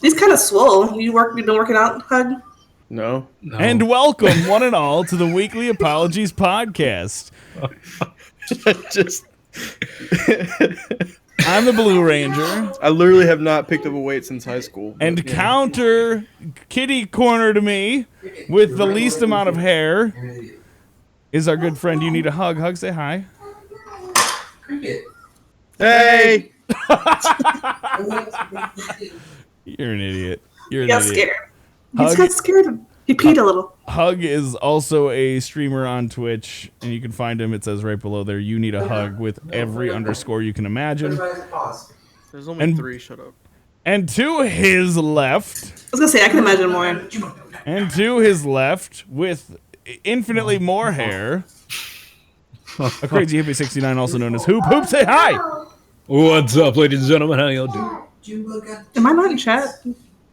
He's kind of swole. You've been working out, Hug? No. And welcome, one and all, to the Weekly Apologies Podcast. I'm the Blue Ranger. I literally have not picked up a weight since high school. And counter kitty corner to me with the least amount of hair is our good friend You Need a Hug. Hug, say hi. Hey! You're an idiot. He got scared. He got scared. He peed a little. Hug is also a streamer on Twitch, and you can find him. It says right below there, You Need a Hug, with every underscore you can imagine. There's only 3, shut up. And to his left... I was going to say, I can imagine more. And to his left, with infinitely more hair, a crazy hippie 69, also known as Hoop. Hoop, say hi! What's up, ladies and gentlemen? How y'all doing? Am I not in chat?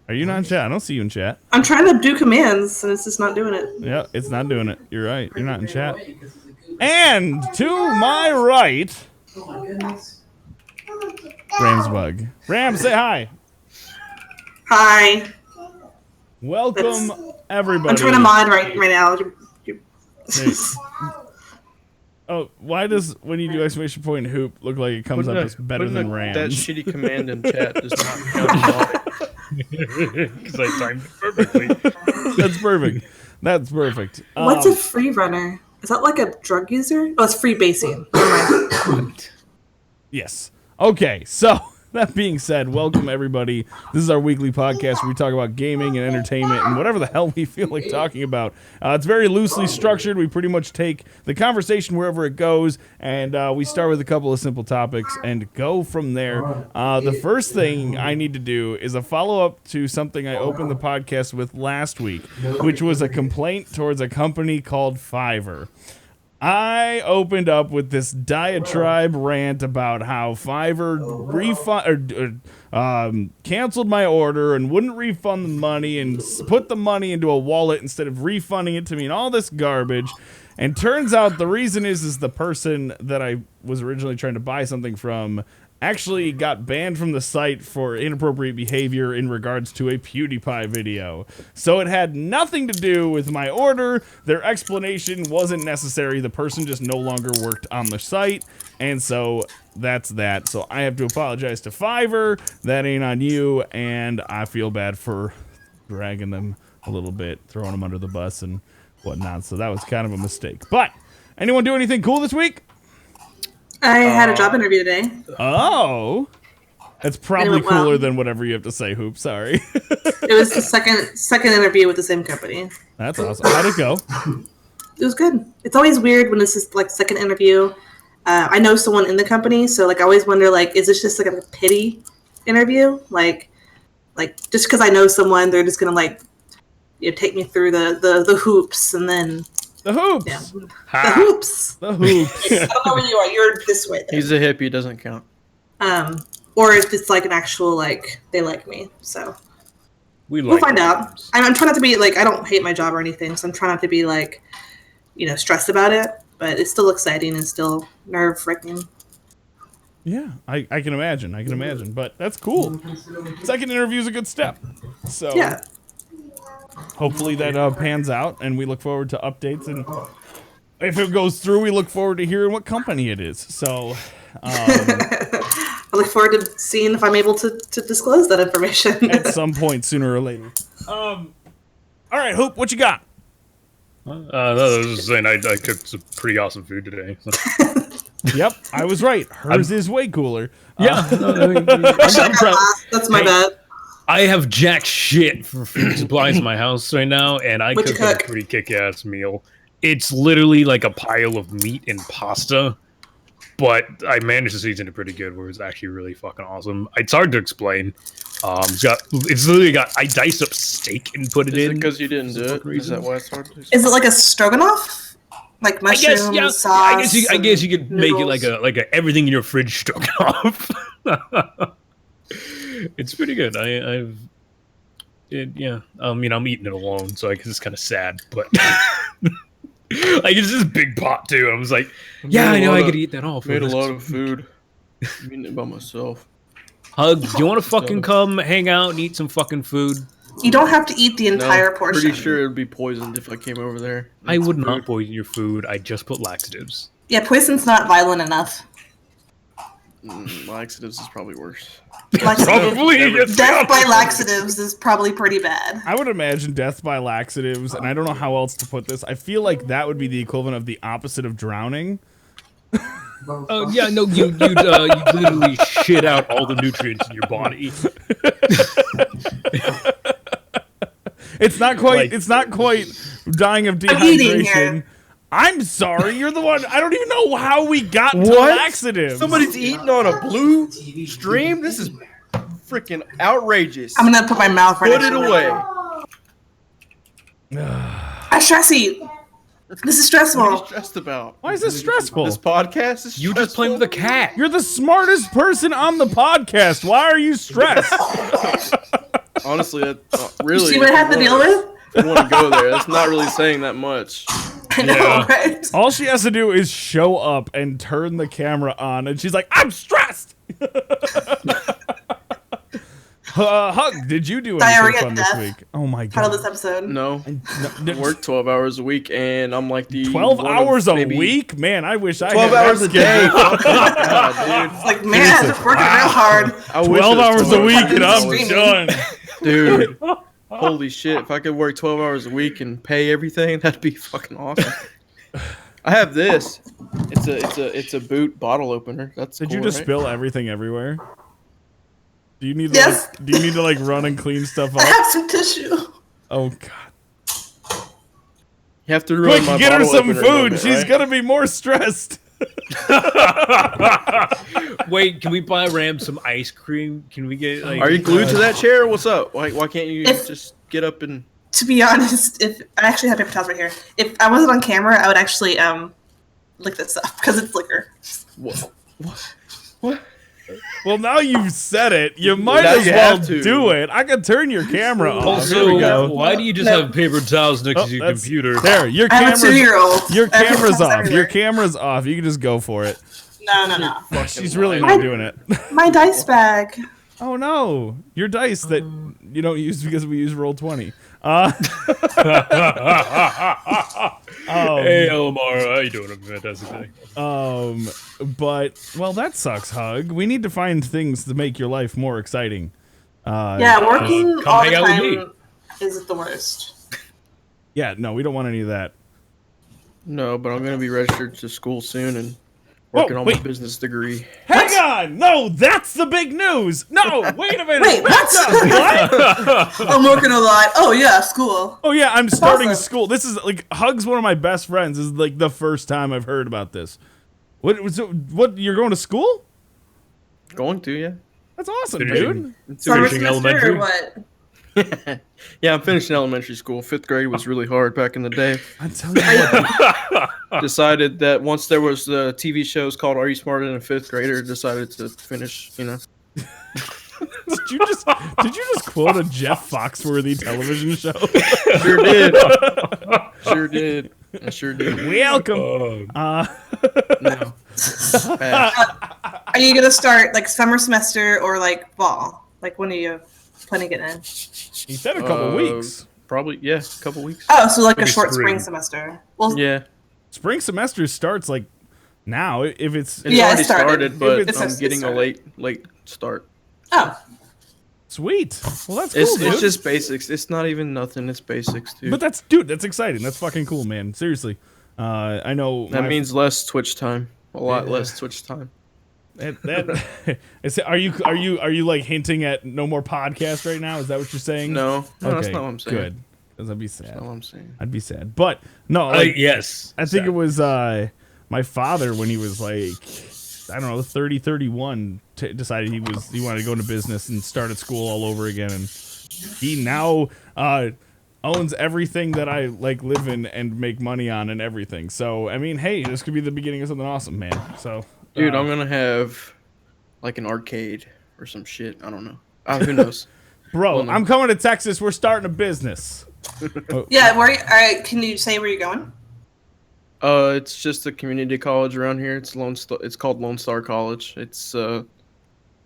Are you not in chat? I don't see you in chat. I'm trying to do commands, and it's just not doing it. Yeah, it's not doing it. You're right. You're not in chat. And to my right... Ramsbug. Ram, say hi! Hi. Welcome, everybody. I'm trying to mod right now. Hey. Oh, why does, when you do exclamation point Hoop, look like it comes up as better than Rams? That shitty command in chat does not count at all. Because I timed it perfectly. That's perfect. That's perfect. What's a free runner? Is that like a drug user? Oh, it's free basing. Yes. Okay, so that being said, welcome everybody. This is our weekly podcast where we talk about gaming and entertainment and whatever the hell we feel like talking about. It's very loosely structured. We pretty much take the conversation wherever it goes, and we start with a couple of simple topics and go from there. The first thing I need to do is a follow-up to something I opened the podcast with last week, which was a complaint towards a company called Fiverr. I opened up with this diatribe rant about how Fiverr canceled my order and wouldn't refund the money and put the money into a wallet instead of refunding it to me and all this garbage. And turns out the reason is the person that I was originally trying to buy something from actually got banned from the site for inappropriate behavior in regards to a PewDiePie video. So it had nothing to do with my order. Their explanation wasn't necessary. The person just no longer worked on the site. And so that's that. So I have to apologize to Fiverr. That ain't on you. And I feel bad for dragging them a little bit, throwing them under the bus and whatnot. So that was kind of a mistake. But anyone do anything cool this week? I had a job interview today. Oh, that's probably cooler than whatever you have to say, Hoop. Sorry. It was the second interview with the same company. That's awesome. How'd it go? It was good. It's always weird when it's just like second interview. I know someone in the company, so like I always wonder, like, is this just like a pity interview? Like just because I know someone, they're just gonna like take me through the hoops and then. The hoops. Yeah. The hoops. The hoops. I don't know where you are. You're this way. Then. He's a hippie, doesn't count. Or if it's like an actual like they like me. So we'll find out. I'm trying not to be like I don't hate my job or anything, so I'm trying not to be like stressed about it. But it's still exciting and still nerve-wracking. Yeah, I can imagine. I can imagine. But that's cool. Second interview is a good step. So yeah. Hopefully that pans out, and we look forward to updates. And if it goes through, we look forward to hearing what company it is. So I look forward to seeing if I'm able to disclose that information at some point, sooner or later. All right, Hoop, what you got? I was just saying I cooked some pretty awesome food today. So. Yep, I was right. Hers is way cooler. Yeah, I'm proud. That's my bad. I have jack shit for food supplies in my house right now, and I cooked a pretty kick-ass meal. It's literally like a pile of meat and pasta, but I managed to season it pretty good, where it's actually really fucking awesome. It's hard to explain. It's literally got. I diced up steak and put it in. Is it because you didn't do it? Is that why it's hard to explain? Is it like a stroganoff? Like mushroom sauce? I guess you could make it like a everything in your fridge stroganoff. It's pretty good. I'm eating it alone, so I guess it's kind of sad, but like it's this big pot too. I was like, I know I could eat that all. Made a lot of food. I'm eating it by myself. Hug, do you want to fucking come hang out and eat some fucking food? You don't have to eat the entire portion. Pretty sure it would be poisoned if I came over there. I would not poison your food. I just put laxatives. Yeah, poison's not violent enough. Laxatives is probably worse. Probably. Death by laxatives is probably pretty bad. I would imagine death by laxatives, and I don't know how else to put this. I feel like that would be the equivalent of the opposite of drowning. Yeah, no, you literally shit out all the nutrients in your body. It's not quite dying of dehydration. I'm sorry, you're the one. I don't even know how we got to laxatives. Somebody's eating on a blue stream? This is freaking outrageous. I'm gonna put my mouth right. Put it away. I stress eat. This is stressful. What are you stressed about? Why is this stressful? This podcast is You just playing with a cat. You're the smartest person on the podcast. Why are you stressed? Honestly, that really. You see what I have to deal with? I want to go there. That's not really saying that much. I know, right? All she has to do is show up and turn the camera on, and she's like, "I'm stressed." Hug, did you do anything fun this week? Oh my god! Title of this episode. No, I work 12 hours a week, and I'm like the 12 hours a week. Man, I wish I 12 had hours a day. God, dude. It's like, man, I'm just working real hard. 12 hours a week, and I'm Streaming. done. Dude. Holy shit! If I could work 12 hours a week and pay everything, that'd be fucking awesome. I have this. It's a boot bottle opener. That's Did cool, you just right? spill everything everywhere? Do you need Yes. to like run and clean stuff I up? have some tissue. Oh god! You have to ruin Quick, my get her bottle some opener food. moment, She's right? gonna be more stressed. Wait, can we buy Ram some ice cream? Can we get like? Are you glued to that chair? What's up? Why can't you just get up and? To be honest, if I actually have paper towels right here. If I wasn't on camera, I would actually lick this up because it's liquor. What? Well, now you've said it. You might Now as you well have to. do it. I can turn your camera off. Also, Here we go. why do you just have paper towels next to your That's- computer? There, your I have a camera's 2-year-old. your I have paper camera's towels off. everywhere. Your camera's off. You can just go for it. No. She's really not doing it. My dice bag. Oh no, your dice that you don't use because we use Roll20. Hey, Elmar, how you doing? A fantastic day. But well, that sucks, Hug. We need to find things to make your life more exciting. Yeah, working come all hang the out with me. time is the worst. Yeah, no, we don't want any of that. No, but I'm gonna be registered to school soon and working on my business degree. Hang on! No, that's the big news! No, wait a minute! Wait, what? I'm working a lot. Oh yeah, school. Oh yeah, I'm starting awesome. school. This is like Hug's one of my best friends. This is like the first time I've heard about this. What you're going to school? Going to, yeah. That's awesome, Finishing. dude. Summer Finishing semester elementary? or what? Yeah, I'm finishing elementary school. 5th grade was really hard back in the day. I'm telling you what. Decided that once there was the TV shows called Are You Smarter Than a 5th Grader, decided to finish, Did you just quote a Jeff Foxworthy television show? Sure did. Sure did. I sure did. Welcome. No. Bad. Are you gonna start like summer semester or like fall? Like when are you planning to get in? He said a couple weeks. Probably, yeah, a couple weeks. Oh, so like a Maybe short spring. spring semester. Well, Yeah. Spring semester starts like now. If it's It's Yeah, it already started. started, but It's I'm just- getting it a started. late start. oh, sweet. Well, that's cool, It's dude. just basics. It's not even nothing. It's basics, dude. But that's exciting. That's fucking cool, man. Seriously. I know That means less Twitch time. A lot less Twitch time. are you like hinting at no more podcast right now? Is that what you're saying? No, that's Okay, not what I'm saying. Good. Because I'd be sad. That's not what I'm saying. I'd be sad. But no, like, Yes. I think it was my father when he was like, I don't know, 30, 31, decided he wanted to go into business and start at school all over again. And he now owns everything that I like live in and make money on and everything. So, I mean, hey, this could be the beginning of something awesome, man. So, Dude, I'm gonna have like an arcade or some shit. I don't know. Who knows? bro, Well, no. I'm coming to Texas. We're starting a business. yeah. Where? All right. Can you say where you're going? It's just a community college around here. It's called Lone Star College. It's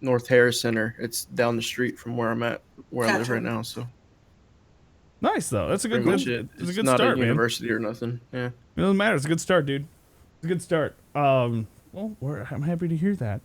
North Harris Center. It's down the street from where I live right now. So nice though. That's a good. pretty much it. It's a It's good not start, a man. university or nothing. Yeah. It doesn't matter. It's a good start, dude. It's a good start. Well, I'm happy to hear that.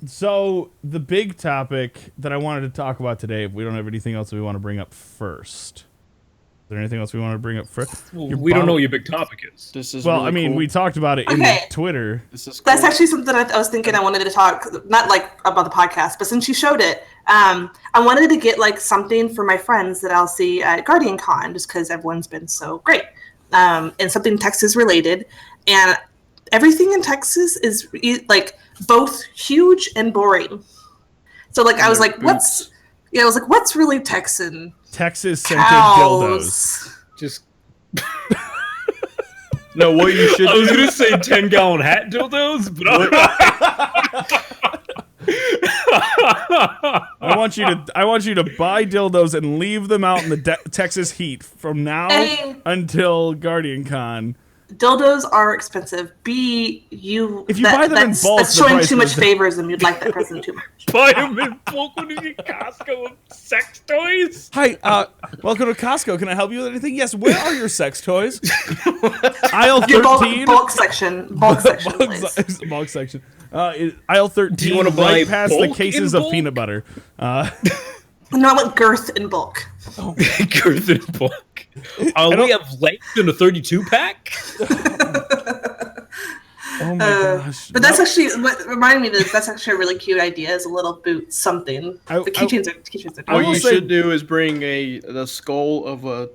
So the big topic that I wanted to talk about today, if we don't have anything else that we want to bring up first. Is there anything else we want to bring up first? Well, we don't know what your big topic is. This is Well, really I mean, cool. we talked about it in Twitter. This is That's cool. actually something I was thinking I wanted to talk, not like about the podcast, but since you showed it, I wanted to get like something for my friends that I'll see at Guardian Con, just because everyone's been so great, and something Texas related, and everything in Texas is like both huge and boring. So like I was like, what's really Texan? Texas scented Cows. dildos. Just No, what you should I was do. gonna say 10-gallon hat dildos, but I want you to buy dildos and leave them out in the Texas heat from now Hey. until Guardian Con. Dildos are expensive. If you buy them in that's bulk, the showing price too much goes- favors, and you'd like that present too much. buy them in bulk when you get Costco with sex toys. Hi, welcome to Costco. Can I help you with anything? Yes. Where are your sex toys? Aisle Your 13. bulk section, please. Bulk section. Aisle 13. Do you wanna buy right past the bulk cases in of bulk? peanut butter. No, I want girth in bulk. Girth and bulk. We have length in a 32 pack. Oh my gosh. But that's actually what reminded me of this. That's actually a really cute idea. Is a little boot something. The keychains are. I What will you say- should do is bring the skull of I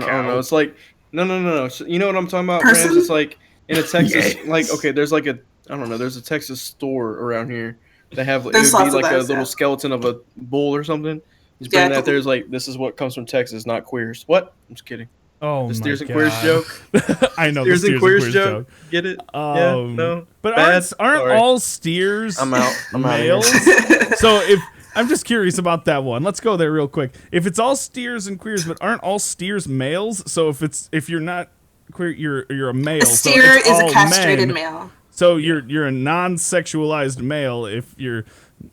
don't know. It's like no. So, you know what I'm talking about? Person? Rams? It's like in a Texas, Yes. like okay, there's like a I don't know. There's a Texas store around here. They have it There's would be lots of like those, a little yeah. skeleton of a bull or something. He's bringing that. There's like this is what comes from Texas, not queers. What? I'm just kidding. Oh The my steers and God. queers joke. I know the Steers and queers joke. Get it? Yeah. No. But Bad? aren't Sorry. all steers I'm out. I'm out of here. males? So if I'm just curious about that one. Let's go there real quick. If it's all steers and queers, but aren't all steers males? So if you're not queer, you're a male. A so steer it's is a all castrated men. male. So you're a non-sexualized male if you're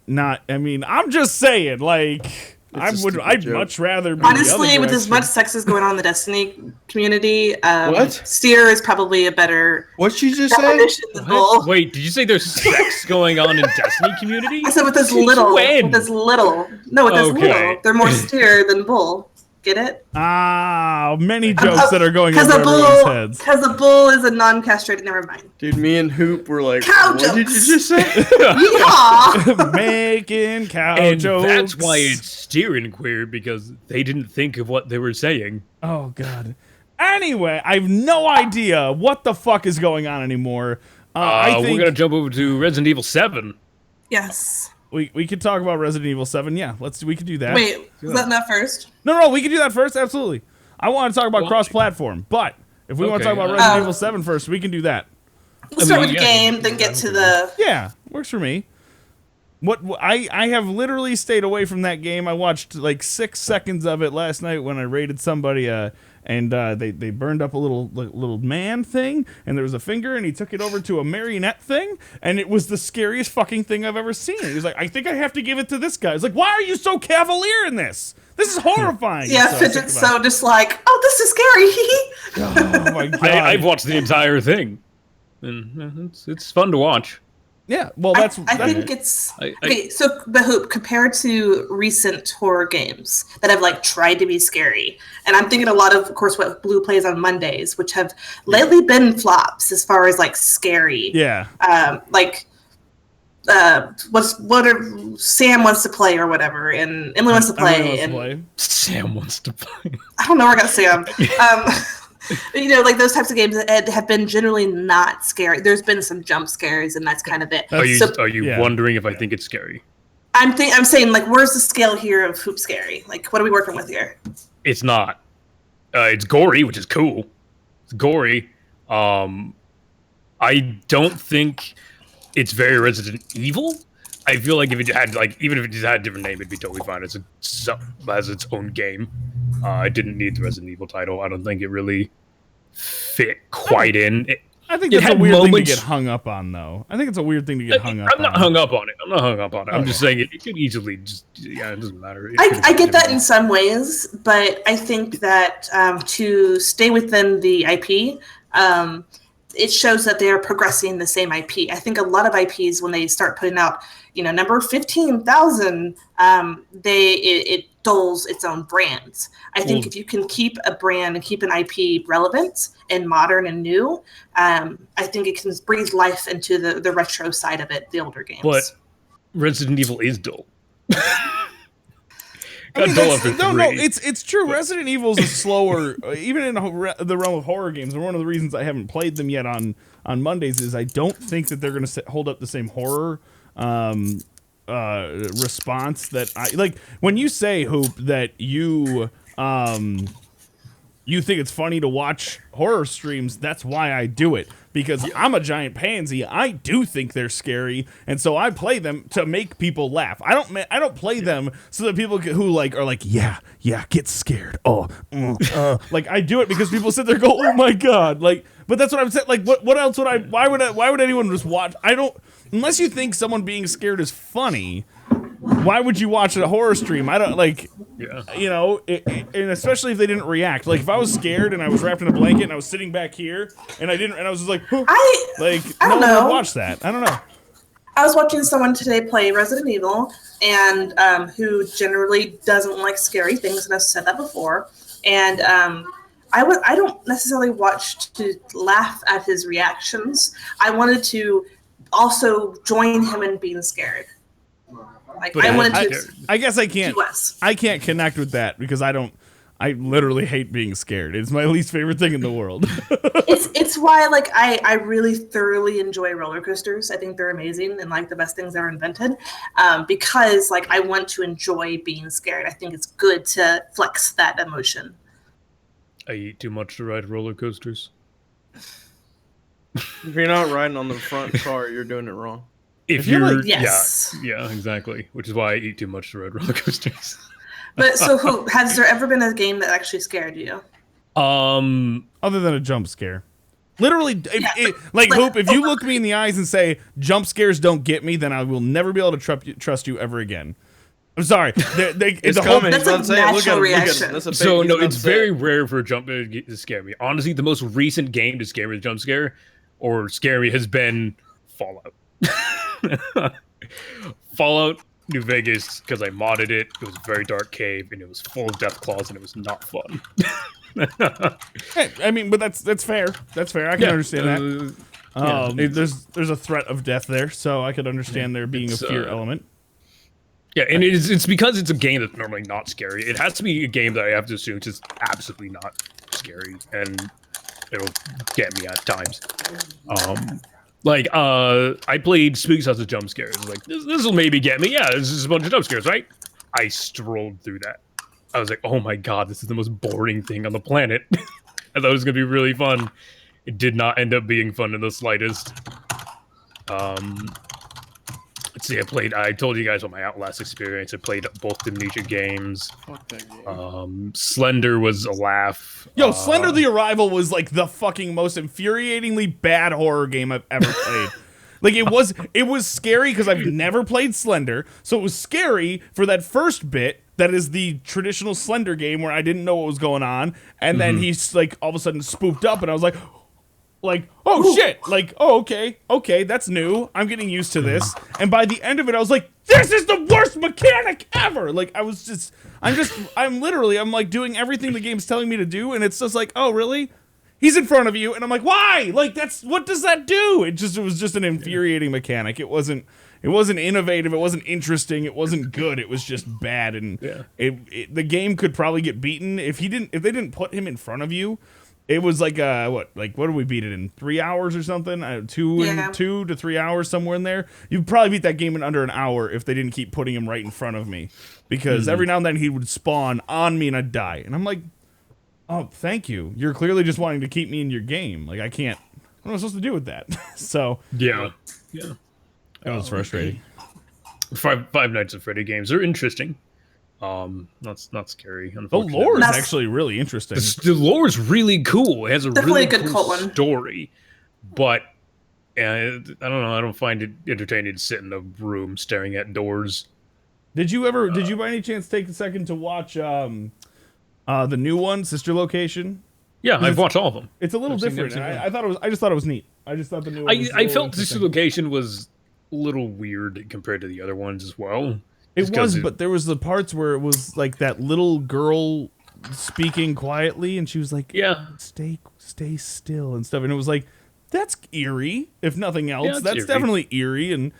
not. I mean, I'm just saying, like a stupid I'd joke. much rather be Honestly, the other with as direction. much sex as going on in the Destiny community, What? steer is probably a better What you just said? definition than bull. Wait, did you say there's sex going on in Destiny community? I said with as little. When? With as little. No, with as Okay. little. They're more steer than bull. Get it? Many jokes that are going over Because everyone's heads. Because a bull is a non-castrated. Never mind. Dude, me and Hoop were like, Cow what did you jokes. just say? Yeehaw! Making cow And jokes. that's why it's steering queer, because they didn't think of what they were saying. Oh god. Anyway, I have no idea what the fuck is going on anymore. I think We're gonna jump over to Resident Evil 7. Yes. we could talk about Resident Evil 7. Yeah, we could do that. Wait, was that not first? No, we could do that first. Absolutely. I want to talk about cross-platform, but if we want to Okay, talk about yeah. Resident Evil 7 first, we can do that. We'll start mean, with the yeah, game, then get to the. Yeah, works for me. I have literally stayed away from that game. I watched like 6 seconds of it last night when I raided somebody, and they burned up a little man thing, and there was a finger, and he took it over to a marionette thing, and it was the scariest fucking thing I've ever seen. He was like, I think I have to give it to this guy. I was like, why are you so cavalier in this? This is horrifying. Yeah, So I was Fidget thinking about so just like, oh, this is scary. it. Oh my god. I've watched the entire thing, and it's fun to watch. Yeah, well, I that's. think it's I- okay. So, the Hoop compared to recent horror games that have like tried to be scary, and I'm thinking a lot of course, what Blue plays on Mondays, which have lately been flops as far as like scary. Yeah. What are Sam wants to play or whatever, and Emily wants to play, Sam wants to play. I don't know where I got Sam. You know, like those types of games that have been generally not scary. There's been some jump scares, and that's kind of it. Are you So yeah. wondering if I think it's scary? I'm saying, like, where's the scale here of Hoop scary? Like, what are we working with here? It's not. It's gory, which is cool. It's gory. I don't think it's very Resident Evil. I feel like if it had even if it just had a different name, it'd be totally fine. It has its own game. It didn't need the Resident Evil title. I don't think it really fit quite in. I think that's a weird thing to get hung up on, though. I think it's a weird thing to get hung up on. I'm not hung up on it. I'm just saying it could easily just, it doesn't matter. I get that in some ways, but I think that to stay within the IP, it shows that they're progressing the same IP. I think a lot of IPs, when they start putting out, number 15,000, it dulls its own brands. I think if you can keep a brand and keep an IP relevant and modern and new, I think it can breathe life into the retro side of it, the older games. But Resident Evil is dull. No, it's true. Resident Evil is a slower, even in the realm of horror games. And one of the reasons I haven't played them yet on Mondays is I don't think that they're going to hold up the same horror response that I like. When you say, Hoop, that you think it's funny to watch horror streams, that's why I do it. Because I'm a giant pansy. I do think they're scary, and so I play them to make people laugh. I don't play them so that people who are like, yeah, get scared. Like I do it because people sit there and go, oh my god. Like, but that's what I'm saying. Like, what else would I? Why would anyone just watch? I don't. Unless you think someone being scared is funny, why would you watch a horror stream? I don't like. Yeah. And especially if they didn't react. Like if I was scared and I was wrapped in a blanket and I was sitting back here and I was just like, I don't know. Watch that. I don't know. I was watching someone today play Resident Evil, and who generally doesn't like scary things, and I've said that before. And I don't necessarily watch to laugh at his reactions. I wanted to also join him in being scared. Like I guess I can't. I can't connect with that because I literally hate being scared. It's my least favorite thing in the world. it's why I really thoroughly enjoy roller coasters. I think they're amazing and the best things ever invented. Because I want to enjoy being scared. I think it's good to flex that emotion. I eat too much to ride roller coasters. If you're not riding on the front car, you're doing it wrong. If you're yes. Yeah, exactly. Which is why I eat too much to ride roller coasters. But so, has there ever been a game that actually scared you? Other than a jump scare. Literally, Hoop, if you look me in the eyes and say jump scares don't get me, then I will never be able to trust you ever again. I'm sorry. It's coming. That's a natural reaction. It's very rare for a jump to scare me. Honestly, the most recent game to scare me with a jump scare or scare me has been Fallout. Fallout New Vegas, because I modded it. It was a very dark cave and it was full of death claws and it was not fun. Hey, I mean, but that's fair. That's fair. I can understand that. There's a threat of death there, so I could understand there being a fear element. Yeah, and it's because it's a game that's normally not scary. It has to be a game that I have to assume is just absolutely not scary, and it'll get me at times. I played Spooks as a jump scares. This will maybe get me. Yeah, this is a bunch of jump scares, right? I strolled through that. I was like, oh my god, this is the most boring thing on the planet. I thought it was going to be really fun. It did not end up being fun in the slightest. Let's see, I told you guys about my Outlast experience. I played both the Amnesia games. Fuck that game. Slender was a laugh. Yo, Slender the Arrival was the fucking most infuriatingly bad horror game I've ever played. It was scary because I've never played Slender, so it was scary for that first bit. That is the traditional Slender game where I didn't know what was going on, and then he's all of a sudden spooked up, and I was like, oh shit, okay, that's new. I'm getting used to this. And by the end of it, I was like, this is the worst mechanic ever. I'm literally doing everything the game's telling me to do, and it's just oh really? He's in front of you, and I'm like, why? What does that do? It was just an infuriating mechanic. It wasn't innovative. It wasn't interesting. It wasn't good. It was just bad. And the game could probably get beaten if they didn't put him in front of you. It was what did we beat it in 3 hours or something? 2 to 3 hours, somewhere in there. You'd probably beat that game in under an hour if they didn't keep putting him right in front of me, because every now and then he would spawn on me and I'd die. And I'm like, oh, thank you. You're clearly just wanting to keep me in your game. I can't. What am I supposed to do with that? So yeah. That was frustrating. Five Nights at Freddy games are interesting. Not scary. The lore is actually really interesting. The lore is really cool. It has a definitely really a good cool cult one. Story. but I don't know. I don't find it entertaining to sit in a room staring at doors. Did you by any chance take a second to watch the new one, Sister Location? Yeah, I've watched all of them. It's a little different. I just thought it was neat. I just thought the new one was I felt Sister Location was a little weird compared to the other ones as well. It was, but there was the parts where it was like that little girl speaking quietly, and she was like, "Yeah, stay still" and stuff, and it was like, that's eerie, if nothing else. Yeah, that's eerie. definitely eerie, and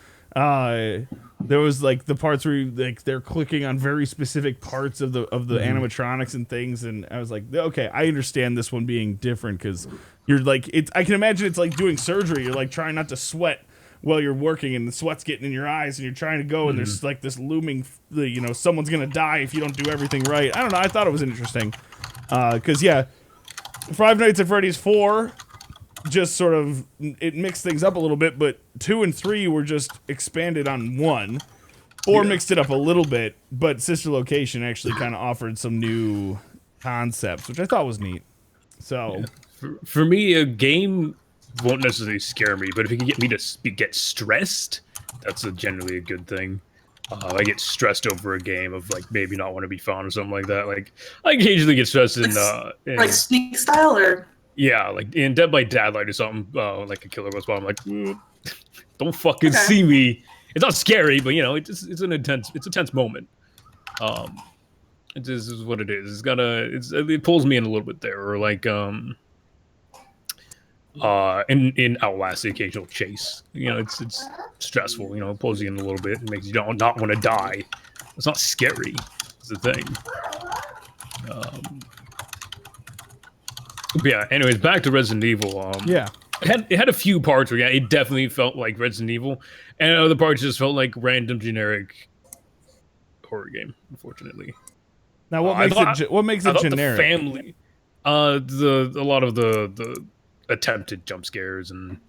there was like the parts where like they're clicking on very specific parts of the animatronics and things, and I was like, okay, I understand this one being different because you're like, I can imagine it's like doing surgery. You're like trying not to sweat while you're working, and the sweat's getting in your eyes, and you're trying to go, and there's like this looming, someone's gonna die if you don't do everything right. I don't know. I thought it was interesting, because Five Nights at Freddy's 4 just sort of it mixed things up a little bit, but 2 and 3 were just expanded on 1. 4 mixed it up a little bit, but Sister Location actually kind of offered some new concepts, which I thought was neat. So, for me, a game won't necessarily scare me, but if it can get me to get stressed, that's generally a good thing. I get stressed over a game of like maybe not want to be found or something like that. Like I occasionally get stressed in like Sneak style or like in Dead by Daylight or something. Like a killer goes by, I'm like, don't fucking see me. It's not scary, but it's an intense. It's a tense moment. It is what it is. It pulls me in a little bit there, or like in Outlast, the occasional chase. It's stressful. It pulls you in a little bit and makes you not want to die. It's not scary. It's the thing. But yeah. Anyways, back to Resident Evil. It had a few parts where it definitely felt like Resident Evil, and other parts just felt like random generic horror game. Unfortunately. Now, what makes it generic? The family, a lot of the attempted jump scares, and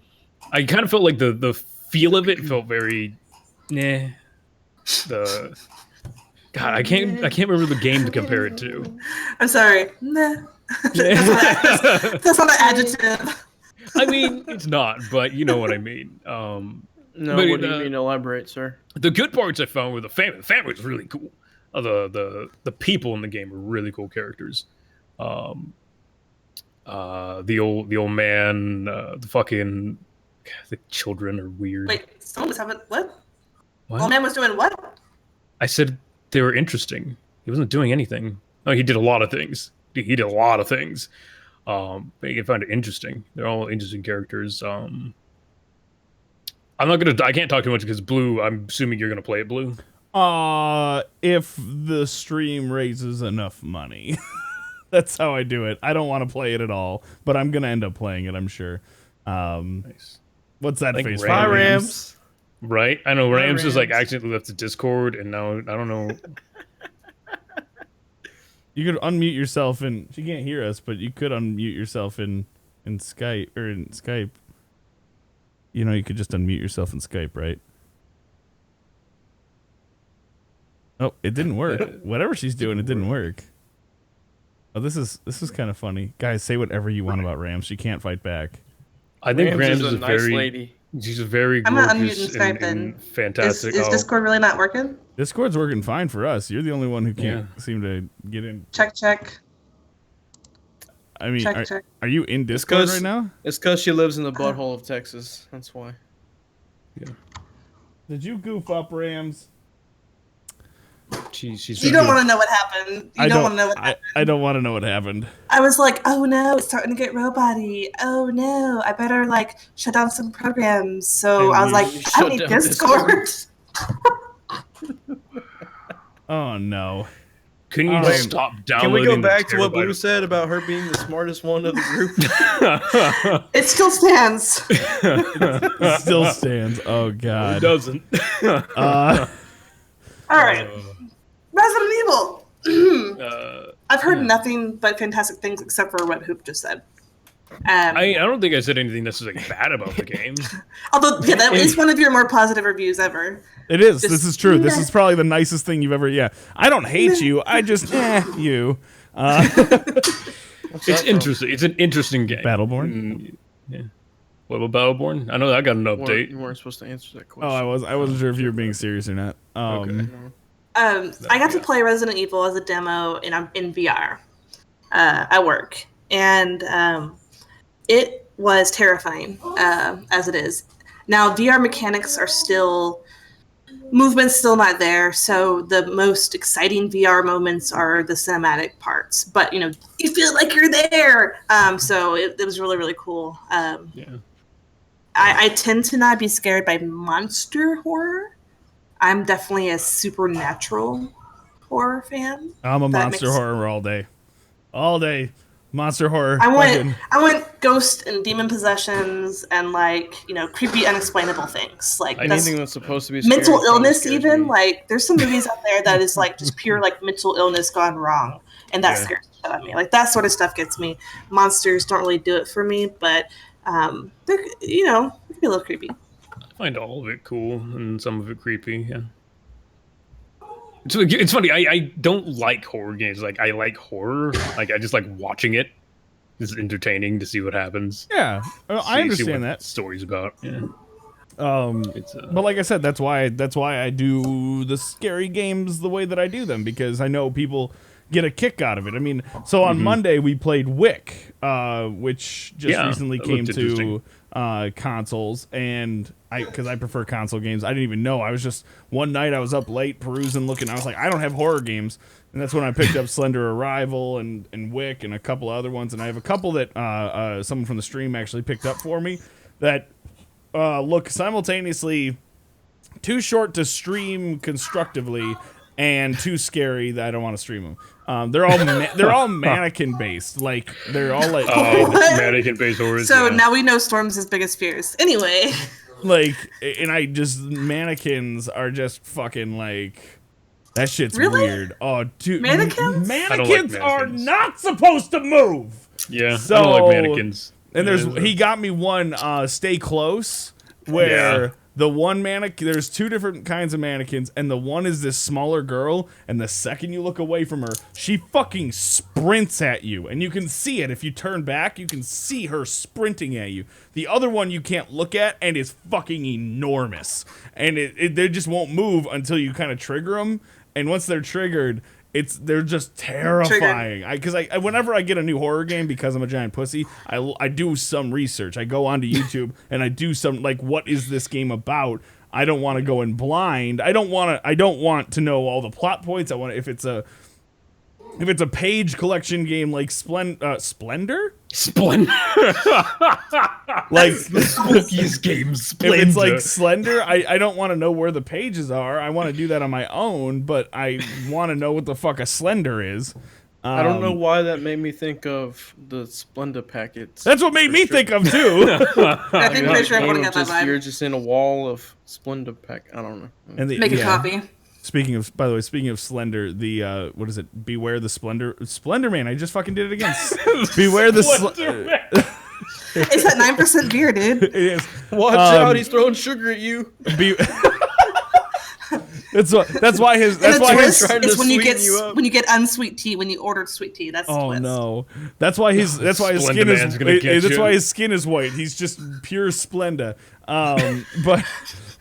I kind of felt like the feel of it felt very God, I can't remember the game to compare it to. I'm sorry. Nah. That's not an adjective. I mean, it's not, but you know what I mean. No, what do you mean? Elaborate, sir. The good parts I found were the family. The family was really cool. The people in the game were really cool characters. The old man, the children are weird. Wait, someone was having what? Old man was doing what? I said they were interesting. He wasn't doing anything. No, he did a lot of things. He did a lot of things. But I found it interesting. They're all interesting characters. I can't talk too much because Blue. I'm assuming you're gonna play it, Blue. If the stream raises enough money. That's how I do it. I don't want to play it at all, but I'm gonna end up playing it, I'm sure. Nice. What's that face? Bye, Rams. Right? I know Rams just like accidentally left the Discord, and now I don't know. You could unmute yourself, and she can't hear us, but you could unmute yourself in Skype or in Skype. You could just unmute yourself in Skype, right? Oh, it didn't work. Whatever she's doing, it didn't work. Oh, this is kind of funny. Guys, say whatever you want about Rams. She can't fight back. I think Rams is a nice very lady. She's a very I'm not gorgeous unmuting Skype and fantastic. Is Discord really not working? Discord's working fine for us. You're the only one who can't seem to get in. Check. I mean, check. Are you in Discord right now? It's because she lives in the butthole of Texas. That's why. Yeah. Did you goof up, Rams? You don't want to know what happened. You don't want to know what happened. I don't want to know what happened. I was like, oh no, it's starting to get robot-y. Oh no, I better shut down some programs. So I was like, I need Discord. Oh no. Couldn't you just stop downloading? Can we go back to what Blue said about her being the smartest one of the group? It still stands. It still stands. Oh god. It doesn't. All right. Resident Evil. I've heard nothing but fantastic things except for what Hoop just said. I don't think I said anything necessarily bad about the game. Although, that is one of your more positive reviews ever. It is. This is true. This is probably the nicest thing you've ever. Yeah. I don't hate you. I just you. It's interesting. It's an interesting game. Battleborn. Yeah. What about Battleborn? I know I got an update. You weren't supposed to answer that question. Oh, I wasn't sure if you were being serious or not. Okay. No. I got to play Resident Evil as a demo in VR at work, and it was terrifying as it is. Now VR mechanics are still. Movement's still not there, so the most exciting VR moments are the cinematic parts. But you feel like you're there. So it was really, really cool. Yeah. I tend to not be scared by monster horror. I'm definitely a supernatural horror fan. I'm a monster horror all day. All day. Monster horror. I want ghost and demon possessions and creepy unexplainable things. Like anything that's supposed to be scary, mental illness even. Me. Like there's some movies out there that is like just pure like mental illness gone wrong. And that scares the shit out of me. Like that sort of stuff gets me. Monsters don't really do it for me, but they're they can be a little creepy. I find all of it cool and some of it creepy, yeah. It's funny, I don't like horror games. Like, I like horror. Like, I just like watching it. It's entertaining to see what happens. Yeah, I understand that. The story's about. Yeah. But like I said, that's why I do the scary games the way that I do them, because I know people get a kick out of it. I mean, so on Monday we played Wick, which just recently came to consoles, and because I prefer console games, I didn't even know. I was just one night I was up late perusing, looking. I was like, I don't have horror games, and that's when I picked up Slender Arrival and Wick and a couple other ones, and I have a couple that someone from the stream actually picked up for me that look simultaneously too short to stream constructively and too scary that I don't want to stream them. They're all mannequin based. Like they're all like mannequin based horror. So now we know Storm's biggest fears. Anyway, mannequins are just fucking like that shit's really weird. Oh, dude, mannequins are not supposed to move. Yeah, so, I don't like mannequins. And he got me one Stay Close where. The one mannequin, there's two different kinds of mannequins, and the one is this smaller girl, and the second you look away from her, she fucking sprints at you, and you can see it. If you turn back, you can see her sprinting at you. The other one you can't look at, and is fucking enormous, and they just won't move until you kind of trigger them, and once they're triggered, they're just terrifying. Because whenever I get a new horror game, because I'm a giant pussy, I do some research. I go onto YouTube and I do some what is this game about? I don't want to go in blind. I don't want to know all the plot points. I want if it's a page collection game like Splendor. Splendor. Like the spookiest game, Splendor. If it's like Slender, I don't want to know where the pages are. I want to do that on my own, but I want to know what the fuck a Slender is. I don't know why that made me think of the Splenda packets. That's what made me think of too. I think pretty sure everyone got that vibe. You're just in a wall of Splenda pack. I don't know. And make a copy. By the way, speaking of Slender, the what is it? Beware the Splendor Man. I just fucking did it again. Beware the It's that 9% beer, dude. It is. Watch out! He's throwing sugar at you. That's why his trying to sweeten you up. When you get unsweet tea when you ordered sweet tea. That's the twist. No. That's why his skin is why his skin is white. He's just pure Splenda. But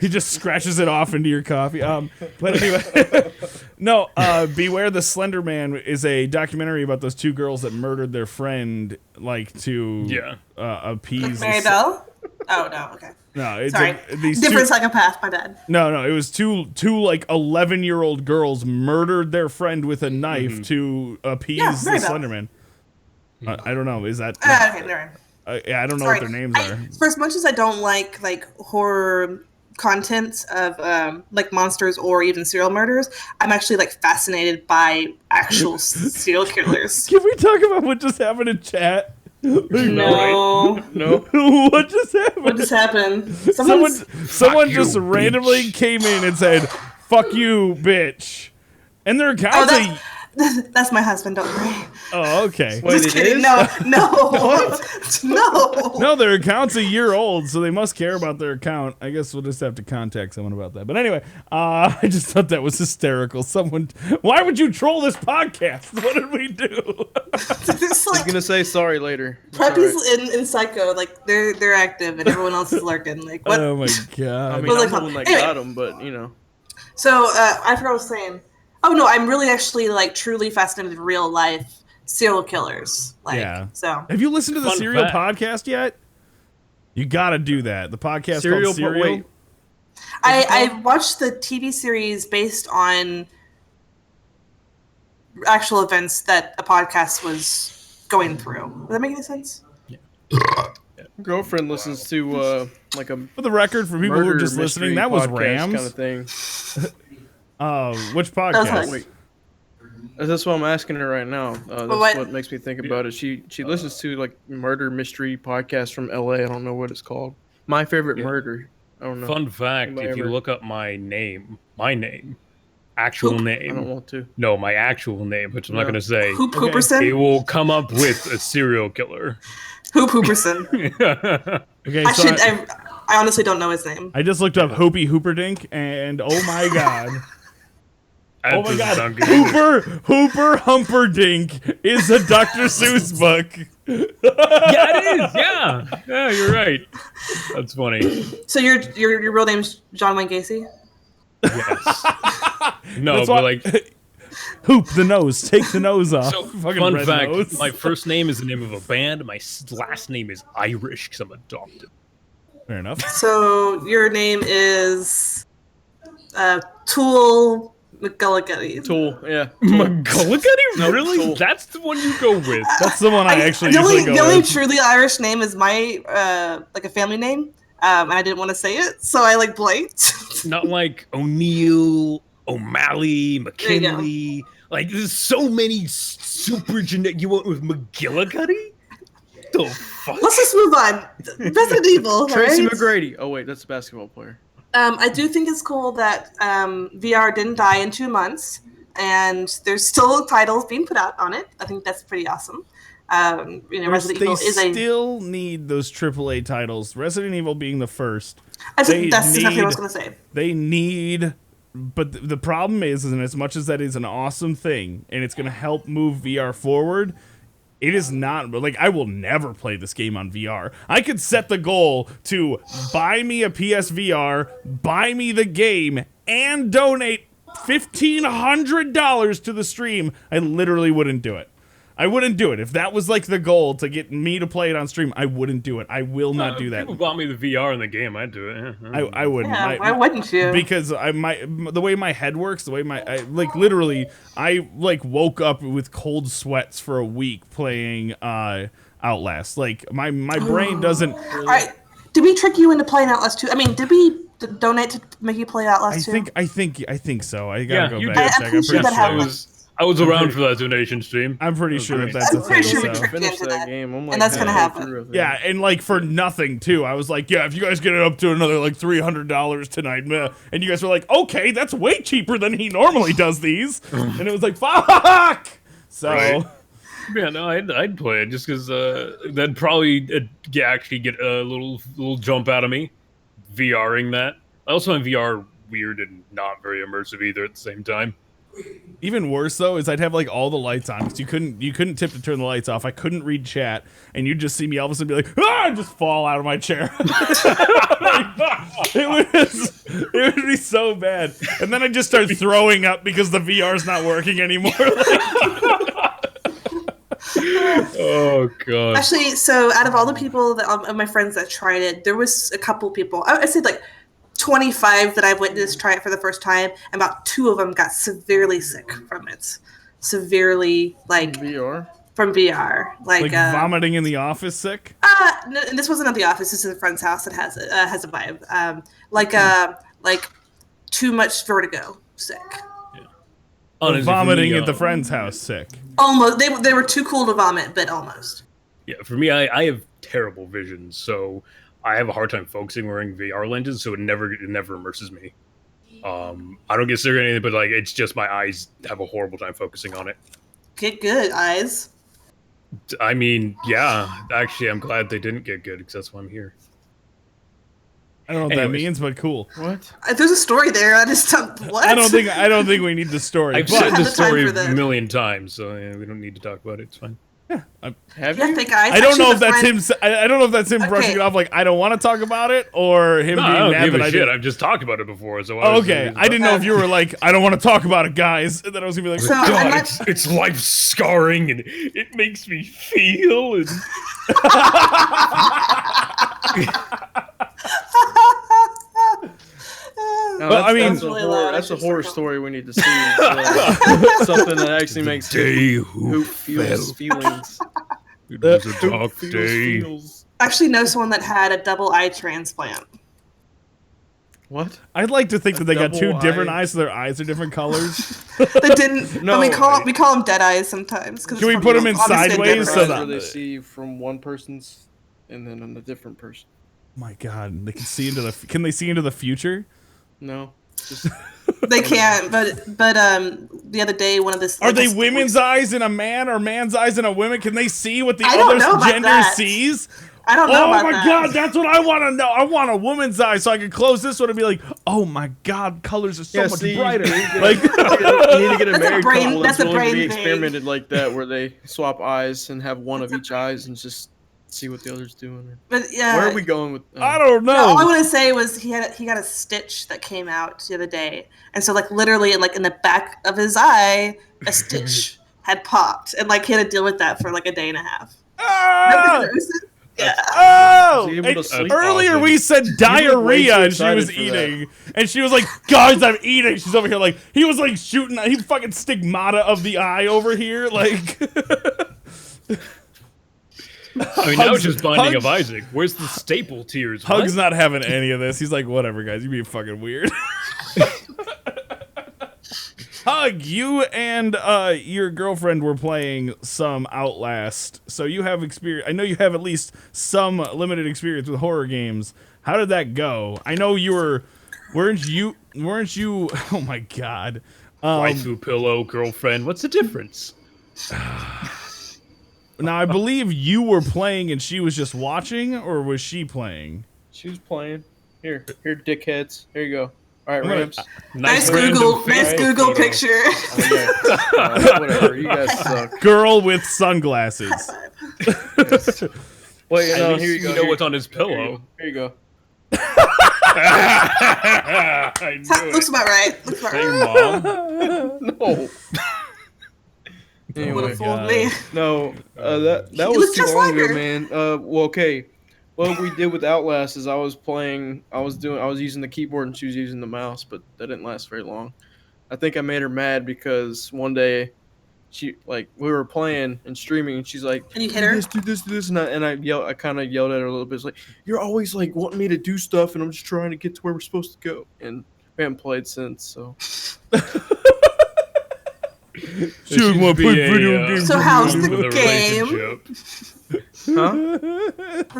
he just scratches it off into your coffee. But anyway, no. Beware the Slender Man is a documentary about those two girls that murdered their friend, to appease. Mary Bell? Oh no. Okay. No, it's sorry. Different psychopath. My bad. No. It was two 11-year-old girls murdered their friend with a knife to appease the Slender Man. I don't know. Is that? Okay, never mind. I don't know what their names are. For as much as I don't like horror content of monsters or even serial murders, I'm actually fascinated by actual serial killers. Can we talk about what just happened in chat? No. What just happened? What just happened? Someone just randomly came in and said, "Fuck you, bitch," and their account's That's my husband. Don't worry. Oh, okay. Wait, Just it kidding. is? No. No. No, their account's a year old, so they must care about their account. I guess we'll just have to contact someone about that. But anyway, I just thought that was hysterical. Why would you troll this podcast? What did we do? It's I was like gonna say sorry later. It's preppies alright. in Psycho, like they're active and everyone else is lurking. Like what? Oh my god. I mean, Well, I'm like, the one that anyway. got him, but you know. So I forgot what I was saying. Oh no, I'm really actually like truly fascinated with real life serial killers. Like, Yeah. So Have you listened to the Fun Serial fact. podcast yet? You gotta do that. The podcast Serial called Serial. wait. I watched the TV series based on actual events that a podcast was going through. Does that make any sense? Girlfriend listens to like a For the record, for people who are just listening, that was Rams. kind of thing. Which That was podcast? nice. Wait. That's what I'm asking her right now. That's what- what makes me think about it. She listens to like murder mystery podcast from LA. I don't know what it's called. My favorite murder. I don't know. Fun fact: Anybody if you ever- look up my name, actual Oop. I name, don't want to. no, my actual name, which I'm not No. going to say, Hoop it Hooperson? will come up with a serial killer. Hoop Hooperson. Okay, I so should. I honestly don't know his name. I just looked up Hoopy Hooperdink, and oh my god. Oh my god, Hooper Humperdink is a Dr. Seuss book. Yeah, it is. Yeah, you're right. That's funny. So your real name's John Wayne Gacy? Yes. No, That's but why- like, Hoop the nose, take the nose off. so Fucking fun red fact: nose. my first name is the name of a band. My last name is Irish because I'm adopted. Fair enough. So your name is Tool McGulligan. Tool. Yeah. McGulligan? No, Really? Tool. That's the one you go with. That's the one I actually the usually only, go the only with. truly Irish name is my like a family name, and I didn't want to say it, so I like blanked. Not like O'Neill, O'Malley, you go. McKinley. Like, there's so many super genetic. You went with McGillicuddy? The fuck? Let's just move on. Resident Evil, Tracy right? McGrady. Oh wait, that's a basketball player. I do think it's cool that VR didn't die in 2 months, and there's still titles being put out on it. I think that's pretty awesome. Resident They Evil is a. still need those AAA titles. Resident Evil being the first. That's they exactly what I was need- going to say. They need, but the problem is, and as much as that is an awesome thing, and it's going to help move VR forward, it is not, like, I will never play this game on VR. I could set the goal to buy me a PSVR, buy me the game, and donate $1,500 to the stream. I literally wouldn't do it. I wouldn't do it. If that was like the goal to get me to play it on stream, I wouldn't do it. I will not do that. People bought me the VR in the game. I'd do it. Yeah. I wouldn't. Yeah, why wouldn't you? Because the way my head works, the way literally, I like woke up with cold sweats for a week playing Outlast. Like my brain doesn't. All right. Did we trick you into playing Outlast 2? I mean, did we donate to make you play Outlast 2? I think so. I gotta go you back did. and check. I'm I'm pretty sure pretty that sure. happened. I was around for that donation stream. I'm pretty sure that's I'm a pretty thing. sure we so. tricked you Finished into that that. game. I'm like, And that's gonna halfway happen. through, I think. Yeah, and like for nothing too. I was like, yeah, if you guys get it up to another like $300 tonight, meh. And you guys were like, okay, that's way cheaper than he normally does these. And it was like, fuck. So. Right. Yeah, no, I'd play it just because that'd probably actually get a little jump out of me, VRing that. I also find VR weird and not very immersive either at the same time. Even worse though is I'd have like all the lights on because you couldn't tip to turn the lights off. I couldn't read chat, and you'd just see me all of a sudden be like, ah, and just fall out of my chair. it would be so bad, and then I'd just start throwing up because the VR's not working anymore. Oh god. Actually, so out of all the people that of my friends that tried it, there was a couple people. I said like 25 that I've witnessed try it for the first time, and about 2 of them got severely sick from it. Severely, like VR. from VR, like vomiting in the office, sick. No, and this wasn't at the office. This is a friend's house that has a vibe. Like too much vertigo, sick. Honestly, for Vomiting me, at the friend's house, sick. Almost. They were too cool to vomit, but almost. Yeah, for me, I have terrible vision, so I have a hard time focusing wearing VR lenses, so it never immerses me. I don't get sick or anything, but like it's just my eyes have a horrible time focusing on it. Get good, eyes. I mean, yeah. Actually, I'm glad they didn't get good because that's why I'm here. I don't know what that means, but cool. What? There's a story there. I just what? I don't think we need the story. I've said the story a million times, so yeah, we don't need to talk about it. It's fine. Have you? I don't know if that's him. I don't know if that's him brushing it off like I don't want to talk about it, or him being mad that I did. I've just talked about it before, so okay. I didn't know if you were like I don't want to talk about it, guys, and then I was gonna be like, So, God, it's life scarring, and it makes me feel. And... No, but, I mean, that's a horror story we need to see. Something that actually makes who feels feelings. It was a dark day. I actually know someone that had a double eye transplant. What? I'd like to think that they got two different eyes, so their eyes are different colors. They didn't. No, we call them dead eyes sometimes. Can we put them in sideways so that they see from one person's and then on a different person? My God, they can see into the. Can they see into the future? No. Just they can't. But the other day, one of this. Are they women's eyes in a man or man's eyes in a woman? Can they see what the other gender sees? I don't know. Oh my God, that's what I want to know. I want a woman's eye so I can close this one and be like, oh my God, colors are so much brighter. Like you need to get a married couple that's willing brain to be thing. experimented like that, where they swap eyes and have one of each eyes and just see what the other's doing. But yeah, where are we going with? I don't know. No, all I want to say was he got a stitch that came out the other day, and so like literally like in the back of his eye, a stitch had popped, and like he had to deal with that for like a day and a half. Ah! Yeah. Oh! Earlier we said diarrhea and she was eating. And she was like, guys, I'm eating. She's over here like, he was like shooting, he fucking stigmata of the eye over here. Like. I mean, now it's just Binding of Isaac. Where's the staple tears? Hug's not having any of this. He's like, whatever, guys. You being fucking weird. Hug, you and your girlfriend were playing some Outlast, so you have experience. I know you have at least some limited experience with horror games. How did that go? I know you weren't you? Oh my God, waifu pillow girlfriend. What's the difference? Now I believe you were playing and she was just watching, or was she playing? She was playing. Here, dickheads. Here you go. All right, Rams. Nice Google picture. Whatever, you guys suck. Girl with sunglasses. Yes. Wait, no, here you go. You know what's on his pillow. Here you go. I knew Looks about right. Hey, Mom. No. Anyway, no, that was too long ago, man. Well, okay. What we did with Outlast is I was using the keyboard and she was using the mouse, but that didn't last very long. I think I made her mad because one day we were playing and streaming and she's like, and you hit her? Do this, and I kind of yelled at her a little bit. It's like, you're always like wanting me to do stuff and I'm just trying to get to where we're supposed to go. And we haven't played since, so. So how's the game? Huh?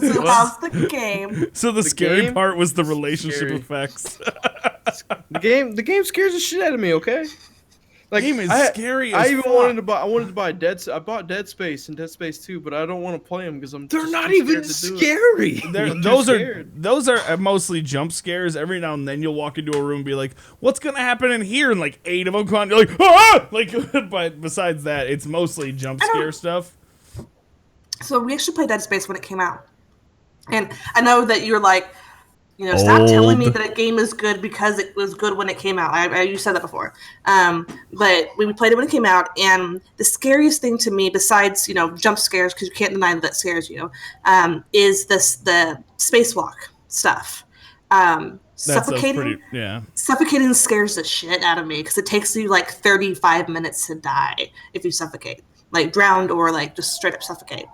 So how's the game? So the scary part was the relationship effects. The game scares the shit out of me. Okay. Like, game is scary. I even wanted to buy. I wanted to buy I bought Dead Space and Dead Space 2, but I don't want to play them because they're not even scary. Those are mostly jump scares. Every now and then you'll walk into a room and be like, "What's gonna happen in here?" And like 8 of them come on. You're like, "Ah!" Like, but besides that, it's mostly jump scare stuff. So we actually played Dead Space when it came out, and I know that you're like, stop telling me that a game is good because it was good when it came out. You said that before. But we played it when it came out, and the scariest thing to me, besides, jump scares, because you can't deny that scares you, is the spacewalk stuff. Suffocating scares the shit out of me because it takes you like 35 minutes to die if you suffocate. Like drowned or like just straight up suffocate.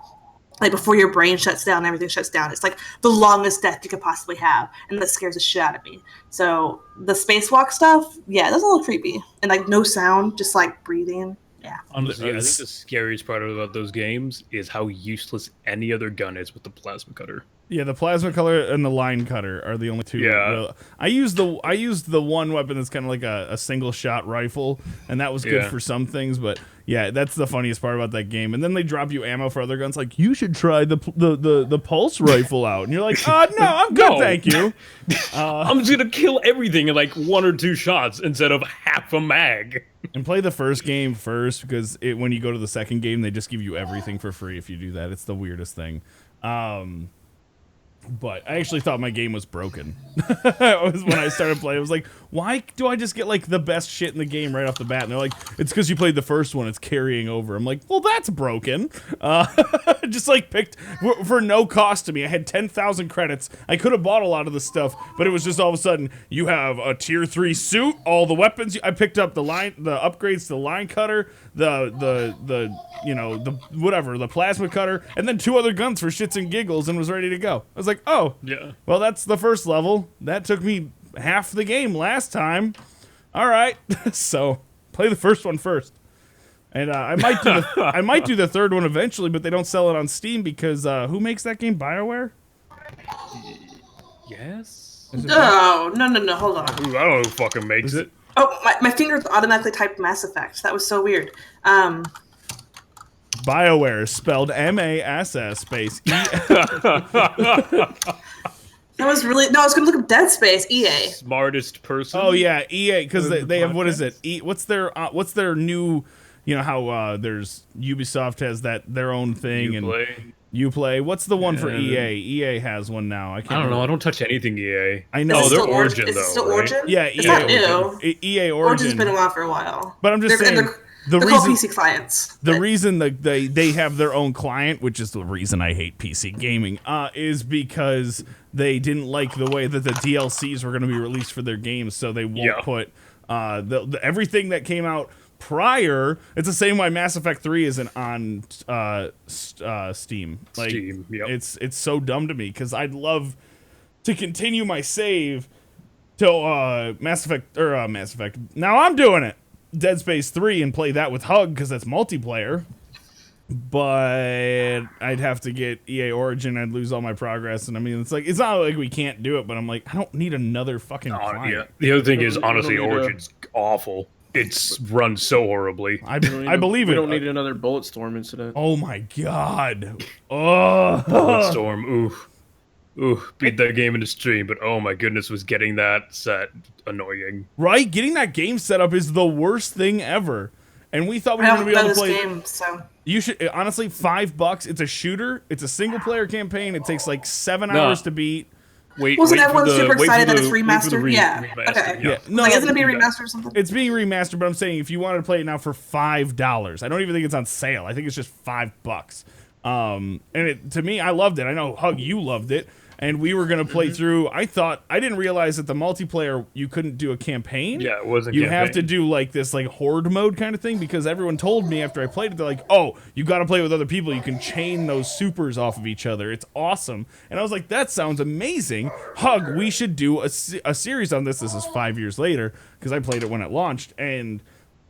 Like before your brain shuts down, everything shuts down. It's like the longest death you could possibly have, and that scares the shit out of me. So the spacewalk stuff, yeah, that's a little creepy. And like no sound, just like breathing. Yeah. Honestly, I think the scariest part about those games is how useless any other gun is with the plasma cutter. Yeah, the plasma color and the line cutter are the only two. Yeah. I used the one weapon that's kind of like a single shot rifle, and that was good for some things. But yeah, that's the funniest part about that game. And then they drop you ammo for other guns, like you should try the pulse rifle out, and you're like, no, I'm good, thank you. I'm just gonna kill everything in like 1 or 2 shots instead of half a mag. And play the first game first, because when you go to the second game, they just give you everything for free if you do that. It's the weirdest thing. But I actually thought my game was broken. It was when I started playing. I was like, why do I just get like the best shit in the game right off the bat? And they're like, it's because you played the first one. It's carrying over. I'm like, well, that's broken. Just like picked for no cost to me. I had 10,000 credits. I could have bought a lot of the stuff, but it was just all of a sudden, you have a tier 3 suit, all the weapons. I picked up the upgrades to the line cutter, the whatever, the plasma cutter, and then 2 other guns for shits and giggles, and was ready to go. I was like, oh, yeah. Well, that's the first level. That took me half the game last time. All right, so play the first one first, and I might do the third one eventually, but they don't sell it on Steam because who makes that game? BioWare. Yes. No, hold on. Ooh, I don't know who fucking makes it. Oh, my fingers automatically typed Mass Effect. That was so weird. BioWare, spelled MASS space E. That was really I was gonna look up Dead Space. EA. Smartest person. Oh yeah, EA, because they have, what is it? What's their new? You know how there's Ubisoft has their own thing, Uplay. What's the one for EA? EA has one now. I don't know. I don't touch anything EA. I know. They're Origin though. Is it still Origin? Right? Yeah, it's not new. EA Origin. Origin's been around for a while. But I'm just saying. They're called PC clients. The reason that they have their own client, which is the reason I hate PC gaming, is because they didn't like the way that the DLCs were going to be released for their games, so they won't put everything that came out prior. It's the same way Mass Effect 3 isn't on Steam. Like, Steam, yep. It's so dumb to me because I'd love to continue my save till Mass Effect. Now I'm doing it. Dead Space 3 and play that with Hugg because that's multiplayer, but I'd have to get EA Origin. I'd lose all my progress, and I mean, it's not like we can't do it, but I'm like, I don't need another fucking client. Yeah. The other thing is, honestly, Origin's awful. It's run so horribly. I believe it. We don't need another Bulletstorm incident. Oh my god. Oh, Bulletstorm. Oof. Ooh, beat that game in the stream, but oh my goodness, was getting that set annoying. Right? Getting that game set up is the worst thing ever. And we thought we were going to be able to play game, so you should honestly $5. It's a shooter. It's a single player campaign. It takes like 7 hours to beat. Wasn't everyone super excited that it's remastered? Yeah. Okay. Yeah. No, isn't it being remastered or something? It's being remastered, but I'm saying if you wanted to play it now for $5, I don't even think it's on sale. I think it's just $5. And to me, I loved it. I know Hugg, you loved it. And we were going to play through. I didn't realize that the multiplayer, you couldn't do a campaign. Yeah, it wasn't. You have to do like this like horde mode kind of thing, because everyone told me after I played it, they're like, oh, you got to play with other people. You can chain those supers off of each other. It's awesome. And I was like, that sounds amazing. Hugg, we should do a series on this. This is 5 years later, because I played it when it launched. And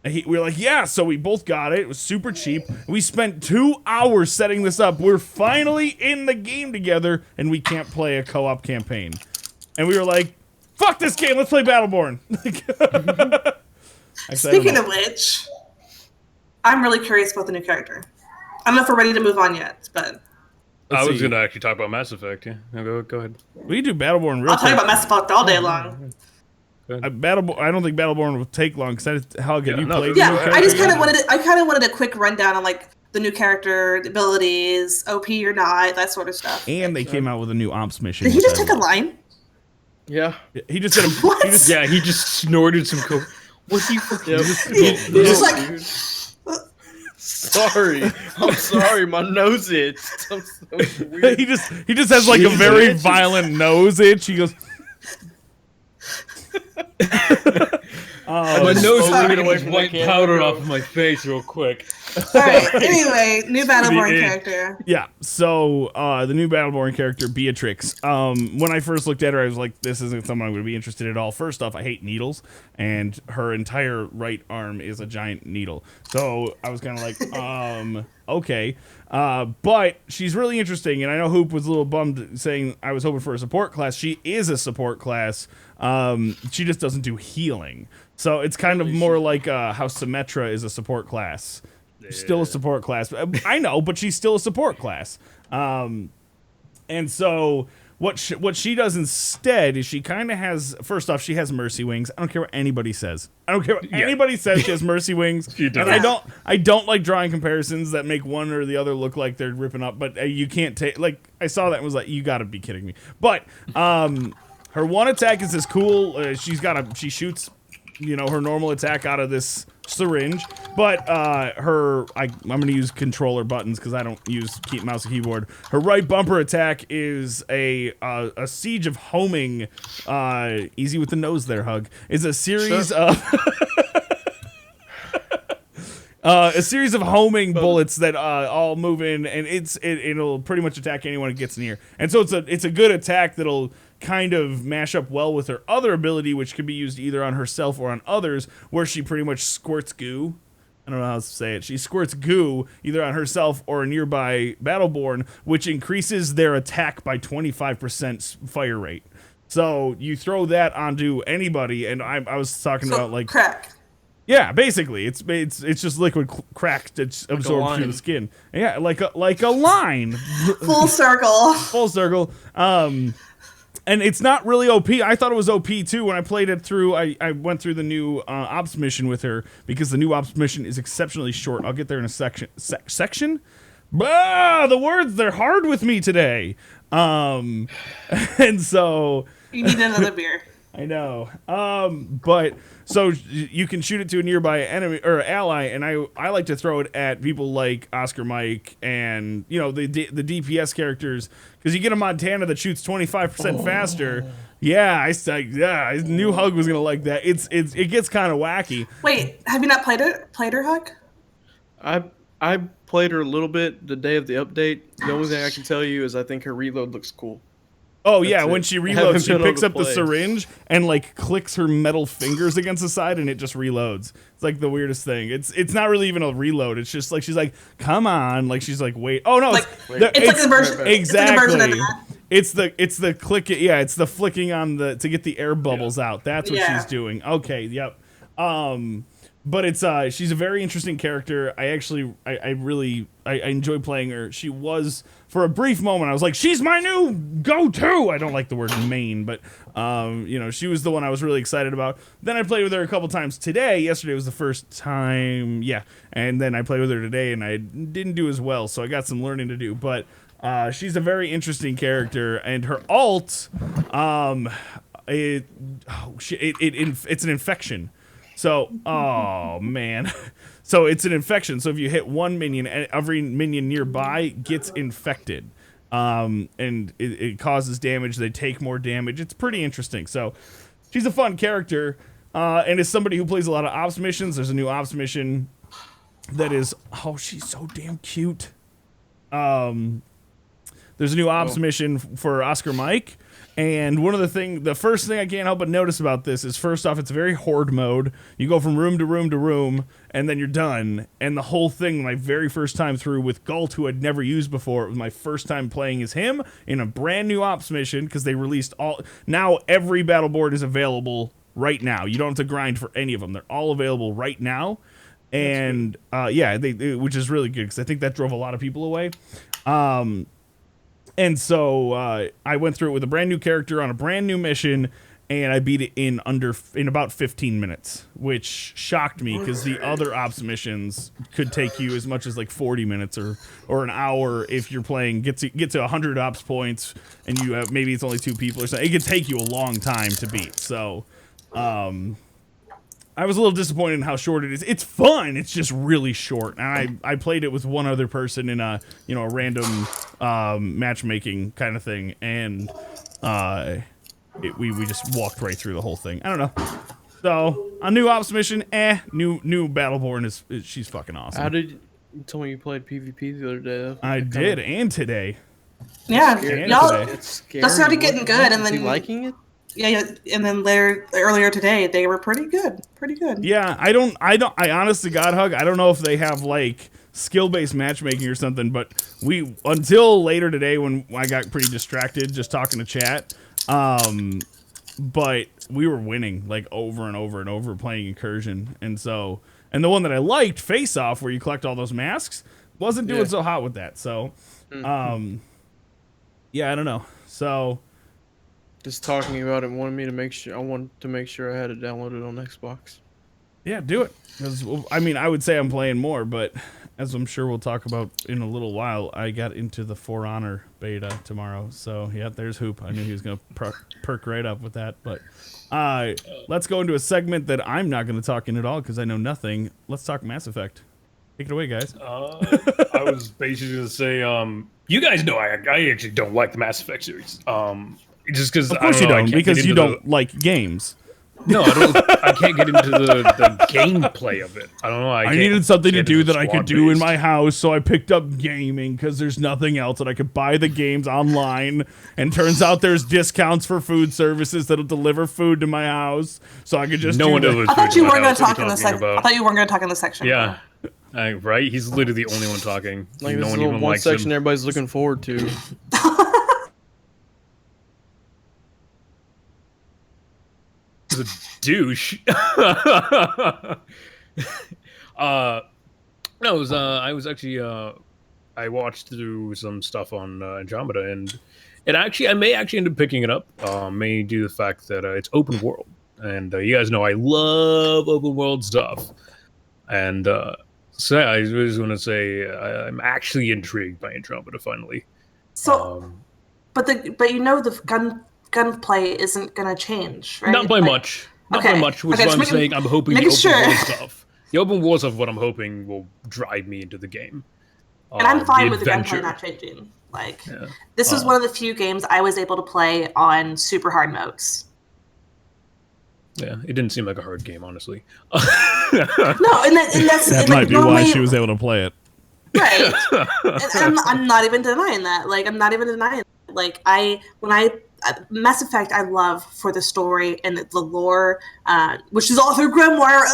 we were like, yeah, so we both got it. It was super cheap. We spent 2 hours setting this up. We're finally in the game together, and we can't play a co-op campaign. And we were like, fuck this game, let's play Battleborn. Speaking of which, I'm really curious about the new character. I don't know if we're ready to move on yet, but... I was going to actually talk about Mass Effect, yeah. No, go ahead. We can do Battleborn real I'll talk about Mass Effect all day long. I don't think Battleborn will take long because how get you played? Yeah, I just kind of wanted a quick rundown on like the new character, the abilities, OP or not, that sort of stuff. And they came out with a new ops mission. Did he just take a line? Yeah, he just did a. What? He just snorted some coke. What's he fucking? He's just like. Sorry, I'm sorry, my nose itched. I'm so weird. he just has like a very violent nose itch. He goes. My nose is Get getting away this from white that powder camera. off of my face real quick. Alright, anyway, new Battleborn The character. Yeah, so the new Battleborn character, Beatrix. When I first looked at her, I was like, this isn't someone I'm going to be interested in at all. First off, I hate needles, and her entire right arm is a giant needle. So I was kind of like, okay. But she's really interesting, and I know Hoop was a little bummed saying I was hoping for a support class. She is a support class. She just doesn't do healing. So it's kind of more like how Symmetra is a support class. Still a support class. I know, but she's still a support class. And so what she does instead is she kind of has, first off, she has mercy wings. I don't care what anybody says. I don't care what anybody says. She has mercy wings. She does. And I don't like drawing comparisons that make one or the other look like they're ripping up. But you can't take, like, I saw that and was like, you got to be kidding me. But her one attack is this cool. She shoots, her normal attack out of this syringe, but I'm gonna use controller buttons because I don't use mouse and keyboard. Her right bumper attack is a siege of homing. Easy with the nose there, Hug. Is a series of a series of homing bullets that all move in, and it'll pretty much attack anyone it gets near. And so it's a good attack that'll kind of mash up well with her other ability, which can be used either on herself or on others, where she pretty much squirts goo. I don't know how to say it. She squirts goo either on herself or a nearby Battleborn, which increases their attack by 25% fire rate. So you throw that onto anybody, and I was talking about like crack. Yeah, basically, it's just liquid crack that's absorbed through the skin. Yeah, like a line. Full circle. Full circle. And it's not really OP. I thought it was OP too when I played it through. I went through the new ops mission with her because the new ops mission is exceptionally short. I'll get there in a section. Bah, the words, they're hard with me today. And so You need another beer. I know. But so you can shoot it to a nearby enemy or ally, and I like to throw it at people like Oscar Mike and the DPS characters, because you get a Montana that shoots 25% faster. Yeah, I knew Hug was gonna like that. It gets kind of wacky. Wait, have you not played her, Hug? I played her a little bit the day of the update. The only thing I can tell you is I think her reload looks cool. Oh yeah, when she reloads, she picks up the syringe and like clicks her metal fingers against the side, and it just reloads. It's like the weirdest thing. It's not really even a reload. It's just like she's like, "Come on!" Like she's like, "Wait." Oh no, it's like the version. Exactly. It's the click. Yeah, it's the flicking on to get the air bubbles out. That's what she's doing. Okay. Yep. But it's she's a very interesting character. I really enjoy playing her. She was, for a brief moment, I was like, she's my new go-to. I don't like the word main, but she was the one I was really excited about. Then I played with her a couple times today. Yesterday was the first time, and then I played with her today, and I didn't do as well, so I got some learning to do. But she's a very interesting character, and her ult, it's an infection. So, oh man. So it's an infection. So if you hit one minion, every minion nearby gets infected. And it causes damage. They take more damage. It's pretty interesting. So she's a fun character. And as somebody who plays a lot of ops missions, there's a new ops mission that is, she's so damn cute. There's a new ops mission for Oscar Mike. And the first thing I can't help but notice about this is, first off, it's very horde mode. You go from room to room to room, and then you're done. And the whole thing, my very first time through with Galt, who I'd never used before, it was my first time playing as him in a brand new ops mission, because they released now every battle board is available right now. You don't have to grind for any of them. They're all available right now. And which is really good, because I think that drove a lot of people away. And so I went through it with a brand new character on a brand new mission, and I beat it in about 15 minutes, which shocked me, because the other ops missions could take you as much as like 40 minutes or an hour if you're playing get to 100 ops points, and you have, maybe it's only 2 people or something. It could take you a long time to beat. So I was a little disappointed in how short it is. It's fun. It's just really short. And I played it with one other person in a random matchmaking kind of thing, and we just walked right through the whole thing. I don't know. So a new ops mission, new Battleborn is she's fucking awesome. How did you tell me you played PvP the other day? I did, and today. Yeah, y'all. It's scary. That started getting good, and then you liking it? Yeah, and then earlier today they were pretty good. Yeah, I honestly, God Hug, I don't know if they have like skill-based matchmaking or something, but until later today when I got pretty distracted just talking to chat, but we were winning like over and over and over playing Incursion, and the one that I liked, Face Off, where you collect all those masks, wasn't doing so hot with that. So, yeah, I don't know. So. Just talking about it wanted me to make sure. I wanted to make sure I had it downloaded on Xbox. Yeah, do it. Because I mean, I would say I'm playing more, but as I'm sure we'll talk about in a little while, I got into the For Honor beta tomorrow. So yeah, there's Hoop. I knew he was gonna perk right up with that. But let's go into a segment that I'm not going to talk in at all because I know nothing. Let's talk Mass Effect. Take it away, guys. I was basically going to say, you guys know I actually don't like the Mass Effect series. Just because of course you don't, because you don't like games. No, I can't get into the gameplay of it. I don't know. I needed something to do that I could do in my house, so I picked up gaming because there's nothing else, and I could buy the games online. And turns out there's discounts for food services that'll deliver food to my house, so I could just. I thought you weren't going to talk in the section. I thought you weren't going to talk in the section. Yeah, right. He's literally the only one talking. Like no this one is even one likes section him. everybody's looking forward to. A douche. I was actually I watched through some stuff on Andromeda, and I may actually end up picking it up. May due to the fact that it's open world, and you guys know I love open world stuff. And so yeah, I was going to say I'm actually intrigued by Andromeda finally. So, but the gunplay isn't going to change, right? Not by much. Not by much, which is what I'm saying. I'm hoping the open world stuff. The open world stuff, what I'm hoping, will drive me into the game. And I'm fine with the gunplay not changing. Like, this was one of the few games I was able to play on super hard modes. Yeah, it didn't seem like a hard game, honestly. No, and that's that might be why she was able to play it. Right. And I'm not even denying that. Like, I'm not even denying that. Like, Mass Effect I love for the story and the lore, which is all through Grimoire.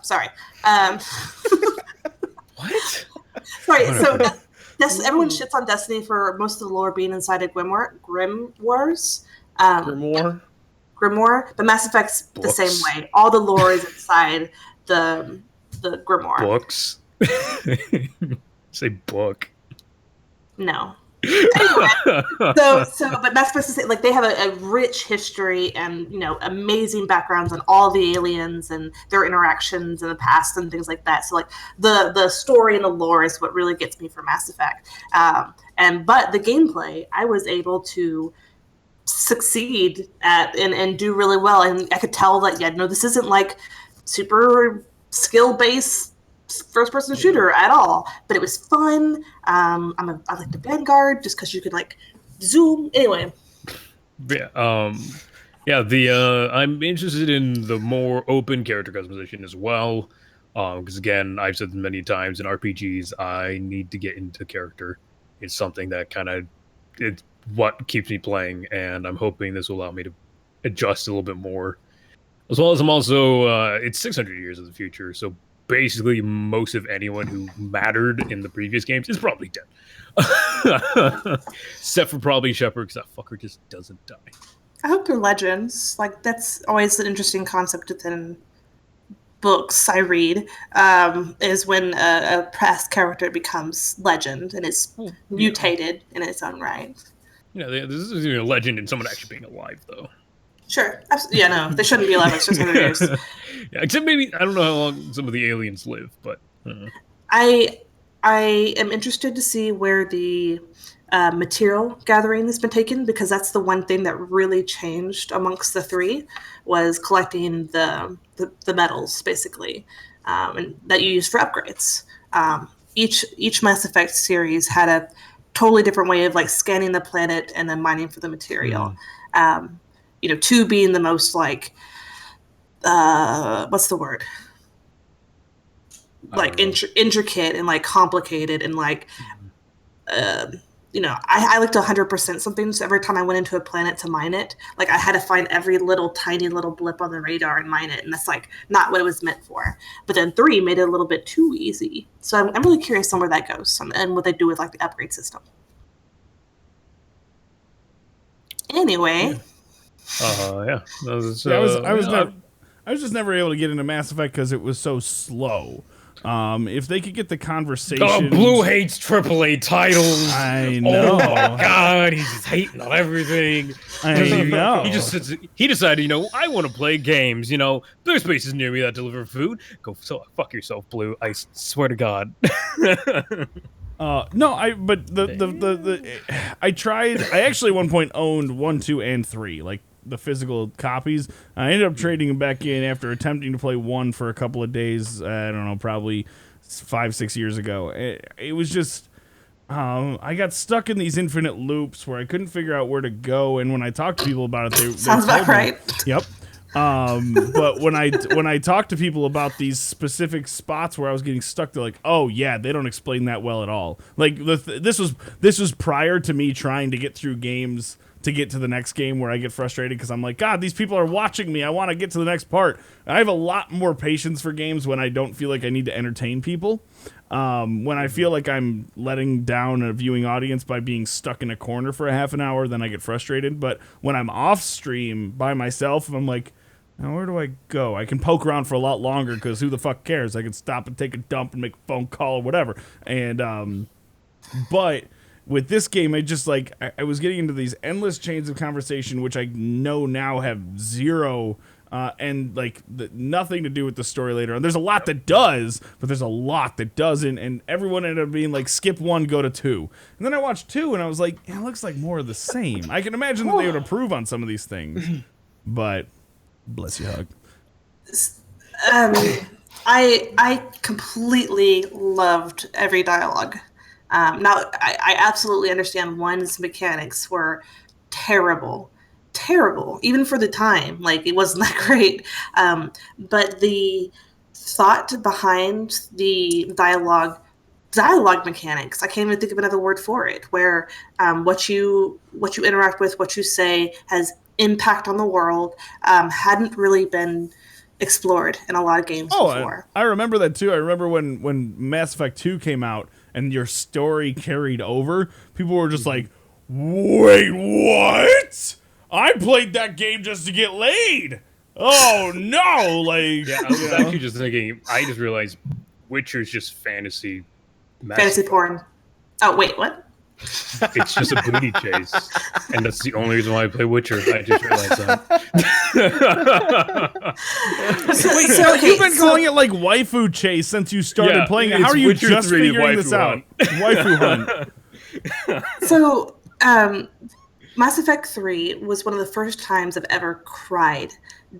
Sorry. What? Sorry. So everyone shits on Destiny for most of the lore being inside of Grimoires. Grimoire, but Mass Effect's the same way. All the lore is inside the Grimoire. Books. Say book. No. Anyway, but Mass Effect's the same. Like, they have a rich history and, amazing backgrounds on all the aliens and their interactions in the past and things like that. So, like, the story and the lore is what really gets me for Mass Effect. But the gameplay, I was able to succeed at and do really well, and I could tell that this isn't like super skill-based first-person shooter at all, but it was fun. I like the Vanguard just because you could like zoom. Anyway, I'm interested in the more open character customization as well, because again, I've said many times in RPGs, I need to get into character. It's something that it's what keeps me playing, and I'm hoping this will allow me to adjust a little bit more. As well as I'm also, it's 600 years of the future, so basically most of anyone who mattered in the previous games is probably dead. Except for probably Shepard, because that fucker just doesn't die. I hope they're legends. Like, that's always an interesting concept within books I read, is when a past character becomes legend and is mutated in its own right. This is a legend in someone actually being alive, though. Sure. Yeah, no, they shouldn't be alive. It's just 100 years. Yeah, except maybe, I don't know how long some of the aliens live, but... I am interested to see where the material gathering has been taken, because that's the one thing that really changed amongst the three, was collecting the metals, basically, and that you use for upgrades. Each Mass Effect series had a totally different way of like scanning the planet and then mining for the material. 2 being the most like what's the word? Like intricate and like complicated and like I like to 100% something. So every time I went into a planet to mine it, like I had to find every little tiny little blip on the radar and mine it, and that's like not what it was meant for. But then 3 made it a little bit too easy. So I'm really curious on where that goes and what they do with like the upgrade system. Anyway, yeah. I was just never able to get into Mass Effect because it was so slow. If they could get the conversation. Oh, Blue hates AAA titles. I know. Oh my god, he's just hating on everything. I know. He decided, I want to play games. There's places near me that deliver food. Go fuck yourself, Blue. I swear to God. No, I tried. I actually at one point owned 1, 2, and 3, like the physical copies. I ended up trading them back in after attempting to play 1 for a couple of days. I don't know, probably 5-6 years ago. It was just I got stuck in these infinite loops where I couldn't figure out where to go. And when I talked to people about it, they sounds about right. Yep. But when I talk to people about these specific spots where I was getting stuck, they're like, "Oh yeah, they don't explain that well at all." Like this was prior to me trying to get through games to get to the next game where I get frustrated because I'm like, God, these people are watching me. I want to get to the next part. I have a lot more patience for games when I don't feel like I need to entertain people. When I feel like I'm letting down a viewing audience by being stuck in a corner for a half an hour, then I get frustrated. But when I'm off stream by myself, I'm like, now where do I go? I can poke around for a lot longer because who the fuck cares? I can stop and take a dump and make a phone call or whatever. And but with this game, I just like I was getting into these endless chains of conversation, which I know now have zero and like nothing to do with the story later on. There's a lot that does, but there's a lot that doesn't, and everyone ended up being like, skip 1, go to 2. And then I watched 2, and I was like, yeah, it looks like more of the same. I can imagine that they would improve on some of these things, but bless you, Hugg. I completely loved every dialogue. Now, I absolutely understand 1's mechanics were terrible, even for the time. Like, it wasn't that great. But the thought behind the dialogue mechanics, I can't even think of another word for it, where what you interact with, what you say has impact on the world, hadn't really been explored in a lot of games before. I remember that too. I remember when Mass Effect 2 came out and your story carried over, people were just like, wait, what? I played that game just to get laid. Oh no, like yeah, I was actually just thinking, I just realized Witcher's just fantasy porn. Oh wait, what? It's just a booty chase, and that's the only reason why I play Witcher. I just realized that. You've been calling it like waifu chase since you started playing it. How are you Witcher just figuring this out? Waifu hunt. So, Mass Effect 3 was one of the first times I've ever cried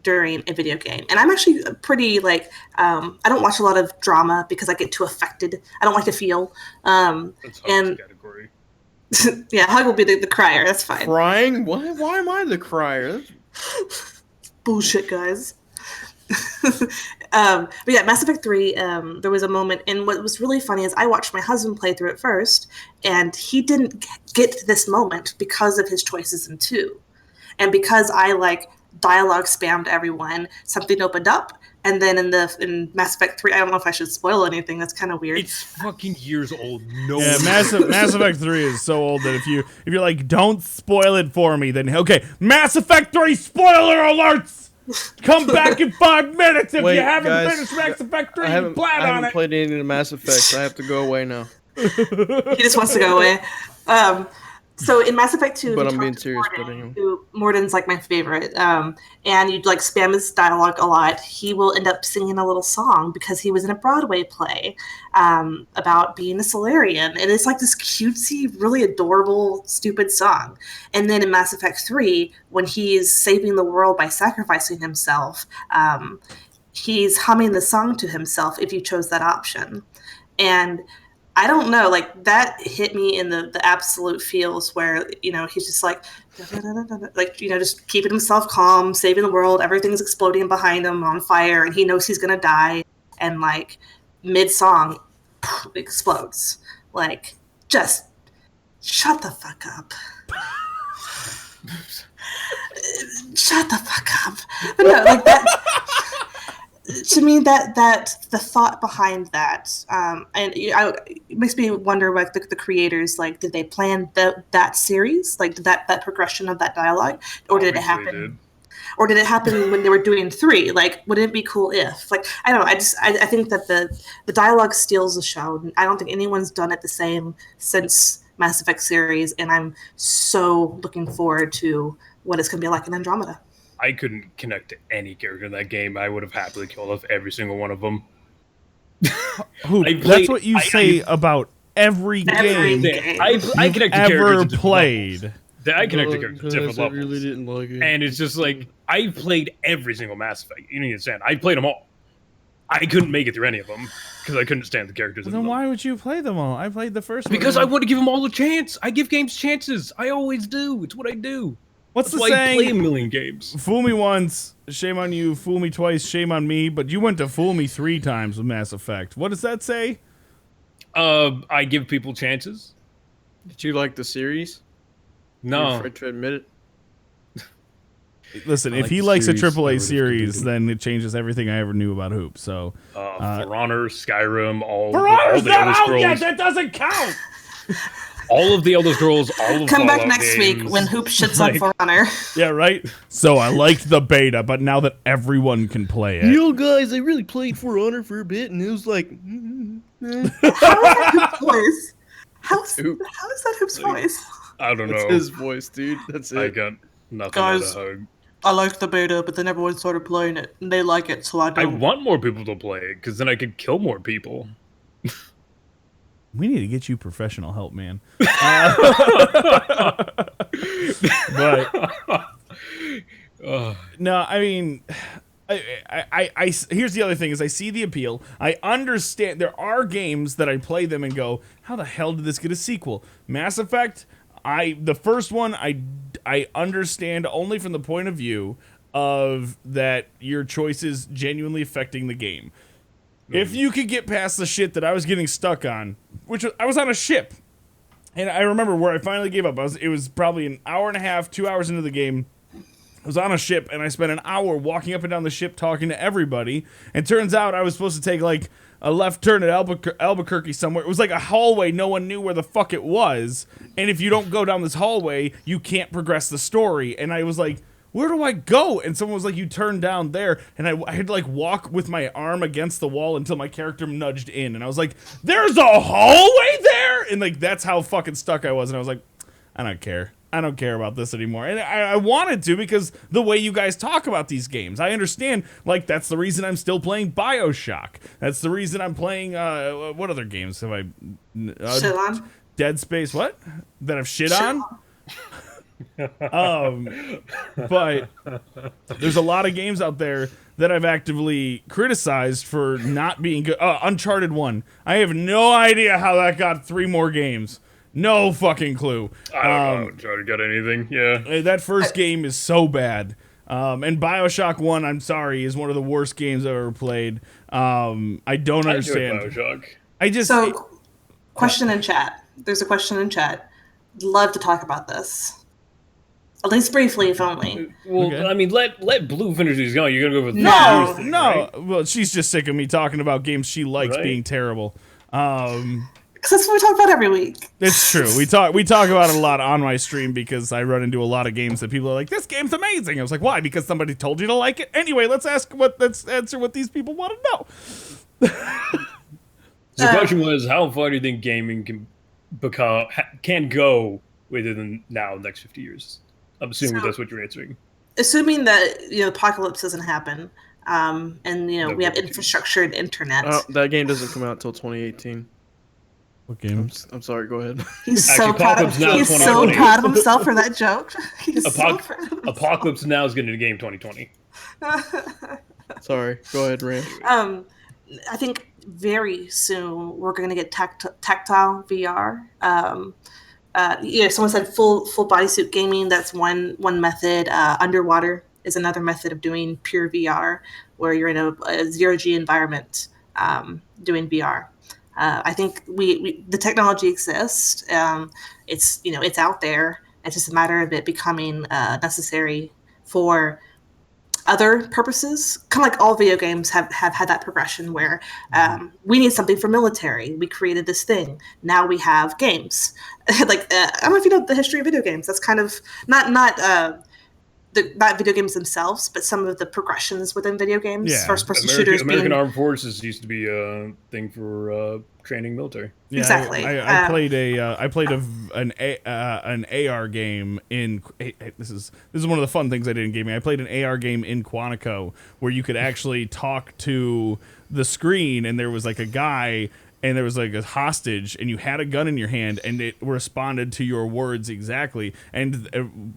during a video game. And I'm actually pretty, like, I don't watch a lot of drama because I get too affected. I don't like to feel. That's Hugg's category. Yeah, Hugg will be the crier. That's fine. Crying? Why am I the crier? Bullshit, guys. But yeah, Mass Effect 3, there was a moment, and what was really funny is I watched my husband play through it first, and he didn't get to this moment because of his choices in 2. And because I, like, dialogue spammed everyone, something opened up, and then in Mass Effect 3, I don't know if I should spoil anything, that's kind of weird. It's fucking years old. No. Yeah, Mass Effect 3 is so old that if you're like, don't spoil it for me, then okay, Mass Effect 3 spoiler alerts! Come back in 5 minutes if you haven't finished Mass Effect 3. I haven't played any of the Mass Effects. I have to go away now. He just wants to go away. So in Mass Effect 2, but I'm being serious. Morden's like my favorite, and you'd like spam his dialogue a lot. He will end up singing a little song because he was in a Broadway play about being a Solarian, and it's like this cutesy, really adorable, stupid song. And then in Mass Effect 3, when he's saving the world by sacrificing himself, he's humming the song to himself if you chose that option. And I don't know, like that hit me in the absolute feels where, you know, he's just like, like, you know, just keeping himself calm, saving the world, everything's exploding behind him on fire, and he knows he's gonna die, and like mid-song explodes. Like, just shut the fuck up. Shut the fuck up. But no, like that. To me, that the thought behind that, and it makes me wonder, like the creators, like, did they plan that series, like that progression of that dialogue, or did it happen? Or did it happen when they were doing 3? Like, wouldn't it be cool if, like, I don't know. I think that the dialogue steals the show. I don't think anyone's done it the same since Mass Effect series, and I'm so looking forward to what it's going to be like in Andromeda. I couldn't connect to any character in that game. I would have happily killed off every single one of them. That's what you say about every game I connect to ever played. I connect to characters different levels. I really didn't like it. And it's just like, I played every single Mass Effect. You need to understand. I played them all. I couldn't make it through any of them because I couldn't stand the characters. Well, then why would you play them all? I played the first one. Because I want to give them all a chance. I give games chances. I always do. It's what I do. What's That's the why saying? I play a million games. Fool me once, shame on you. Fool me twice, shame on me. But you went to fool me 3 times with Mass Effect. What does that say? I give people chances. Did you like the series? No. You're afraid to admit it? Listen, if he likes a AAA series, then it changes everything I ever knew about Hoop. So, For Honor, Skyrim, all For Honor's the not Elder out Scrolls. yet. That doesn't count. All of the Elder Scrolls, all of Come back Fallout next games. week when Hoop shits on For Honor. Yeah, right? So I liked the beta, but now that everyone can play it. Yo, guys, I really played For Honor for a bit, and it was like... How is that Hoop's voice? How is that Hoop's voice? I don't know. That's his voice, dude. That's it. I got nothing Guys, but a hug. I liked the beta, but then everyone started playing it, and they like it, so I I don't. want more people to play it, because then I could kill more people. We need to get you professional help, man. But no, I mean, I here's the other thing: is I see the appeal. I understand there are games that I play them and go, "How the hell did this get a sequel?" Mass Effect. The first one, I understand only from the point of view of that your choices genuinely affecting the game. If you could get past the shit that I was getting stuck on, which I was on a ship, and I remember where I finally gave up. It was probably an hour and a half, 2 hours into the game. I was on a ship, and I spent an hour walking up and down the ship talking to everybody. And turns out I was supposed to take like a left turn at Albuquerque somewhere. It was like a hallway. No one knew where the fuck it was. And if you don't go down this hallway, you can't progress the story. And I was like, where do I go? And someone was like, you turn down there. And I had to like walk with my arm against the wall until my character nudged in. And I was like, there's a hallway there? And like, that's how fucking stuck I was. And I was like, I don't care. I don't care about this anymore. And I wanted to, because the way you guys talk about these games, I understand, like, that's the reason I'm still playing BioShock. That's the reason I'm playing, what other games have I... Shit on? Dead Space, what? That I've shit on? But there's a lot of games out there that I've actively criticized for not being good. Uncharted 1. I have no idea how that got 3 more games. No fucking clue. I don't know. Uncharted got anything. Yeah. That first game is so bad. And BioShock 1, I'm sorry, is one of the worst games I've ever played. I don't understand. BioShock. Question in chat. There's a question in chat. Love to talk about this. At least briefly, if only. Well, okay. I mean, let Blue finish these going. You're gonna go with no. Right? Well, she's just sick of me talking about games she likes being terrible. Because that's what we talk about every week. It's true. We talk about it a lot on my stream because I run into a lot of games that people are like, "This game's amazing." I was like, "Why?" Because somebody told you to like it. Anyway, let's answer what these people want to know. So the question was, how far do you think gaming can go within now the next 50 years? I'm assuming that's what you're answering. Assuming that the apocalypse doesn't happen, and we have infrastructure and internet. That game doesn't come out until 2018. What game? I'm sorry. Go ahead. He's so proud of himself for that joke. Apocalypse Now is getting a game 2020. Sorry. Go ahead, Rand. I think very soon we're going to get tactile VR. Someone said full bodysuit gaming. That's one method. Underwater is another method of doing pure VR, where you're in a zero-G environment doing VR. I think the technology exists. It's out there. It's just a matter of it becoming necessary for other purposes. Kind of like all video games have had that progression where we need something for military. We created this thing. Now we have games. I don't know if you know the history of video games. That's kind of not video games themselves, but some of the progressions within video games. Yeah. First-person shooters. American Armed Forces used to be a thing for training military. Yeah, exactly. I played an AR game in. This is one of the fun things I did in gaming. I played an AR game in Quantico where you could actually talk to the screen, and there was like a guy. And there was like a hostage, and you had a gun in your hand, and it responded to your words exactly. And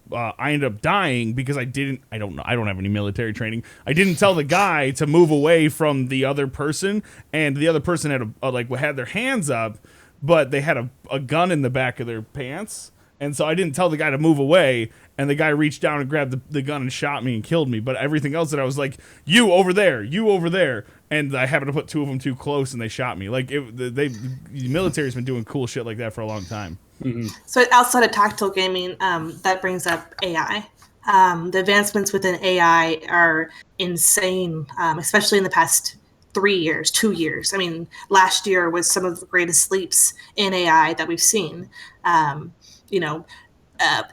I ended up dying because I don't know. I don't have any military training. I didn't tell the guy to move away from the other person, and the other person had their hands up, but they had a gun in the back of their pants. And so I didn't tell the guy to move away, and the guy reached down and grabbed the gun and shot me and killed me. But everything else that I was like, you over there, and I happened to put two of them too close, and they shot me. Like the military's been doing cool shit like that for a long time. Mm-hmm. So outside of tactile gaming, that brings up AI. The advancements within AI are insane, especially in the past 2 years. I mean, last year was some of the greatest leaps in AI that we've seen.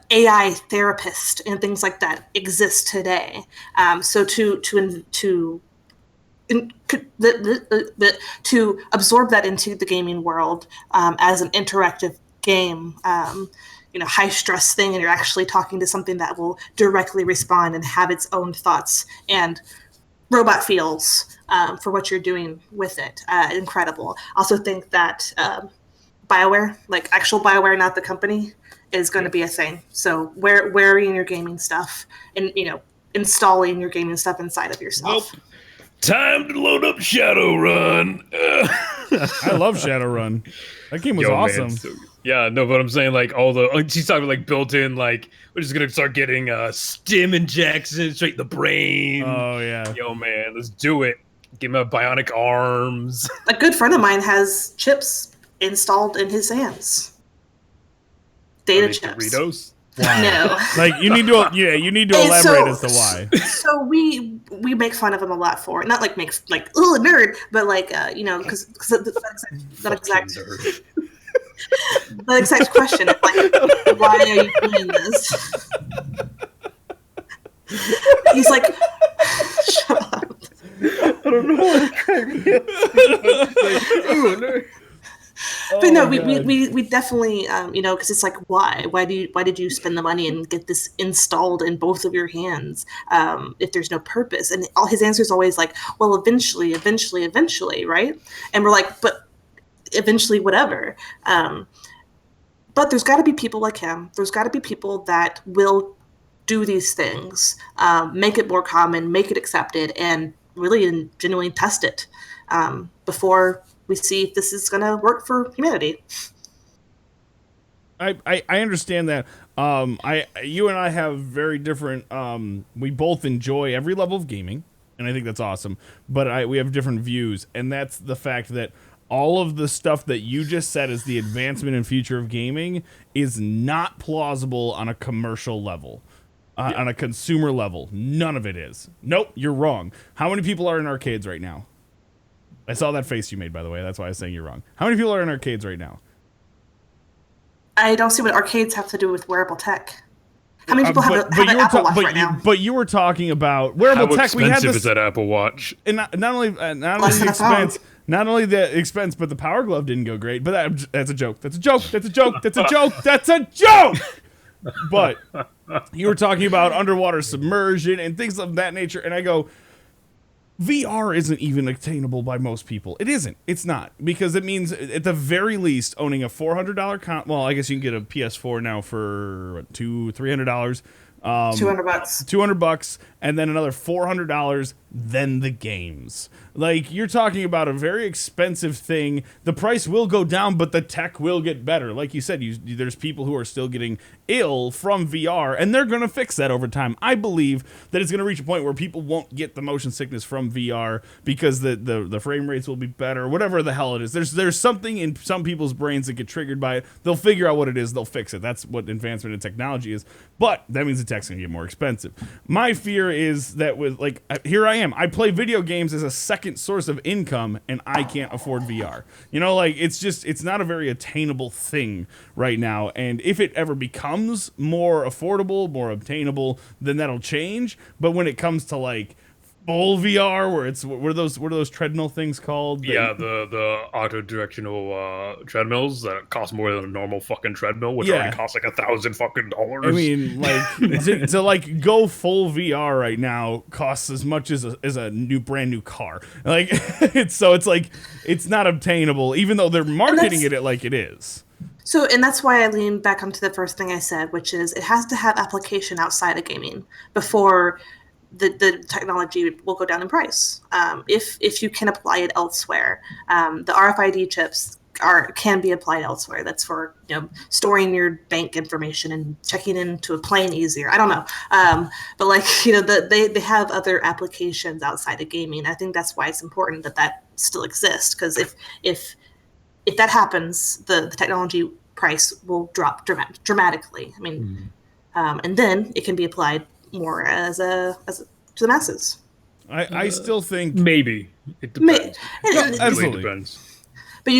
AI therapists and things like that exist today. So to absorb that into the gaming world as an interactive game, high stress thing, and you're actually talking to something that will directly respond and have its own thoughts and robot feels for what you're doing with it. Incredible. Also think that BioWare, like actual BioWare, not the company, is going to be a thing. So wearing your gaming stuff and installing your gaming stuff inside of yourself. Nope. Time to load up Shadowrun. I love Shadowrun. That game was awesome. Man, yeah, no, but I'm saying like she's talking like built-in, like we're just gonna start getting stim injections straight in the brain. Oh yeah. Yo man, let's do it. Give him bionic arms. A good friend of mine has chips installed in his hands. Data chips. Doritos? Why? No. Like you need to elaborate as to why. So we make fun of him a lot for it. Not like make like nerd, but like because that exact the exact question is like, why are you doing this? He's like, shut up. I don't know what cracked me up. But no, we definitely because it's like, why did you spend the money and get this installed in both of your hands if there's no purpose? And all his answer is always like, well, eventually, right? And we're like, but eventually, whatever. But there's got to be people like him. There's got to be people that will do these things, make it more common, make it accepted, and really and genuinely test it before we see if this is going to work for humanity. I understand that. You and I have very different. We both enjoy every level of gaming, and I think that's awesome. But we have different views, and that's the fact that all of the stuff that you just said is the advancement and future of gaming is not plausible on a commercial level. On a consumer level, none of it is. Nope, you're wrong. How many people are in arcades right now? I saw that face you made, by the way. That's why I was saying you're wrong. How many people are in arcades right now? I don't see what arcades have to do with wearable tech. How many people have an Apple Watch right now? But you were talking about wearable tech. How expensive is that Apple Watch? And not only the expense, not only the expense, but the Power Glove didn't go great. But that's a joke. That's a joke. That's a joke. That's a joke. That's a joke. But you were talking about underwater submersion and things of that nature, and I go, VR isn't even attainable by most people. It isn't. It's not. Because it means, at the very least, owning a $400 well, I guess you can get a PS4 now for $300. $200. $200, and then another $400 than the games. Like, you're talking about a very expensive thing. The price will go down, but the tech will get better. Like you said, there's people who are still getting ill from VR, and they're going to fix that over time. I believe that it's going to reach a point where people won't get the motion sickness from VR because the frame rates will be better, whatever the hell it is. There's something in some people's brains that get triggered by it. They'll figure out what it is. They'll fix it. That's what advancement in technology is. But that means the tech's going to get more expensive. My fear is that with, like, here I am. I play video games as a second source of income, and I can't afford VR. You know, like, it's not a very attainable thing right now. And if it ever becomes more affordable, more obtainable, then that'll change. But when it comes to, like, full VR, where it's what are those treadmill things called? Yeah, the auto-directional treadmills that cost more than a normal fucking treadmill, which already costs like $1,000 fucking. I mean, like to like go full VR right now costs as much as a brand new car. Like it's like it's not obtainable, even though they're marketing it like it is. So, and that's why I lean back onto the first thing I said, which is it has to have application outside of gaming before the technology will go down in price. If you can apply it elsewhere, the RFID chips can be applied elsewhere. That's for storing your bank information and checking into a plane easier. I don't know, but like they have other applications outside of gaming. I think that's why it's important that still exists, because if that happens, the technology price will drop dramatically. I mean, and then it can be applied more as to the masses. I still think maybe it depends. Absolutely, it really depends. But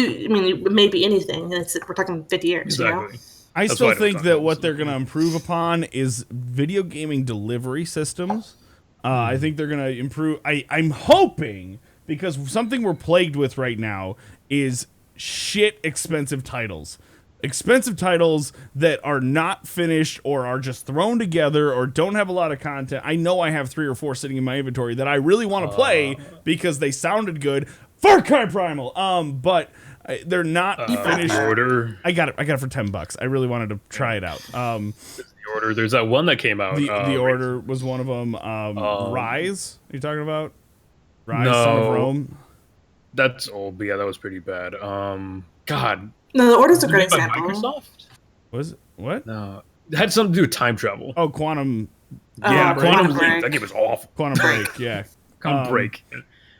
maybe anything. And we're talking 50 years. Exactly. I still think that what they're going to improve upon is video gaming delivery systems. I think they're going to improve. I'm hoping, because something we're plagued with right now is shit expensive titles. Expensive titles that are not finished or are just thrown together or don't have a lot of content. I know I have 3 or 4 sitting in my inventory that I really want to play because they sounded good. Far Cry Primal. But they're not finished. The Order. I got it for $10. I really wanted to try it out. The Order. There's that one that came out. The Order was one of them. Rise. Are you talking about? Rise, no, Son of Rome. That's old. But yeah, that was pretty bad. God. No, The Order's a great example. Microsoft? Was it? What? No. It had something to do with time travel. Oh, Quantum. Yeah, Quantum Break. Leap. That game was awful. Quantum Break, yeah. Quantum Break.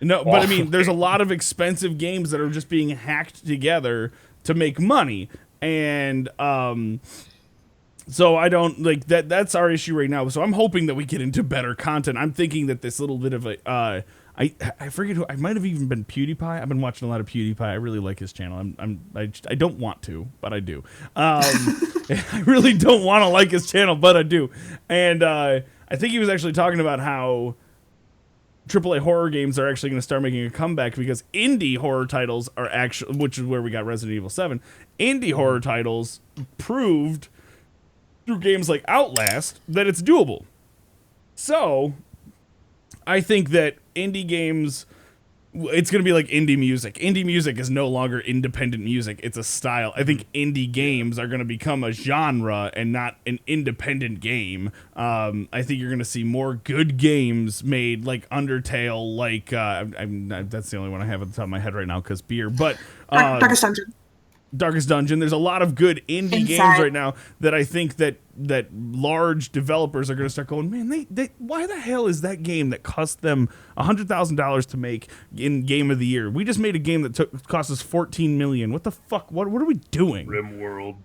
No, but I mean, there's a lot of expensive games that are just being hacked together to make money. And so I don't like that. That's our issue right now. So I'm hoping that we get into better content. I'm thinking that this little bit of a I forget who. I might have even been PewDiePie. I've been watching a lot of PewDiePie. I really like his channel. I don't want to, but I do. I really don't want to like his channel, but I do. And I think he was actually talking about how AAA horror games are actually going to start making a comeback because indie horror titles are actually, which is where we got Resident Evil 7. Indie horror titles proved through games like Outlast that it's doable. So I think that indie games, it's going to be like indie music. Indie music is no longer independent music. It's a style. I think indie games are going to become a genre and not an independent game. I think you're going to see more good games made, like Undertale, like that's the only one I have at the top of my head right now because beer. But Darkest Dungeon. There's a lot of good indie games right now that I think that large developers are going to start going, man, they why the hell is that game that cost them $100,000 to make in Game of the Year? We just made a game that cost us $14 million. What the fuck? What are we doing? RimWorld,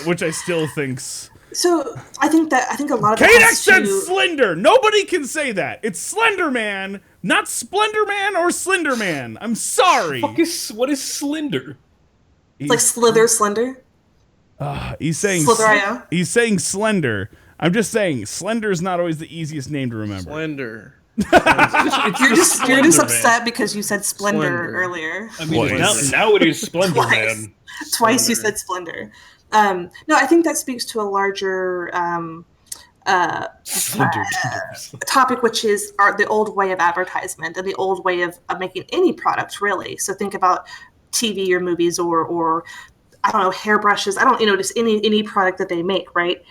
which I still think's. So I think a lot of K-Dex said Slender. Nobody can say that. It's Slender Man, not Splendor Man or Slender Man. I'm sorry. What is Slender? It's like Slender. He's saying Slither.io. He's saying Slender. I'm just saying Slender is not always the easiest name to remember. Slender. You're just upset because you said Splendor earlier. I mean, now it is Splendor Man. Twice you said Splendor. No, I think that speaks to a larger topic, which is the old way of advertisement and the old way of making any product, really. So think about TV or movies or I don't know, hairbrushes. I don't, just any product that they make, right?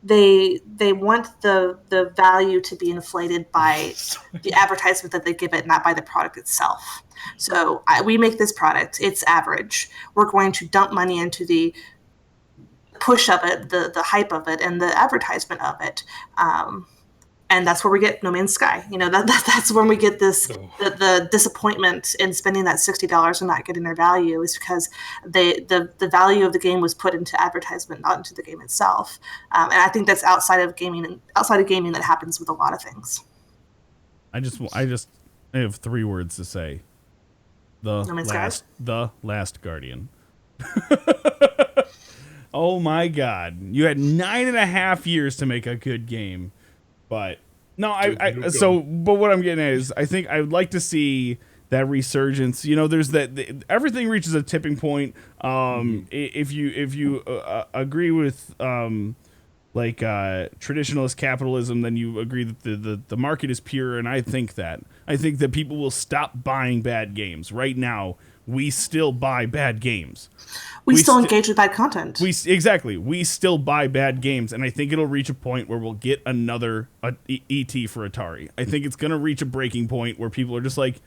they want the value to be inflated by the advertisement that they give it, not by the product itself. So we make this product, it's average. We're going to dump money into the push of it, the hype of it, and the advertisement of it. And that's where we get No Man's Sky. That's when we get this the disappointment in spending that $60 and not getting their value is because the value of the game was put into advertisement, not into the game itself. And I think that's outside of gaming that happens with a lot of things. I have 3 words to say. The Last Guardian. Oh my God! You had 9.5 years to make a good game. But no, but what I'm getting at is I think I would like to see that resurgence. There's everything reaches a tipping point. If you agree with traditionalist capitalism, then you agree that the market is pure, and I think that people will stop buying bad games. Right now, we still buy bad games. We still engage with bad content. We still buy bad games, and I think it'll reach a point where we'll get another ET for Atari. I think it's gonna reach a breaking point where people are just like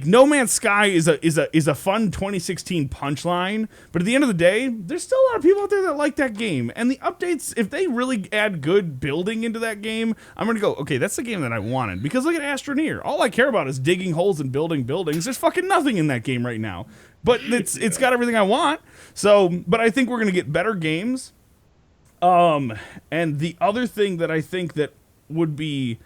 No Man's Sky is a fun 2016 punchline, but at the end of the day, there's still a lot of people out there that like that game. And the updates, if they really add good building into that game, I'm gonna go, okay, that's the game that I wanted. Because look at Astroneer. All I care about is digging holes and building buildings. There's fucking nothing in that game right now. But it's got everything I want. So, but I think we're gonna get better games. And the other thing that I think that would be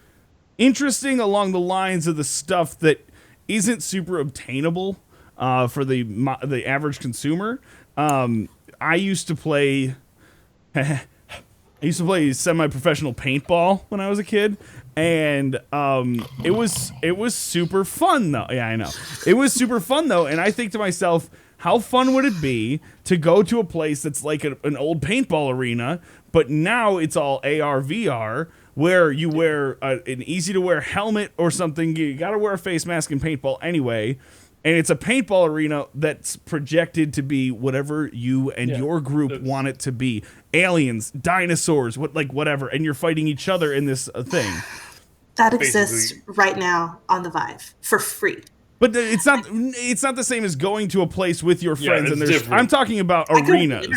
interesting along the lines of the stuff that isn't super obtainable for the average consumer. I used to play semi-professional paintball when I was a kid, and it was super fun though. Yeah, I know. It was super fun though, and I think to myself, how fun would it be to go to a place that's like an old paintball arena, but now it's all AR, VR, where you wear an easy-to-wear helmet or something. You got to wear a face mask in paintball anyway, and it's a paintball arena that's projected to be whatever you and your group want it to be. Aliens, dinosaurs, whatever, and you're fighting each other in this thing. That exists right now on the Vive for free. But it's not the same as going to a place with your friends. And I'm talking about arenas.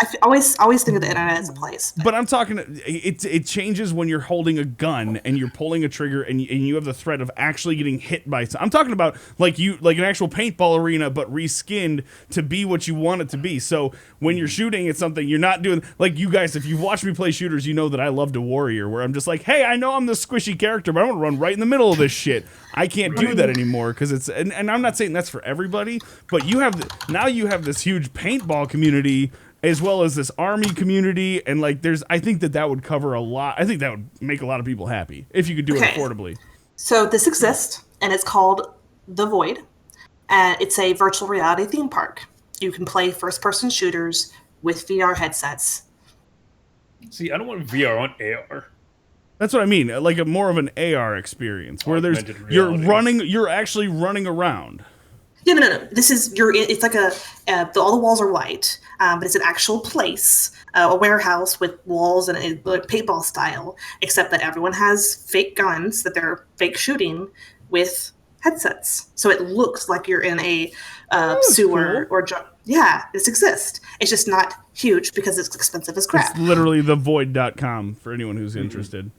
I always think of the internet as a place. But I'm talking, it changes when you're holding a gun and you're pulling a trigger and you have the threat of actually getting hit by something. I'm talking about like an actual paintball arena, but reskinned to be what you want it to be. So when you're shooting at something, you're not doing, like you guys, if you've watched me play shooters, you know that I love to warrior, where I'm just like, hey, I know I'm the squishy character, but I want to run right in the middle of this shit. I can't do that anymore because it's, and I'm not saying that's for everybody, but you have this huge paintball community as well as this army community, and I think that would cover a lot. I think that would make a lot of people happy if you could do it affordably. So this exists, and it's called The Void, and it's a virtual reality theme park. You can play first-person shooters with VR headsets. See, I don't want VR on AR. That's what I mean, like more of an AR experience where you're actually running around. Yeah, no. It's like all the walls are white, but it's an actual place, a warehouse with walls and like paintball style, except that everyone has fake guns that they're fake shooting with headsets. So it looks like you're in a sewer or this exists. It's just not huge because it's expensive as crap. It's literally thevoid.com for anyone who's interested.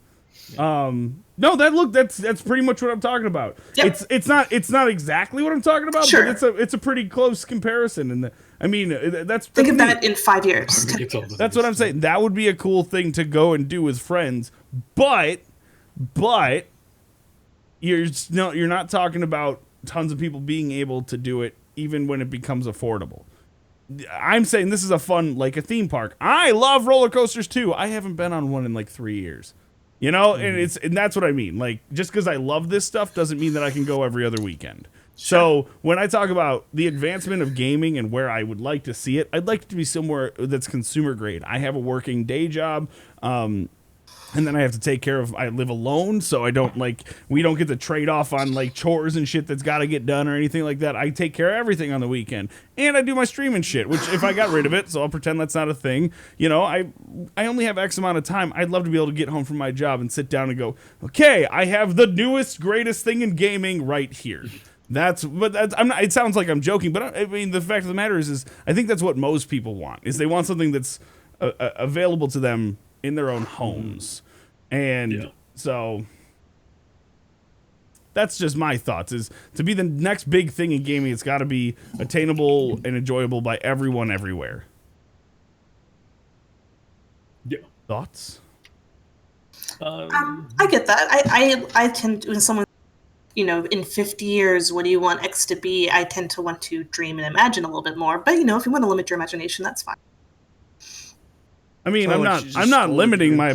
No, that's pretty much what I'm talking about. Yep. It's not exactly what I'm talking about, but it's a pretty close comparison. And think of that in 5 years. That's what I'm saying. That would be a cool thing to go and do with friends, but you're not talking about tons of people being able to do it even when it becomes affordable. I'm saying this is a fun, like a theme park. I love roller coasters too. I haven't been on one in like 3 years. And that's what I mean. Like, just because I love this stuff doesn't mean that I can go every other weekend. So when I talk about the advancement of gaming and where I would like to see it, I'd like it to be somewhere that's consumer grade. I have a working day job. And then I have to take care of, I live alone, so I don't we don't get to trade off on chores and shit that's got to get done or anything like that. I take care of everything on the weekend. And I do my streaming shit, which if I got rid of it, so I'll pretend that's not a thing. I only have X amount of time. I'd love to be able to get home from my job and sit down and go, okay, I have the newest, greatest thing in gaming right here. It sounds like I'm joking, but I mean, the fact of the matter is I think that's what most people want, is they want something that's available to them in their own homes. And so that's just my thoughts, is to be the next big thing in gaming, it's got to be attainable and enjoyable by everyone everywhere. Yeah. Thoughts? I get that. I tend to, when someone, in 50 years, what do you want X to be? I tend to want to dream and imagine a little bit more. But, if you want to limit your imagination, that's fine. I mean, I'm not limiting my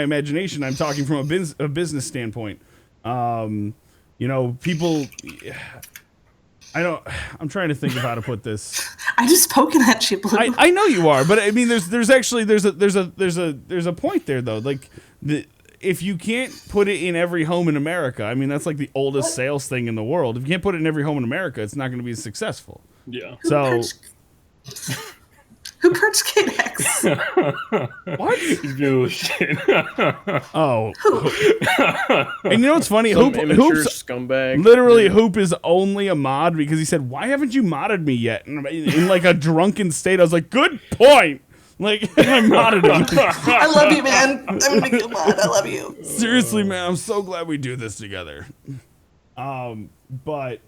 imagination. I'm talking from a business standpoint. People. I'm trying to think of how to put this. I'm just poking at you, Blue. I know you are, but I mean, there's a point there though. If you can't put it in every home in America, I mean, that's like the oldest sales thing in the world. If you can't put it in every home in America, it's not going to be successful. Yeah. Who purged KX? What? Shit. Oh. And you know what's funny? Hoop's scumbag. Literally, Hoop is only a mod because he said, "Why haven't you modded me yet?" And in a drunken state, I was like, "Good point." I modded him. I love you, man. I'm gonna make you a mod. I love you. Seriously, man, I'm so glad we do this together. But.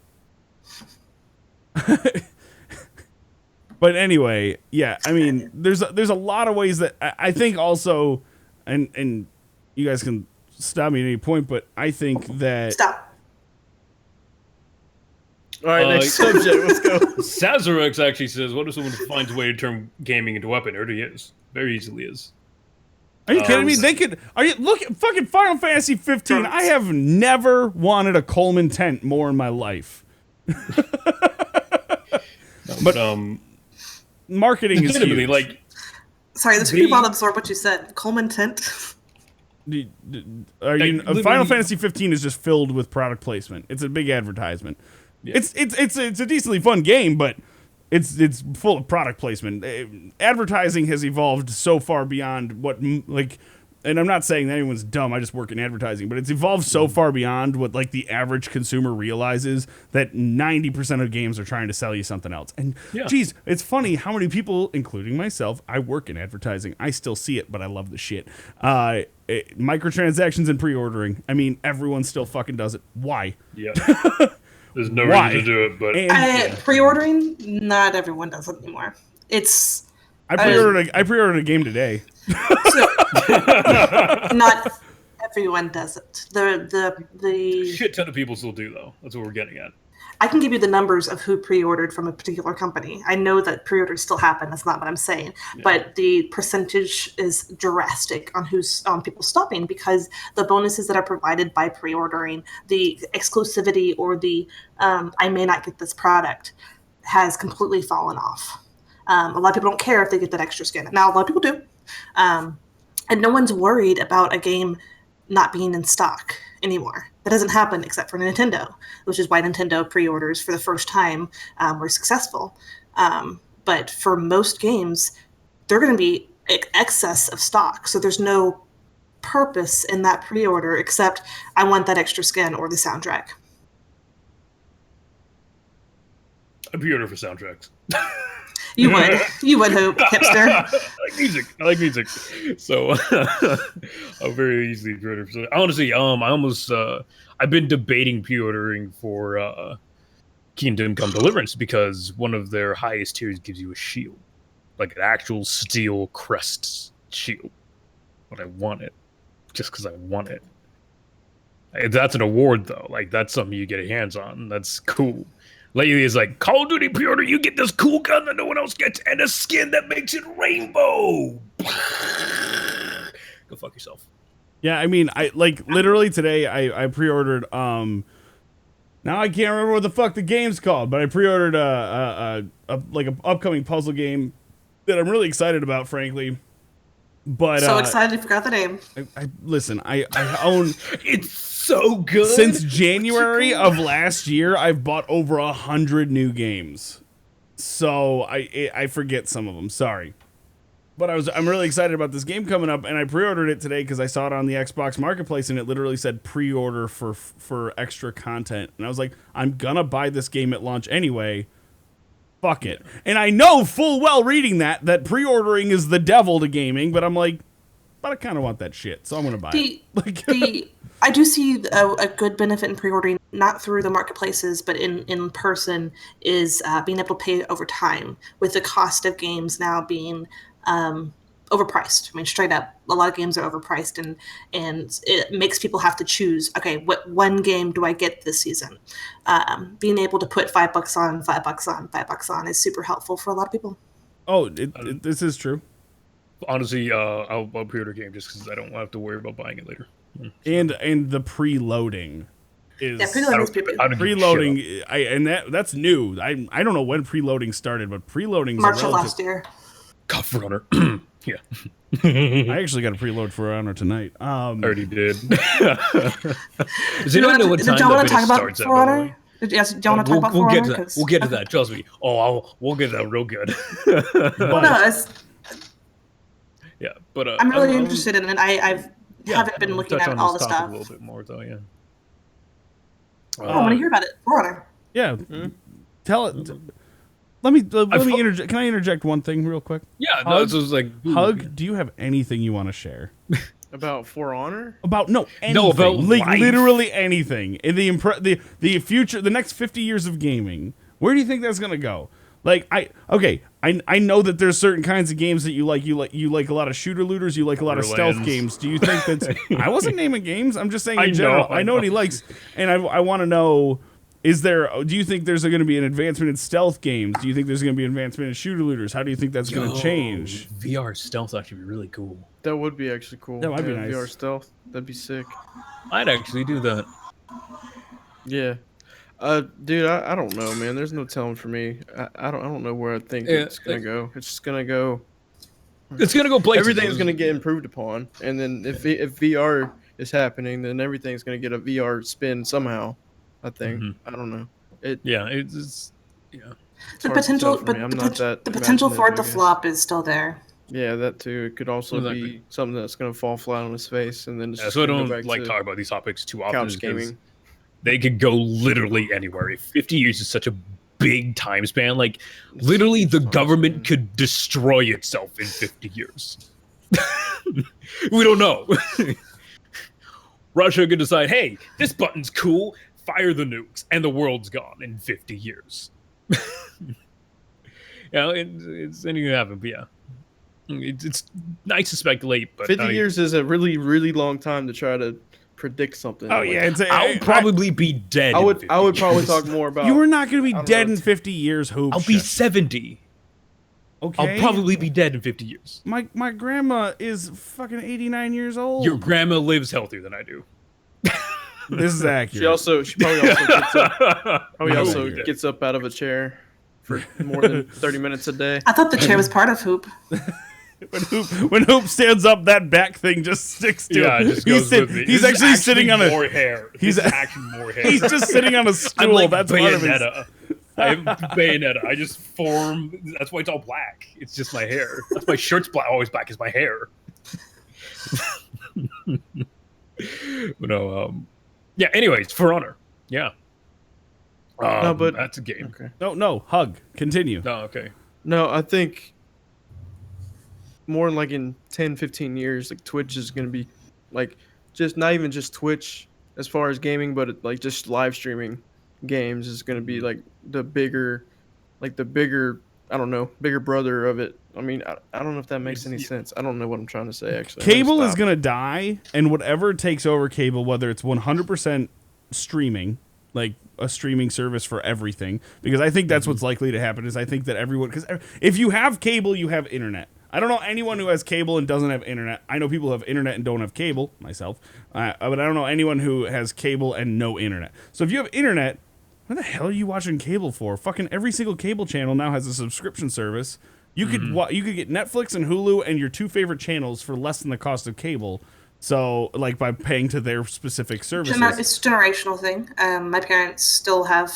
But anyway, yeah, I mean, there's a lot of ways that I think also, and you guys can stop me at any point, but I think that... Stop. All right, next subject, let's go. Sazarex actually says, what if someone finds a way to turn gaming into a weapon? It already is. Very easily is. Are you kidding me? They could... Look at fucking Final Fantasy 15. I have never wanted a Coleman tent more in my life. But... marketing is huge. Sorry, this people won't absorb what you said. Coleman tent. Final Fantasy 15 is just filled with product placement. It's a big advertisement. Yeah. It's a decently fun game, but it's full of product placement. Advertising has evolved so far beyond what and I'm not saying that anyone's dumb, I just work in advertising, but it's evolved so far beyond what the average consumer realizes that 90% of games are trying to sell you something else. And geez, it's funny how many people, including myself, I work in advertising, I still see it, but I love the shit. Microtransactions and pre-ordering. I mean, everyone still fucking does it. Why? Yeah. There's no reason to do it, but pre-ordering, not everyone does it anymore. I pre-ordered a game today. So, not everyone does it. The shit ton of people still do, though. That's what we're getting at. I can give you the numbers of who pre-ordered from a particular company. I know that pre-orders still happen. That's not what I'm saying. Yeah. But the percentage is drastic on people stopping, because the bonuses that are provided by pre-ordering, the exclusivity or the I may not get this product has completely fallen off. A lot of people don't care if they get that extra skin. Now, a lot of people do. And no one's worried about a game not being in stock anymore. That doesn't happen except for Nintendo, which is why Nintendo pre-orders for the first time were successful. But for most games, they're going to be excess of stock. So there's no purpose in that pre-order except I want that extra skin or the soundtrack. I pre-order for soundtracks. You would hope, hipster. I like music. So I'll very easily pre-order. So honestly, I've been debating pre-ordering for Kingdom Come Deliverance, because one of their highest tiers gives you a shield, like an actual steel crest shield. But I want it, just because I want it. That's an award, though. That's something you get your hands on. That's cool. Lately, it's like, Call of Duty pre-order, you get this cool gun that no one else gets, and a skin that makes it rainbow. Go fuck yourself. Yeah, I mean, literally today, I pre-ordered, now I can't remember what the fuck the game's called, but I pre-ordered a upcoming puzzle game that I'm really excited about, frankly. But so excited you forgot the name. Listen, I own. It's so good. Since January of last year, I've bought over 100 new games. So I forget some of them. Sorry. But I'm really excited about this game coming up, and I pre-ordered it today because I saw it on the Xbox Marketplace, and it literally said pre-order for extra content. And I was like, I'm gonna buy this game at launch anyway. Fuck it. And I know full well reading that pre-ordering is the devil to gaming, but I'm like, but I kind of want that shit, so I'm gonna buy it. I do see a good benefit in pre-ordering, not through the marketplaces, but in person, is being able to pay over time, with the cost of games now being overpriced. I mean, straight up, a lot of games are overpriced, and it makes people have to choose, okay, what one game do I get this season? Being able to put $5 on, $5 on is super helpful for a lot of people. Oh, this is true. Honestly, I'll pre-order a game just because I don't have to worry about buying it later. And the preloading is preloading. That's new. I don't know when preloading started, but preloading March of last year. God, For Honor. Yeah. I actually got a preload For Honor tonight. Already did. Does anyone know what time the beta starts at? For Honor? Yes, do you want to talk about For Honor? We'll get to that. Trust me. We'll get to that real good. Yeah, but I'm really interested in it. I haven't been looking at all the stuff. A little bit more, though. Yeah. I want to hear about it. For Honor. Yeah. Tell it. Let me interject. Can I interject one thing real quick? Yeah, no, it was like Hugg. Do you have anything you want to share about For Honor? About anything, literally anything in the future, the next 50 years of gaming. Where do you think that's gonna go? Like I know that there's certain kinds of games that you like. You like a lot of shooter looters. You like a lot of stealth games. Do you think that's? I wasn't naming games. I'm just saying in general. I know what he likes, and I want to know. Do you think there's going to be an advancement in stealth games? Do you think there's going to be an advancement in shooter looters? How do you think that's going to change? VR stealth actually be really cool. That would be actually cool. That might be nice. VR stealth. That'd be sick. I'd actually do that. Yeah. Dude, I don't know, man. There's no telling for me. I don't know where I think it's gonna go. It's just gonna go. It's gonna go places. Everything's gonna get improved upon, and then if VR is happening, then everything's gonna get a VR spin somehow. I think. I don't know. The potential, the potential for it to flop is still there. Yeah, that too. It could also be something that's gonna fall flat on his face, and then so I don't like talk about these topics too often. Couch gaming. They could go literally anywhere. 50 years is such a big time span. Like, literally, the government could destroy itself in 50 years. We don't know. Russia could decide, hey, this button's cool. Fire the nukes, and the world's gone in 50 years. It's anything can happen, but yeah. It's nice to speculate, but 50 years is a really, really long time to try to predict something. Oh yeah, I'll probably be dead. I would probably talk more about. You are not going to be dead in 50 years, Hope. I'll be 70. Okay. I'll probably be dead in 50 years. My grandma is fucking 89 years old. Your grandma lives healthier than I do. This is accurate. She probably also gets up out of a chair for more than 30 minutes a day. I thought the chair was part of Hoop. When Hoop stands up, that back thing just sticks to him. It just goes with me. He's actually sitting on more hair. He's actually more hair. He's just sitting on a stool. I'm like that's Bayonetta. I'm Bayonetta. I just form. That's why it's all black. It's just my hair. That's my shirt's black. Always black is my hair. Yeah. Anyways, For Honor. Yeah. No, but that's a game. Okay. No. Hug. Continue. No. Okay. No, I think more like in 10, 15 years, like Twitch is going to be like just not even just Twitch as far as gaming, but like just live streaming games is going to be like the bigger, I don't know, bigger brother of it. I mean, I don't know if that makes any sense. I don't know what I'm trying to say, actually. Cable is going to die, and whatever takes over cable, whether it's 100% streaming, like a streaming service for everything, because I think that's what's likely to happen, is I think that everyone, because if you have cable, you have internet. I don't know anyone who has cable and doesn't have internet. I know people who have internet and don't have cable, myself, but I don't know anyone who has cable and no internet. So if you have internet, what the hell are you watching cable for? Fucking every single cable channel now has a subscription service, You could you could get Netflix and Hulu and your 2 favorite channels for less than the cost of cable. So, like, by paying to their specific services. It's a generational thing. My parents still have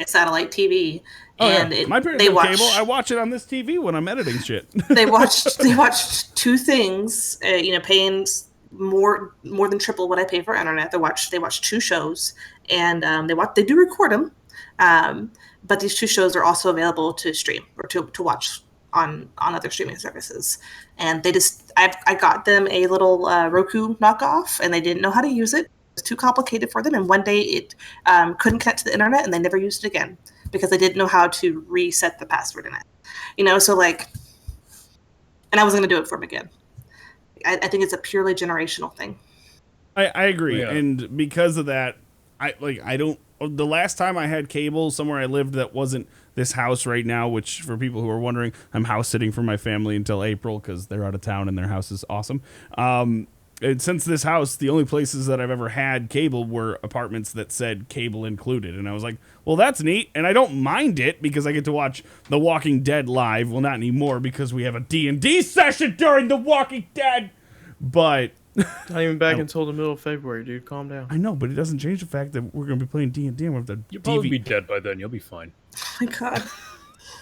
satellite TV. And my parents have cable. I watch it on this TV when I'm editing shit. they watched 2 things, paying more than triple what I pay for internet. They watch 2 shows, and they do record them. But these 2 shows are also available to stream or to watch on other streaming services. And I got them a little Roku knockoff, and they didn't know how to use it. It was too complicated for them. And one day it couldn't connect to the internet, and they never used it again because they didn't know how to reset the password in it. So like, and I wasn't going to do it for them again. I think it's a purely generational thing. I agree. Yeah. And because of that, the last time I had cable somewhere I lived that wasn't this house right now, which for people who are wondering, I'm house sitting for my family until April because they're out of town and their house is awesome. And since this house, the only places that I've ever had cable were apartments that said cable included. And I was like, well, that's neat. And I don't mind it because I get to watch The Walking Dead live. Well, not anymore because we have a D&D session during The Walking Dead. But not even back until the middle of February, dude. Calm down. I know, but it doesn't change the fact that we're going to be playing D&D and we have the You'll probably be dead by then. You'll be fine. Oh my God.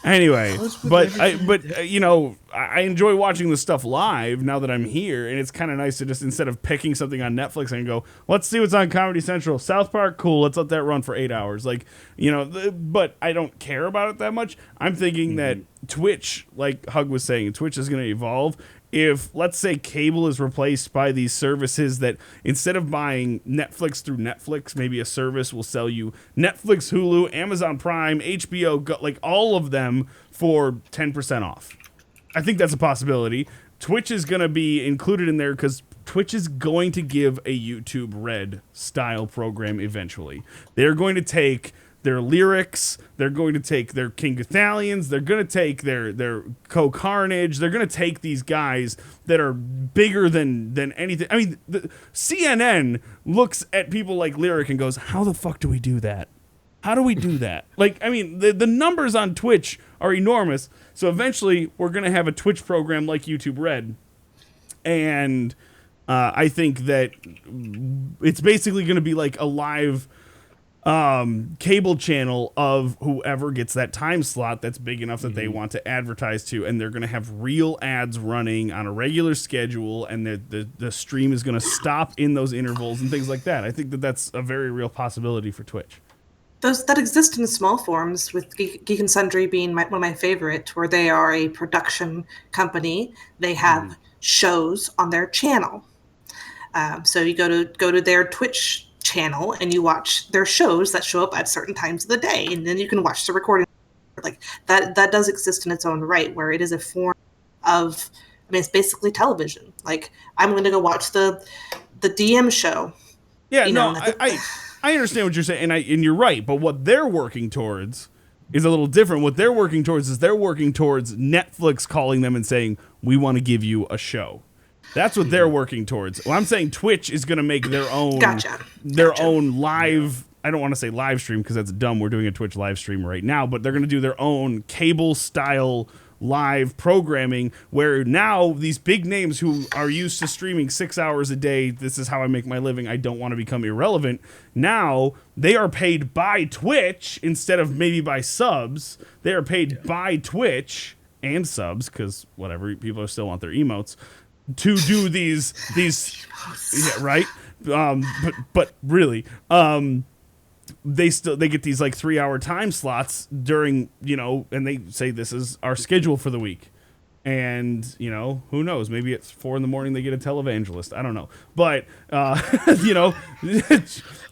Anyway, I enjoy watching the stuff live now that I'm here, and it's kind of nice to just, instead of picking something on Netflix, I can go, let's see what's on Comedy Central. South Park, cool, let's let that run for 8 hours. But I don't care about it that much. I'm thinking that Twitch, like Hugg was saying, Twitch is going to evolve. If, let's say, cable is replaced by these services that instead of buying Netflix through Netflix, maybe a service will sell you Netflix, Hulu, Amazon Prime, HBO, all of them for 10% off. I think that's a possibility. Twitch is going to be included in there because Twitch is going to give a YouTube Red style program eventually. They're going to take their lyrics, they're going to take their King Gothalions, they're going to take their Co-Carnage, they're going to take these guys that are bigger than anything. I mean, CNN looks at people like Lyric and goes, how the fuck do we do that? How do we do that? The numbers on Twitch are enormous, so eventually we're going to have a Twitch program like YouTube Red, and I think that it's basically going to be like a live cable channel of whoever gets that time slot that's big enough that they want to advertise to, and they're going to have real ads running on a regular schedule, and the stream is going to stop in those intervals and things like that. I think that that's a very real possibility for Twitch. Those that exist in small forms, with Geek and Sundry being one of my favorite, where they are a production company. They have shows on their channel. So you go to their Twitch channel and you watch their shows that show up at certain times of the day, and then you can watch the recording. Like that does exist in its own right, where it is a form of, it's basically television. Like, I'm going to go watch the DM show. Yeah, I understand what you're saying, and you're right, but what they're working towards is a little different. What they're working towards is Netflix calling them and saying, we want to give you a show. That's what they're working towards. Well, I'm saying Twitch is going to make their own own live, I don't want to say live stream because that's dumb. We're doing a Twitch live stream right now, but they're going to do their own cable style live programming where now these big names who are used to streaming 6 hours a day, this is how I make my living, I don't want to become irrelevant. Now they are paid by Twitch instead of maybe by subs. They are paid by Twitch and subs, because whatever, people still want their emotes, to do these yeah, right? But really, they get these like 3 hour time slots during, and they say this is our schedule for the week. And, who knows? Maybe at 4 a.m. they get a televangelist. I don't know. But,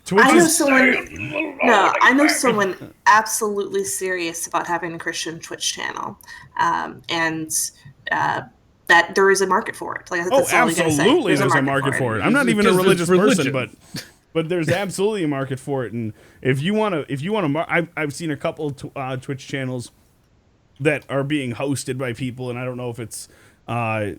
Twitch I know someone absolutely serious about having a Christian Twitch channel. And that there is a market for it. Like, that's absolutely there's a market for it. I'm not even a religious person, but there's absolutely a market for it. And if you want to, I've seen a couple Twitch channels that are being hosted by people, and I don't know if it's I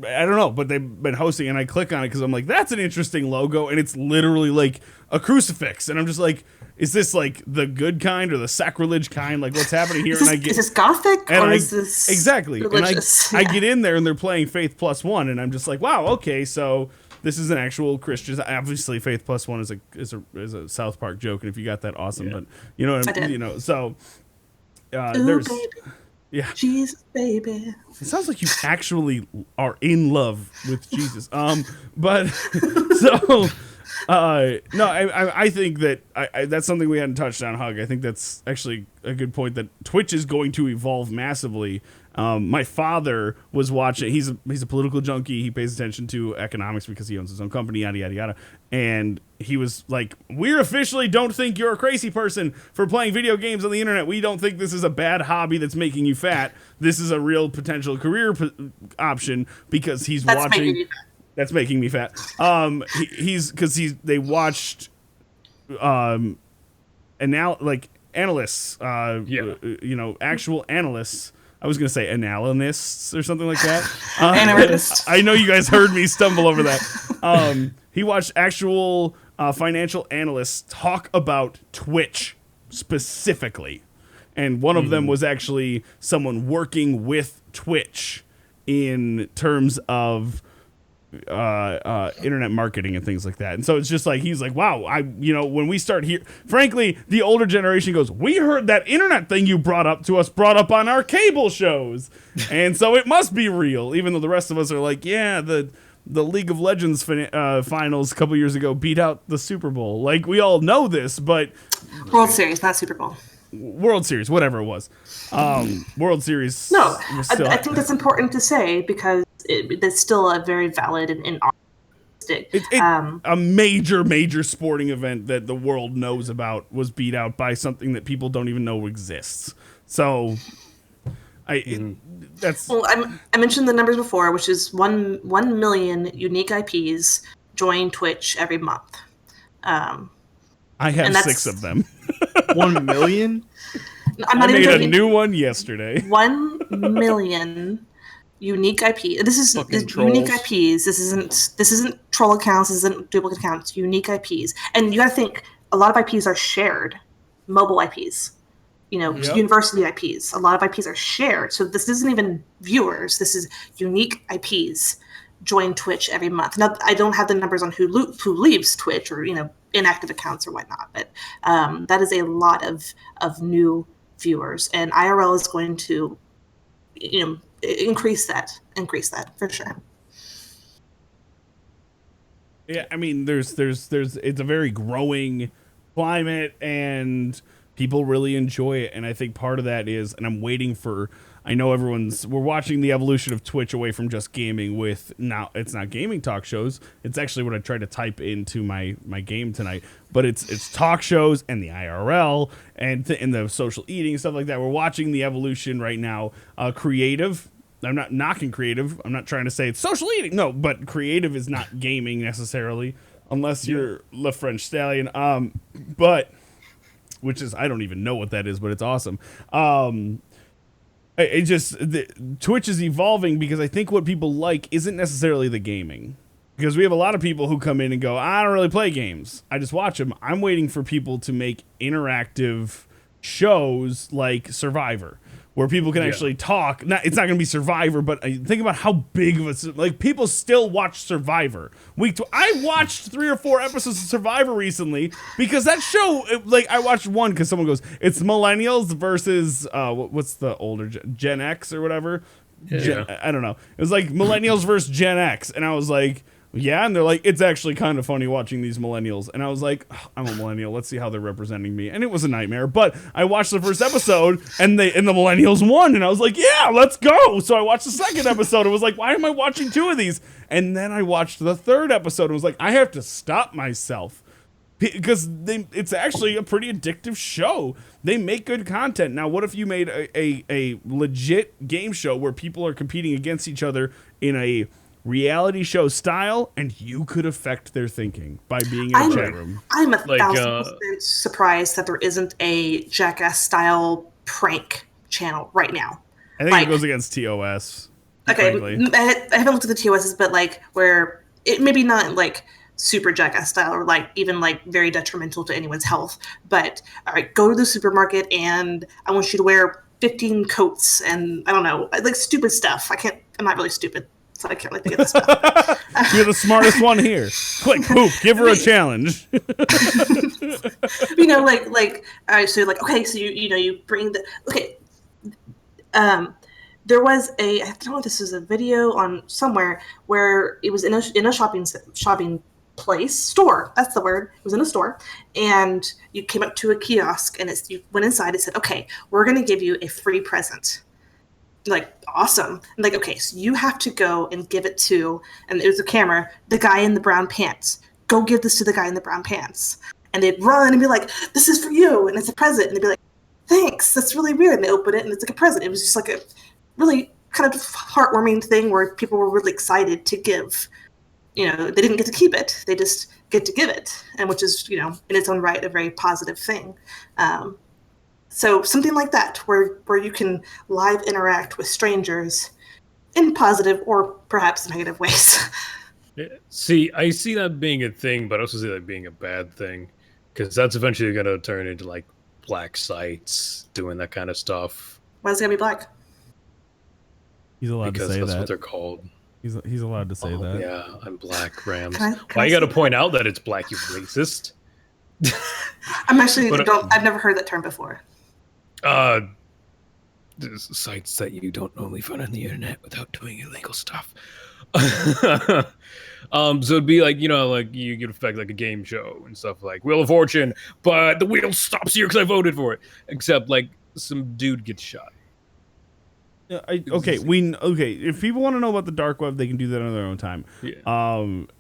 don't know, but they've been hosting, and I click on it because I'm like, that's an interesting logo, and it's literally like a crucifix, and I'm just like, is this like the good kind or the sacrilege kind? Like, what's happening here? Is this Gothic or is this exactly? religious? And I get in there, and they're playing Faith Plus One, and I'm just like, wow, okay, so this is an actual Christian. Obviously, Faith Plus One is a South Park joke, and if you got that, awesome. But you know, so there's. Baby. Yeah. Jesus, baby. It sounds like you actually are in love with Jesus. But so no, I think that that's something we hadn't touched on, Hugg. I think that's actually a good point, that Twitch is going to evolve massively. My father was watching. He's a political junkie. He pays attention to economics because he owns his own company. Yada yada yada. And he was like, "We officially don't think you're a crazy person for playing video games on the internet. We don't think this is a bad hobby that's making you fat. This is a real potential career option because he's watching." That's making me fat. They watched analysts, actual analysts. I was going to say analysts or something like that. I know you guys heard me stumble over that. He watched actual financial analysts talk about Twitch specifically. And one of them was actually someone working with Twitch in terms of internet marketing and things like that. And so it's just like, he's like, wow, when we start here, frankly, the older generation goes, we heard that internet thing you brought up on our cable shows. And so it must be real, even though the rest of us are like, yeah, the League of Legends finals a couple years ago beat out the Super Bowl. Like, we all know this, but World Series, not Super Bowl. World Series, whatever it was. World Series. No, I think that's important to say because that's still a very valid and optimistic. A major sporting event that the world knows about was beat out by something that people don't even know exists. So, that's. Well, I mentioned the numbers before, which is 1 million unique IPs join Twitch every month. I have 6 of them. 1 million? I made a new one yesterday. 1 million unique IP. This is unique IPs. This isn't troll accounts. This isn't duplicate accounts. Unique IPs. And you got to think, a lot of IPs are shared. Mobile IPs. University IPs. A lot of IPs are shared. So this isn't even viewers. This is unique IPs join Twitch every month. Now, I don't have the numbers on who leaves Twitch or, inactive accounts or whatnot, but that is a lot of new viewers, and IRL is going to, increase that for sure. Yeah, I mean, there's it's a very growing climate, and people really enjoy it, and I think part of that is, and I'm waiting for. I know we're watching the evolution of Twitch away from just gaming with, now it's not gaming talk shows. It's actually what I tried to type into my game tonight, but it's talk shows and the IRL and the social eating and stuff like that. We're watching the evolution right now. Creative. I'm not knocking creative. I'm not trying to say it's social eating. No, but creative is not gaming necessarily unless you're Le French Stallion. But which is, I don't even know what that is, but it's awesome. Twitch is evolving because I think what people like isn't necessarily the gaming. Because we have a lot of people who come in and go, I don't really play games. I just watch them. I'm waiting for people to make interactive shows like Survivor, where people can actually talk. It's not going to be Survivor, but think about how big of a... people still watch Survivor. I watched 3 or 4 episodes of Survivor recently because that show... I watched one because someone goes, it's millennials versus... what's the older... Gen X or whatever? Yeah. I don't know. It was like millennials versus Gen X. And I was like... Yeah, and they're like, it's actually kind of funny watching these millennials. And I was like, I'm a millennial. Let's see how they're representing me. And it was a nightmare. But I watched the first episode, and the millennials won. And I was like, yeah, let's go. So I watched the second episode. It was like, why am I watching 2 of these? And then I watched the third episode. And was like, I have to stop myself. Because it's actually a pretty addictive show. They make good content. Now, what if you made a legit game show where people are competing against each other in a reality show style, and you could affect their thinking by being in a chat room? I'm 1,000% surprised that there isn't a Jackass style prank channel right now. I think it goes against TOS. Okay, frankly. I haven't looked at the TOSs, but like where it maybe not like super jackass style or like even like very detrimental to anyone's health. But all right, go to the supermarket and I want you to wear 15 coats and I don't know, like stupid stuff. I'm not really stupid, so I can't like think of this stuff. You're the smartest one here. Quick, poop, give her a challenge. Like all right, so like okay, so you bring the okay. There was I don't know if this was a video on somewhere where it was in a shopping place store. That's the word. It was in a store, and you came up to a kiosk and you went inside. It said, "Okay, we're going to give you a free present." Like awesome. And like okay, so you have to go and give it to, and it was a camera. The guy in the brown pants. Go give this to the guy in the brown pants, and they'd run and be like, "This is for you," and it's a present, and they'd be like, "Thanks, that's really weird." And they open it and it's like a present. It was just like a really kind of heartwarming thing where people were really excited to give. They didn't get to keep it; they just get to give it, and which is in its own right a very positive thing. So something like that, where you can live interact with strangers in positive or perhaps negative ways. See, I see that being a thing, but I also see that being a bad thing, because that's eventually going to turn into like black sites doing that kind of stuff. Why is it gonna be black? He's allowed to say that's that. what they're called. He's allowed to say that. Yeah, I'm black, Rams. Can Why I you got to say point out that it's black, you racist? I'm actually I've never heard that term before. There's sites that you don't normally find on the internet without doing illegal stuff. So it'd be like like you could affect like a game show and stuff like Wheel of Fortune, but the wheel stops here because I voted for it. Except like some dude gets shot. If people want to know about the dark web, they can do that on their own time. Yeah.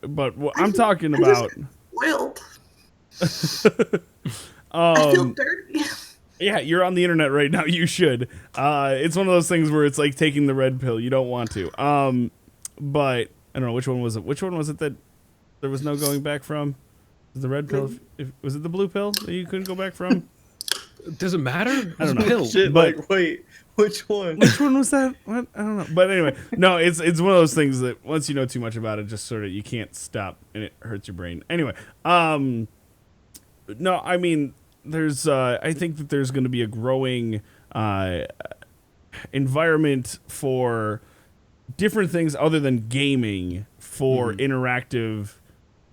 But what I'm talking about. Spoiled. I feel dirty. Yeah, you're on the internet right now. You should. It's one of those things where it's like taking the red pill. You don't want to. But I don't know which one was it. Which one was it that there was no going back from? Was the red pill? Was it the blue pill that you couldn't go back from? Does it matter? I don't know. Pill. Shit, but, like, wait, which one? Which one was that? What? I don't know. But anyway, no, it's one of those things that once you know too much about it, just sort of you can't stop and it hurts your brain. Anyway, no, I mean, there's I think that there's going to be a growing environment for different things other than gaming for interactive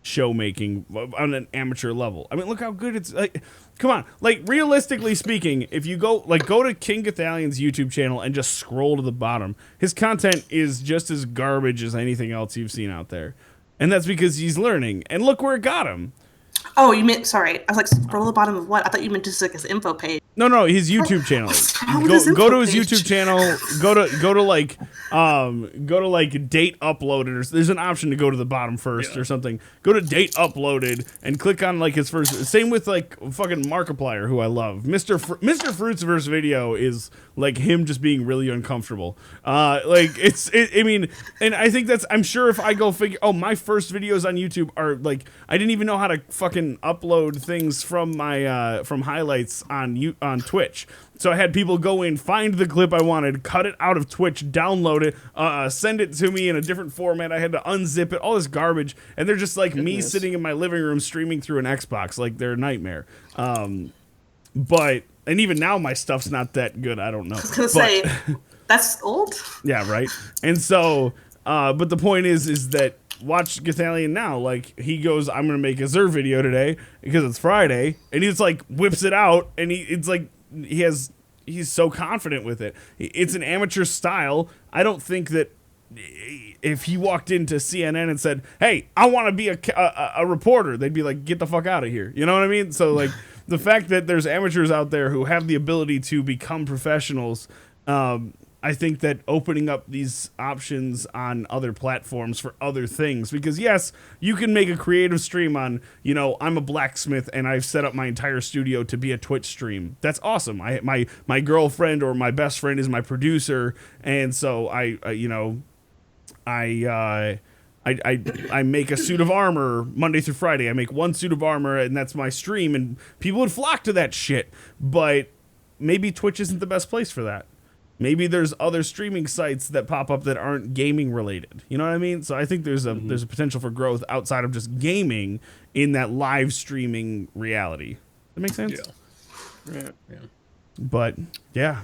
show making on an amateur level. I mean, look how good it's like. Come on, like realistically speaking, if you go to King Cathalion's YouTube channel and just scroll to the bottom, his content is just as garbage as anything else you've seen out there, and that's because he's learning. And look where it got him. Oh, you meant sorry. I was like, scroll to the bottom of what? I thought you meant just like his info page. No, his YouTube channel. Go to his YouTube channel. Go to date uploaded. There's an option to go to the bottom first or something. Go to date uploaded and click on like his first. Same with like fucking Markiplier, who I love. Mr. Fruit's first video is like him just being really uncomfortable. I mean, and I think that's. I'm sure if I go figure. Oh, my first videos on YouTube are like I didn't even know how to fucking upload things from my from highlights on Twitch. So I had people go in, find the clip I wanted, cut it out of Twitch, download it, send it to me in a different format. I had to unzip it, all this garbage, and they're just like me sitting in my living room streaming through an Xbox, like they're a nightmare. And even now my stuff's not that good. I don't know. I was gonna say that's old. Yeah, right. And so, but the point is that watch Gathalion now. Like he goes, I'm gonna make a Zer video today because it's Friday, and he's like whips it out, and he's so confident with it. It's an amateur style. I don't think that if he walked into CNN and said, "Hey, I want to be a reporter," they'd be like, "Get the fuck out of here." You know what I mean? So like the fact that there's amateurs out there who have the ability to become professionals. I think that opening up these options on other platforms for other things, because yes, you can make a creative stream on, I'm a blacksmith and I've set up my entire studio to be a Twitch stream. That's awesome. My girlfriend or my best friend is my producer, and so I make a suit of armor Monday through Friday. I make one suit of armor and that's my stream, and people would flock to that shit. But maybe Twitch isn't the best place for that. Maybe there's other streaming sites that pop up that aren't gaming related. You know what I mean? So I think there's a potential for growth outside of just gaming in that live streaming reality. That makes sense? Yeah. But yeah.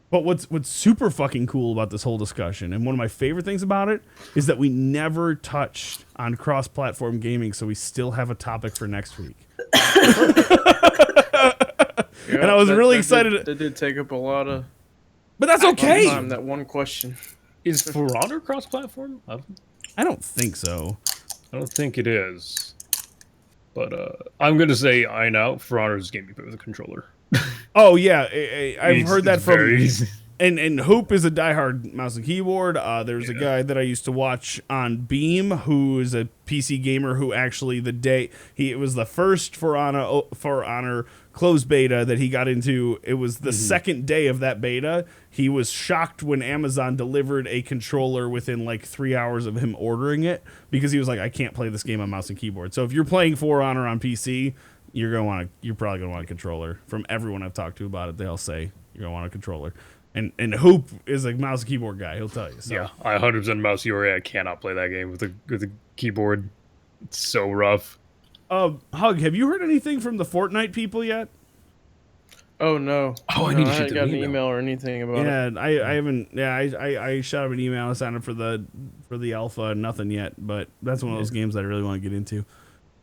But what's super fucking cool about this whole discussion, and one of my favorite things about it, is that we never touched on cross-platform gaming, so we still have a topic for next week. Yeah, and I was really excited. That did take up a lot of. But that's okay. Time, that one question. Is For Honor cross-platform? I don't think so. I don't think it is. But I'm gonna say I know For Honor's game you play with a controller. Oh yeah, I've heard that from. Easy. And Hoop is a diehard mouse and keyboard. There's a guy that I used to watch on Beam who is a PC gamer who actually it was the first For Honor closed beta that he got into. It was the second day of that beta. He was shocked when Amazon delivered a controller within like 3 hours of him ordering it, because he was like, I can't play this game on mouse and keyboard. So if you're playing For Honor on PC, you're probably gonna want a controller. From everyone I've talked to about it, they all say you're gonna want a controller. And Hoop is a mouse and keyboard guy. He'll tell you. So. Yeah, I 100% mouse keyboard. I cannot play that game with a keyboard. It's so rough. Hug, have you heard anything from the Fortnite people yet? Oh no. I need to shoot got an email or anything about it. Yeah, I haven't. Yeah, I shot him an email. I signed up for the alpha. Nothing yet, but that's one of those games that I really want to get into.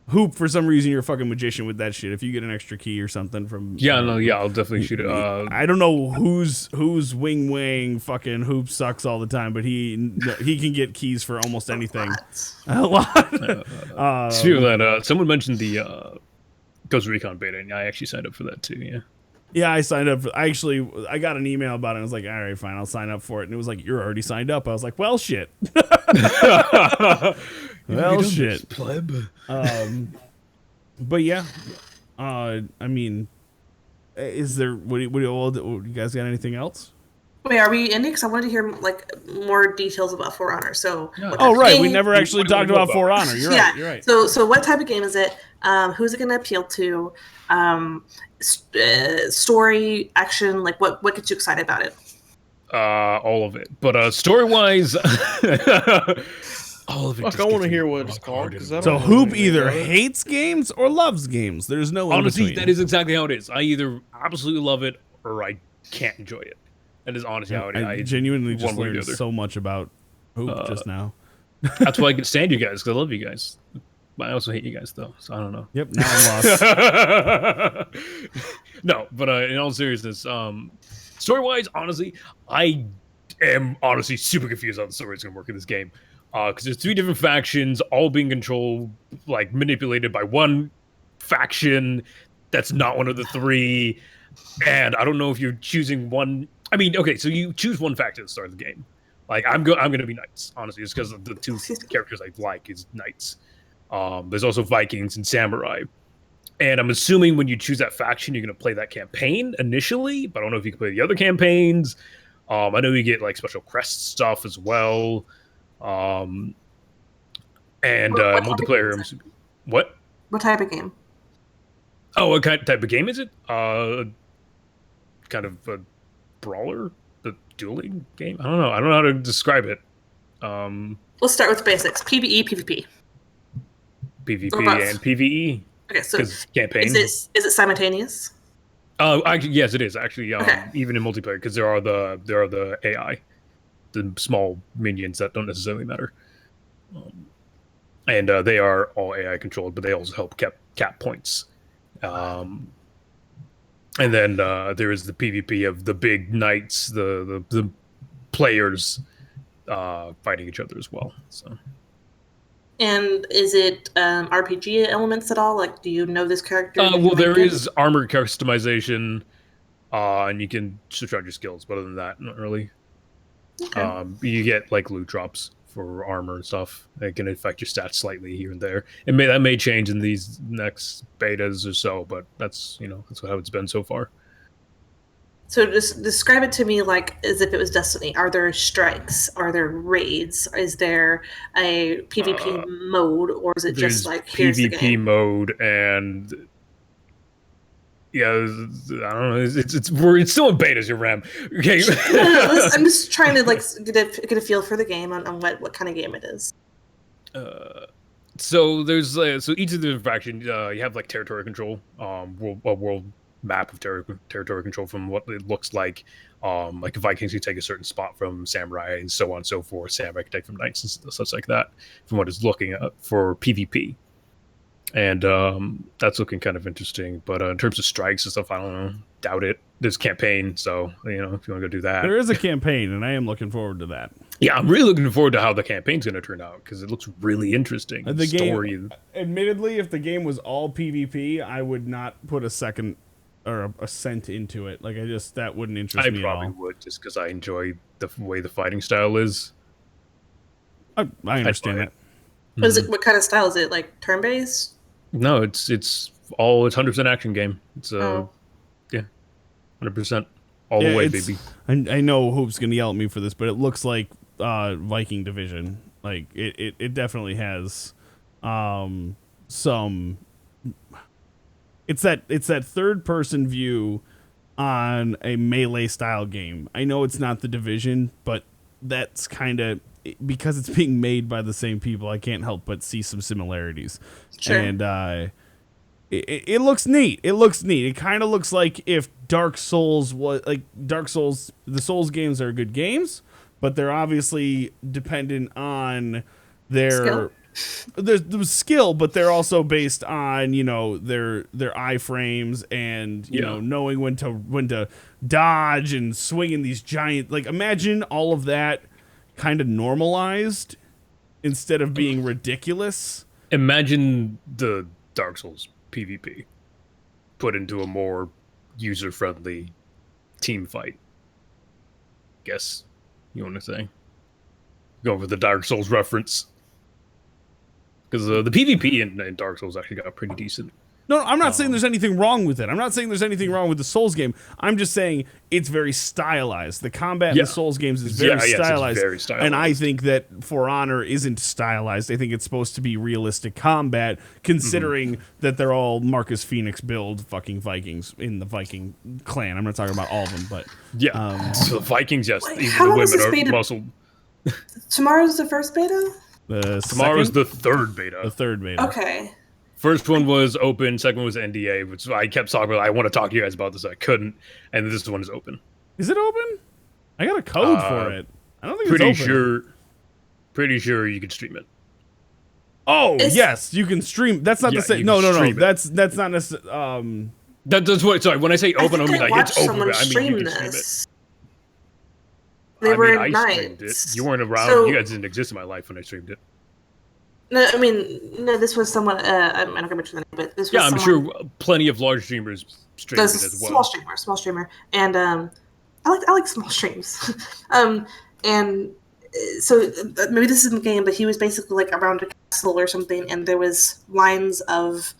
Hoop, for some reason, you're a fucking magician with that shit. If you get an extra key or something from... I'll definitely shoot it. I don't know who's wing fucking Hoop sucks all the time, but he can get keys for almost anything. A lot. Speaking of that, someone mentioned the Ghost Recon beta, and I actually signed up for that too, yeah. Yeah, I signed up. I got an email about it. I was like, all right, fine, I'll sign up for it. And it was like, you're already signed up. I was like, well, shit. Well, shit. Pleb. But yeah, I mean, is there? What do you guys got? Anything else? Wait, are we ending? Because I wanted to hear like more details about For Honor. So, oh right, we never actually talked about For Honor. You're right. You're right. So what type of game is it? Who's it going to appeal to? Story, action, like what gets you excited about it? All of it, but story-wise, all of it. Fuck, I want to hear what it's called. So Hoop either hates games or loves games. There's no honestly. That is exactly how it is. I either absolutely love it or I can't enjoy it. That is honestly how it is. I genuinely just learned so much about Hoop just now. That's why I can stand you guys, because I love you guys. But I also hate you guys, though, so I don't know. Yep, now I'm lost. No, but in all seriousness, story-wise, honestly, I am honestly super confused how the story is going to work in this game. Because there's 3 different factions, all being controlled, like, manipulated by one faction that's not one of the 3. And I don't know if you're choosing one... I mean, okay, so you choose one faction at the start of the game. Like, I'm going to be Knights, honestly, just because of the 2 characters I like is Knights. There's also Vikings and Samurai. And I'm assuming when you choose that faction, you're going to play that campaign initially, but I don't know if you can play the other campaigns. I know you get like special crest stuff as well. And what multiplayer. What? What type of game? Oh, what type of game is it? Kind of a brawler? The dueling game? I don't know. I don't know how to describe it. Let's start with basics. PvE, PvP. PvP and PvE. Okay, so campaign. Is it simultaneous? Actually, yes, it is actually. Even in multiplayer, because there are the AI, the small minions that don't necessarily matter, and they are all AI controlled, but they also help cap points. And then there is the PvP of the big knights, the players fighting each other as well. So. And is it RPG elements at all? Like, do you know this character? Well, there is armor customization, and you can switch out your skills. But other than that, not really. Okay. You get like loot drops for armor and stuff. It can affect your stats slightly here and there. That may change in these next betas or so, but that's how it's been so far. So just describe it to me like as if it was Destiny. Are there strikes? Are there raids? Is there a PvP mode, or is it just like here's PvP the game? mode and Yeah, I don't know. It's still in betas, your RAM. Okay. No, I'm just trying to like get a feel for the game on what kind of game it is. So there's so each of the factions you have like territory control, world map of territory control from what it looks like. Like Vikings can take a certain spot from samurai and so on and so forth. Samurai can take from knights and such like that. From what it's looking at for PvP. And that's looking kind of interesting. But in terms of strikes and stuff, I don't know. Doubt it. There's campaign, so if you want to go do that. There is a campaign, and I am looking forward to that. Yeah, I'm really looking forward to how the campaign's going to turn out because it looks really interesting. The game, admittedly, if the game was all PvP, I would not put a second or a cent into it. Like that wouldn't interest me at all. I probably would just because I enjoy the way the fighting style is. I understand that. What is it? What kind of style is it? Like turn-based? No, it's 100% action game. It's yeah, 100% all the way, baby. I know Hoop's gonna yell at me for this, but it looks like Viking Division. Like it definitely has some. It's that third person view on a melee style game. I know it's not the Division, but that's kind of because it's being made by the same people. I can't help but see some similarities. Sure. And it looks neat. It looks neat. It kind of looks like if Dark Souls was like Dark Souls. The Souls games are good games, but they're obviously dependent on their skill, but they're also based on their iframes and you know knowing when to dodge and swinging these giant. Like imagine all of that kind of normalized instead of being ridiculous. Imagine the Dark Souls PvP put into a more user-friendly team fight. Guess you want to say go with the Dark Souls reference because the PvP in Dark Souls actually got pretty decent. No, I'm not saying there's anything wrong with it. I'm not saying there's anything wrong with the Souls game. I'm just saying it's very stylized. The combat in the Souls games is very stylized. It's very stylized. And I think that For Honor isn't stylized. I think it's supposed to be realistic combat, considering that they're all Marcus Phoenix build fucking Vikings in the Viking clan. I'm not talking about all of them, but... So the Vikings, yes. Even the women are muscled. Tomorrow's the first beta? Tomorrow's the third beta. The third beta. Okay. First one was open. Second one was NDA, which I kept talking about. I want to talk to you guys about this. I couldn't. And this one is open. Is it open? I got a code for it. I don't think it's open. Pretty sure you can stream it. Oh, yes, you can stream. That's not the same. No. That's not necessarily. That's what. Sorry, when I say open, I mean like it's open. I mean you can stream it. They were streamed it. You weren't around. So, you guys didn't exist in my life when I streamed it. No, I mean, no. This was someone. I'm not gonna mention the name, but this was. Yeah, I'm sure plenty of large streamers streamed it as well. Small streamer, and I like small streams, and so maybe this isn't the game, but he was basically like around a castle or something, and there was lines of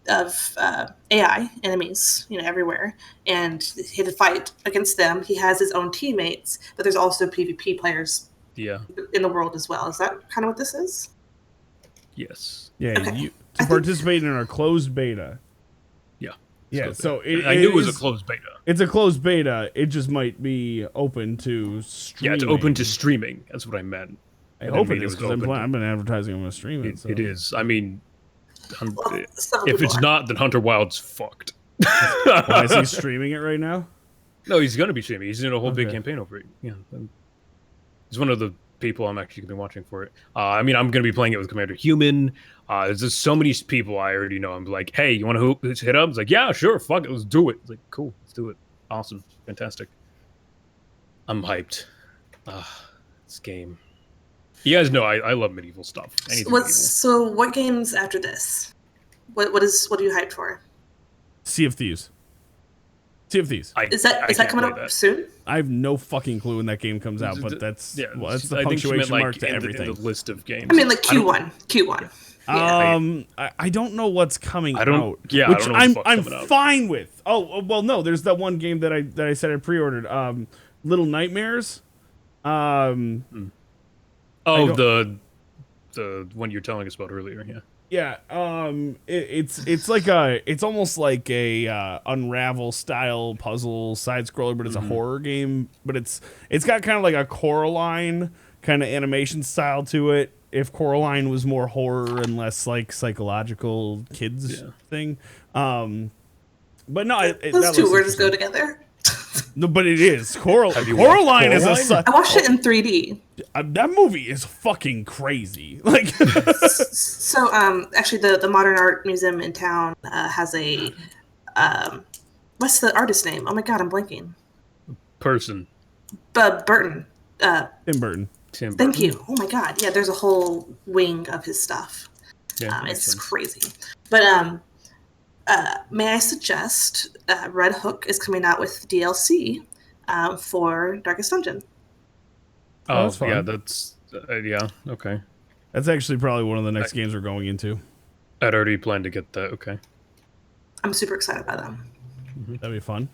AI enemies, everywhere, and he had to fight against them. He has his own teammates, but there's also PvP players. In the world as well. Is that kind of what this is? Yes. Yeah, okay. To participate in our closed beta. Yeah, so I knew it was a closed beta. It's a closed beta. It just might be open to streaming. Yeah, it's open to streaming. That's what I meant. I hope it is, because I've been advertising I'm going to stream it. It is. I mean, if it's not, then Hunter Wild's fucked. Why is he streaming it right now? No, he's going to be streaming. He's doing a whole big campaign over it. Yeah, he's one of the people I'm actually going to be watching for it. I mean, I'm going to be playing it with Commander Human. There's just so many people I already know. I'm like, hey, you want to hit up? It's like, yeah, sure, fuck it, let's do it. It's like, cool, let's do it. Awesome, fantastic. I'm hyped. This game. You guys know I love medieval stuff. So what games after this? What are you hyped for? Sea of Thieves. Is that coming up soon? I have no fucking clue when that game comes out, but that's the punctuation mark to everything. The list of games. I mean, like Q1. Yeah. I don't know what's coming out. Yeah, which I'm fine with. Oh well, no. There's that one game that I said I pre-ordered. Little Nightmares. The one you're telling us about earlier. Yeah. Yeah, it's almost like a Unravel style puzzle side scroller, but it's a horror game. But it's got kind of like a Coraline kind of animation style to it. If Coraline was more horror and less like psychological kids thing, but no, those two words go together. No, but it is Coraline is I watched it in 3D. That movie is fucking crazy. Like, so actually, the Modern Art Museum in town has a what's the artist's name? Oh my god, I'm blanking. Burton. Tim Burton. Thank you. Oh my god, yeah. There's a whole wing of his stuff. Yeah, it's crazy. But may I suggest Red Hook is coming out with DLC for Darkest Dungeon. Oh, that's fun. Yeah, that's okay. That's actually probably one of the next games we're going into. I'd already planned to get that. Okay. I'm super excited about that. That'd be fun.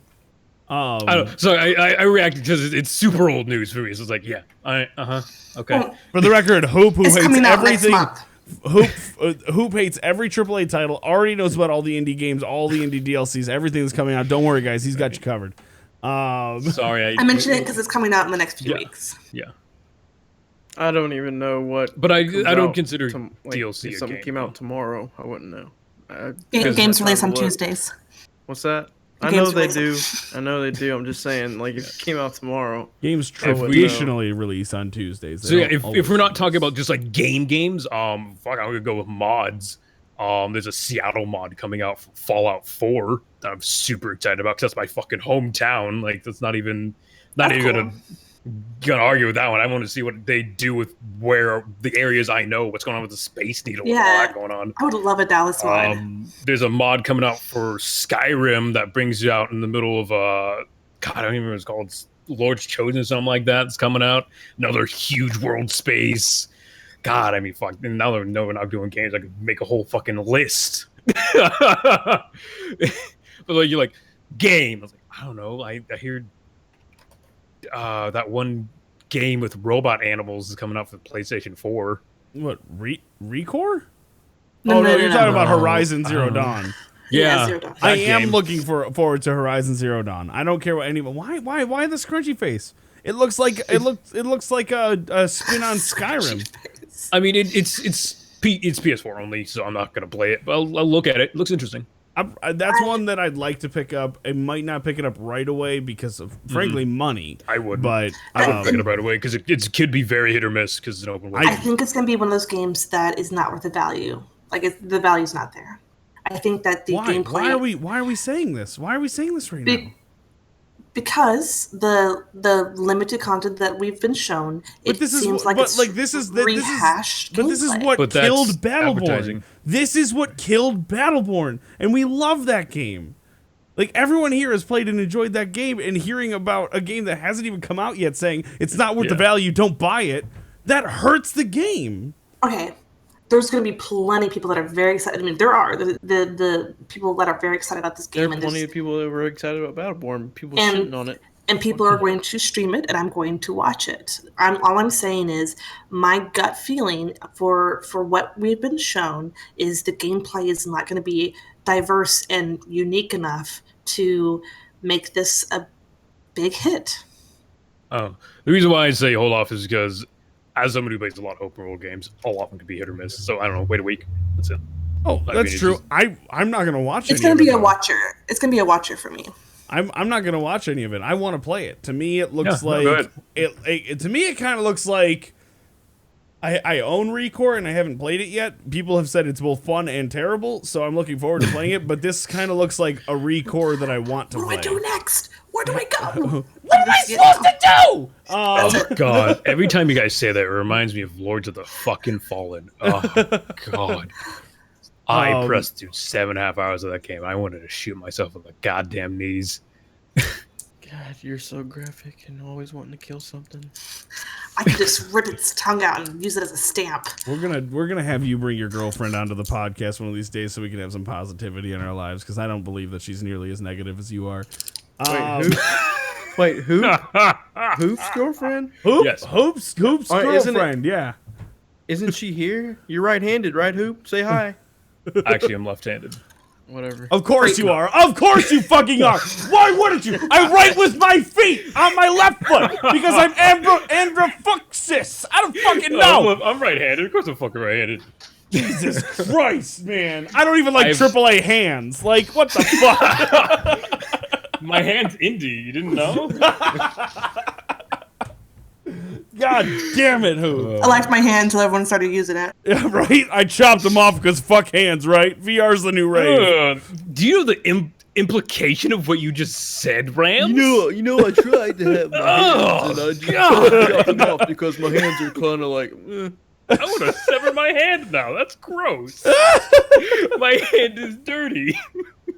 I reacted because it's super old news for me. So it's like, okay. Well, for the record, Hoop, who hates everything, Hoop hates every AAA title. Already knows about all the indie games, all the indie DLCs, everything that's coming out. Don't worry, guys, he's got you covered. Sorry, I mentioned it because it's coming out in the next few weeks. Yeah. I don't even know what. But I don't consider DLC. If something came out tomorrow, I wouldn't know. Games release on Tuesdays. What's that? I know they do. I'm just saying, like, if it came out tomorrow. Games traditionally release on Tuesdays. So yeah, if we're not talking about just like games, I'm gonna go with mods. There's a Seattle mod coming out for Fallout 4 that I'm super excited about because that's my fucking hometown. Like, that's not even gonna argue with that one. I want to see what they do with where the areas I know, what's going on with the Space Needle and all that going on. I would love a Dallas mod. There's a mod coming out for Skyrim that brings you out in the middle of I don't even remember what it's called. Lord's Chosen or something like that. It's coming out. Another huge world space. God, I mean, fuck. Now that we're not doing games, I could make a whole fucking list. But like, you're like, game. I was like, I don't know. I hear that one game with robot animals is coming out for PlayStation 4. What, Recore? No, you're talking about Horizon Zero Dawn. Yeah, Zero Dawn. I am looking forward to Horizon Zero Dawn. I don't care what anyone. Why the scrunchy face? It looks like a spin on Skyrim. I mean, it's PS4 only, so I'm not gonna play it. But I'll look at it. It looks interesting. That's one that I'd like to pick up. I might not pick it up right away because of, frankly, money. I would, but pick it up right away because it could be very hit or miss because it's an open world. I think it's going to be one of those games that is not worth the value. Like, the value's not there. I think that the gameplay. Why are we saying this? Why are we saying this right now? Because the limited content that we've been shown, seems like it's rehashed. But this is what killed Battleborn. This is what killed Battleborn, and we love that game. Like, everyone here has played and enjoyed that game, and hearing about a game that hasn't even come out yet saying it's not worth the value, don't buy it, that hurts the game. Okay. There's going to be plenty of people that are very excited. I mean, there are the people that are very excited about this game. There are plenty of people that were excited about Battleborn. People shitting on it. And people are going to stream it, and I'm going to watch it. All I'm saying is my gut feeling for what we've been shown is the gameplay is not going to be diverse and unique enough to make this a big hit. Oh, the reason why I say hold off is because as somebody who plays a lot of open world games, all of them can be hit or miss. So I don't know. Wait a week. That's it. Oh, that's true. I'm not going to watch it. It's going to be a watcher. It's going to be a watcher for me. I'm not going to watch any of it. I want to play it. To me, it looks like to me it kind of looks like I own Recore and I haven't played it yet. People have said it's both fun and terrible, so I'm looking forward to playing it. But this kind of looks like a Recore that I want to play. What do I do next? Where do I go? What am I supposed to do? Oh God! Every time you guys say that, it reminds me of Lords of the fucking Fallen. Oh God! I pressed through 7.5 hours of that game. I wanted to shoot myself in the goddamn knees. God, you're so graphic and always wanting to kill something. I could just rip its tongue out and use it as a stamp. We're gonna have you bring your girlfriend onto the podcast one of these days so we can have some positivity in our lives, because I don't believe that she's nearly as negative as you are. Wait, who? Hoop's girlfriend? Hoop? Yes. Hoop's girlfriend, yeah. Isn't she here? You're right-handed, right, Hoop? Say hi. Actually, I'm left-handed. Whatever. Of course you are. Of course you fucking are. Why wouldn't you? I write with my feet on my left foot because I'm ambidextrous. I don't fucking know. I'm right-handed. Of course I'm fucking right-handed. Jesus Christ, man. I don't even like AAA hands. Like, what the fuck? My hand's indie. You didn't know? God damn it, who? I liked my hand until everyone started using it. Yeah, right? I chopped them off because fuck hands, right? VR's the new rave. Do you know the implication of what you just said, Rams? You know, I tried to have my hands, and I just chopped them off because my hands are kind of like. I want to sever my hand now. That's gross. My hand is dirty.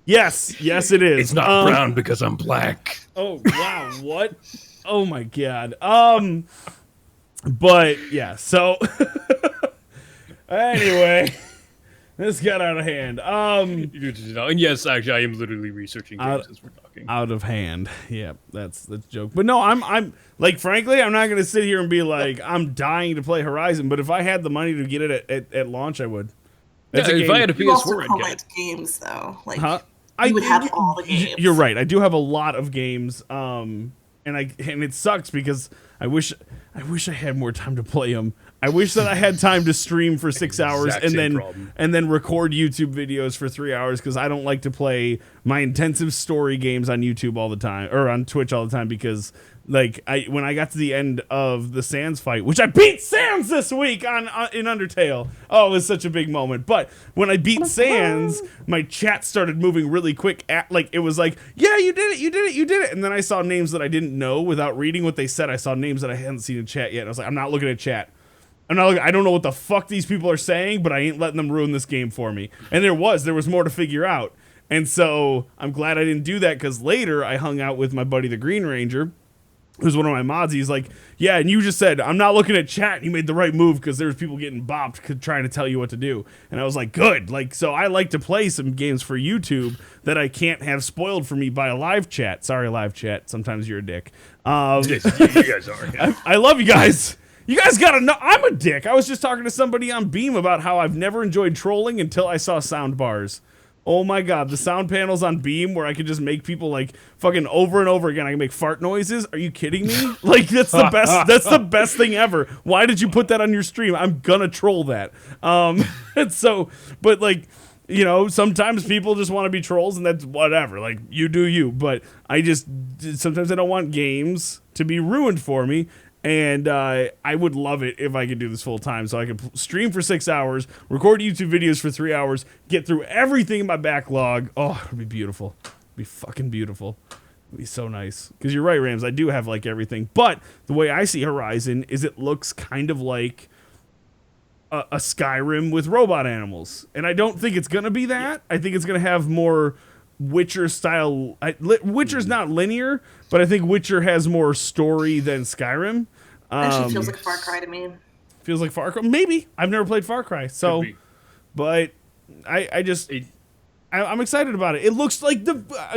Yes, it is. It's not brown because I'm black. Oh, wow, what? Oh my god. But yeah, so anyway, this got out of hand. And yes, actually, I am literally researching games as we're talking. Out of hand. Yeah, that's the joke. But no, I'm like, frankly, I'm not gonna sit here and be like, I'm dying to play Horizon. But if I had the money to get it at launch, I would. That's if I had a PS4, I'd get it. Games though, like you would have all the games. You're right. I do have a lot of games. And it sucks because I wish I had more time to play them. I wish that I had time to stream for 6 hours and then record YouTube videos for 3 hours because I don't like to play my intensive story games on YouTube all the time or on Twitch all the time because like when I got to the end of the Sans fight, which I beat Sans this week in Undertale. Oh, it was such a big moment. But when I beat Sans, my chat started moving really quick. It was like, yeah, you did it. And then I saw names that I didn't know without reading what they said. I saw names that I hadn't seen in chat yet. And I was like, I'm not looking at chat. I don't know what the fuck these people are saying, but I ain't letting them ruin this game for me. And there was more to figure out. And so I'm glad I didn't do that because later I hung out with my buddy the Green Ranger, who's one of my mods. He's like, yeah, and you just said, I'm not looking at chat. You made the right move because there's people getting bopped trying to tell you what to do. And I was like, good. Like, so I like to play some games for YouTube that I can't have spoiled for me by a live chat. Sorry, live chat. Sometimes you're a dick. You guys are. Yeah. I love you guys. You guys gotta know, I'm a dick. I was just talking to somebody on Beam about how I've never enjoyed trolling until I saw sound bars. Oh my god, the sound panels on Beam where I could just make people like fucking over and over again. I can make fart noises. Are you kidding me? Like that's the best. That's the best thing ever. Why did you put that on your stream? I'm gonna troll that. And so, but like, you know, sometimes people just want to be trolls, and that's whatever. Like you do you. But sometimes I don't want games to be ruined for me. And I would love it if I could do this full time, so I could stream for 6 hours, record YouTube videos for 3 hours, get through everything in my backlog. Oh, it'd be beautiful. It'd be fucking beautiful. It'd be so nice. Because you're right, Rams, I do have like everything. But the way I see Horizon is it looks kind of like a Skyrim with robot animals. And I don't think it's going to be that. I think it's going to have more Witcher style. Witcher's not linear, but I think Witcher has more story than Skyrim. Actually feels like Far Cry to me. Feels like Far Cry? Maybe. I've never played Far Cry, so. But I'm excited about it. It looks like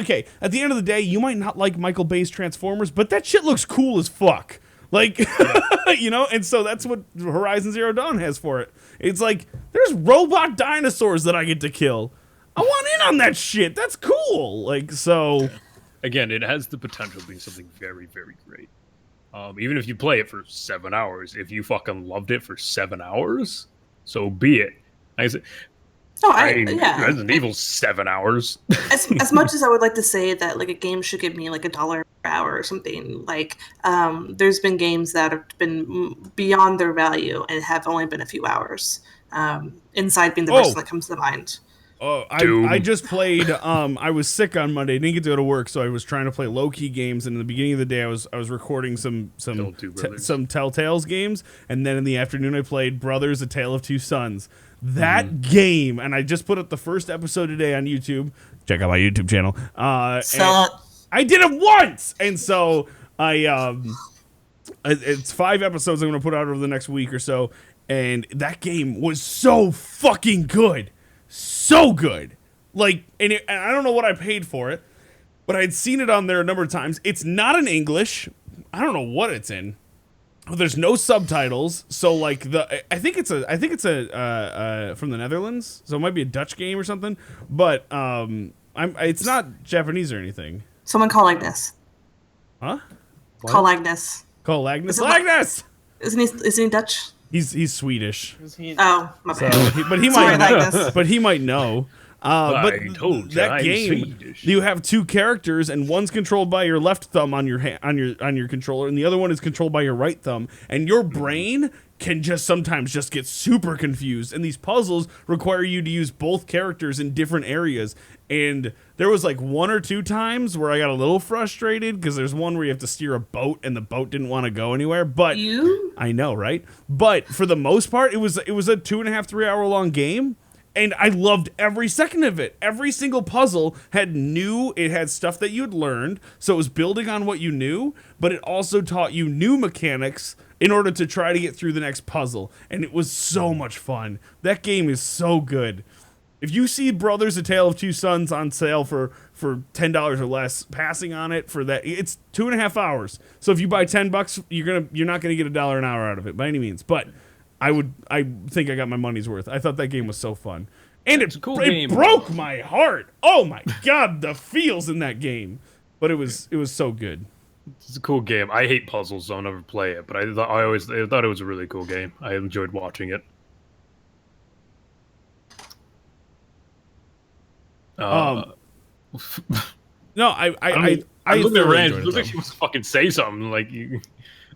okay. At the end of the day, you might not like Michael Bay's Transformers, but that shit looks cool as fuck. Like, you know, and so that's what Horizon Zero Dawn has for it. It's like there's robot dinosaurs that I get to kill. I want in on that shit. That's cool. Like, so. Again, it has the potential to be something very, very great. Even if you play it for 7 hours, if you fucking loved it for 7 hours, so be it. Resident Evil's 7 hours. As much as I would like to say that like a game should give me like $1 per hour or something, like there's been games that have been beyond their value and have only been a few hours. Inside being the first one that comes to mind. Oh, I just played. I was sick on Monday. Didn't get to go to work, so I was trying to play low-key games. And in the beginning of the day, I was recording some Telltale's games, and then in the afternoon, I played Brothers: A Tale of Two Sons. That game, and I just put up the first episode today on YouTube. Check out my YouTube channel. I did it once, and so it's 5 episodes I'm going to put out over the next week or so. And that game was so fucking good. So good. Like, and I don't know what I paid for it, but I'd seen it on there a number of times. It's not in English. I don't know what it's in. there's no subtitles, so like I think it's a from the Netherlands, so it might be a Dutch game or something, but it's not Japanese or anything. Someone call Agnes. Huh? What? Call Agnes. Call Agnes. Agnes. Isn't he Dutch? He's Swedish. Oh, my bad. But he might know. But that game, you have two characters, and one's controlled by your left thumb on your controller, and the other one is controlled by your right thumb. And your brain can just sometimes just get super confused. And these puzzles require you to use both characters in different areas. And there was like 1 or 2 times where I got a little frustrated because there's one where you have to steer a boat, and the boat didn't want to go anywhere. But I know, right? But for the most part, it was a 2.5, 3 hour long game. And I loved every second of it. Every single puzzle had stuff that you'd learned, so it was building on what you knew, but it also taught you new mechanics in order to try to get through the next puzzle. And it was so much fun. That game is so good. If you see Brothers: A Tale of Two Sons on sale for $10 or less, passing on it for that, it's 2.5 hours. So if you buy $10, you're not gonna get $1 an hour out of it by any means. But I think I got my money's worth. I thought that game was so fun. And it broke my heart. Oh my god, the feels in that game. But it was so good. It's a cool game. I hate puzzles, so I'll never play it, but I thought it was a really cool game. I enjoyed watching it. No, I looked at Rand. It looks like she wants to fucking say something. Like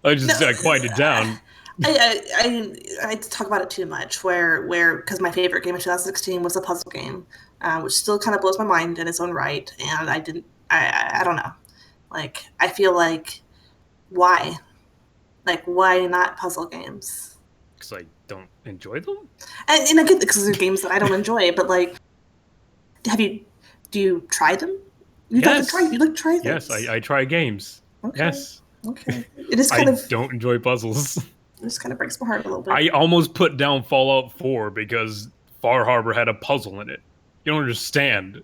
I just quieted down. I talk about it too much. Where because my favorite game of 2016 was a puzzle game, which still kind of blows my mind in its own right. And I don't know. Like I feel like why not puzzle games? Because I don't enjoy them. And I get because they're games that I don't enjoy. But like, do you try them? You like to try things. Yes, I try games. Okay. Yes. Okay. It is I don't enjoy puzzles. It just kind of breaks my heart a little bit. I almost put down Fallout 4 because Far Harbor had a puzzle in it. You don't understand.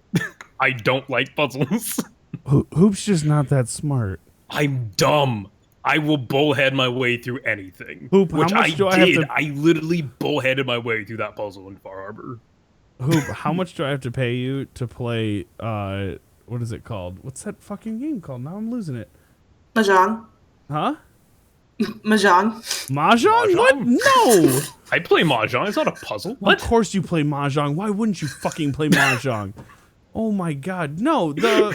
I don't like puzzles. Hoop's just not that smart. I'm dumb. I will bullhead my way through anything. Hoop, how much do I have to... I literally bullheaded my way through that puzzle in Far Harbor. Hoop, how much do I have to pay you to play, what is it called? What's that fucking game called? Now I'm losing it. Mahjong. Huh? Mahjong. Mahjong? What? No! I play Mahjong. It's not a puzzle. What? Of course you play Mahjong. Why wouldn't you fucking play Mahjong? Oh my god. No, now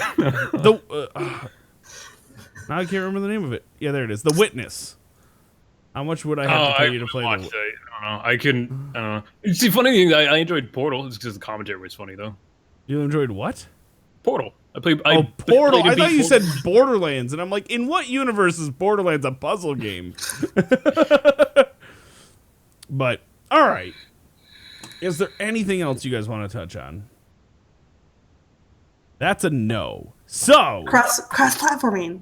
I can't remember the name of it. Yeah, there it is. The Witness. How much would I have to pay you to play I don't know. I don't know. See, funny thing, I enjoyed Portal. It's because the commentary was funny, though. You enjoyed what? Portal. Portal. I thought you said Borderlands, and I'm like, in what universe is Borderlands a puzzle game? But, alright. Is there anything else you guys want to touch on? That's a no. So cross-platforming.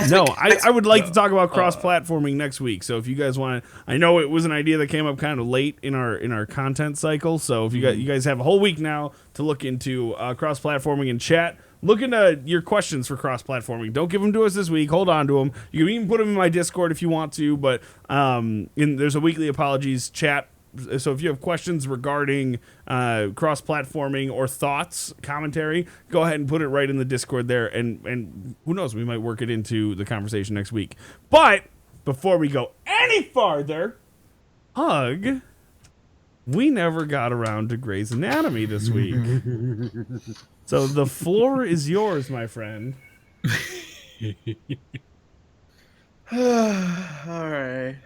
No, I would like to talk about cross-platforming next week. So if you guys want to, I know it was an idea that came up kind of late in our content cycle. So if you guys have a whole week now to look into cross-platforming and chat. Look into your questions for cross-platforming. Don't give them to us this week. Hold on to them. You can even put them in my Discord if you want to. But there's a weekly apologies chat. So if you have questions regarding cross-platforming or thoughts, commentary, go ahead and put it right in the Discord there. And who knows, we might work it into the conversation next week. But before we go any farther, Hugg, we never got around to Grey's Anatomy this week. So the floor is yours, my friend. All right.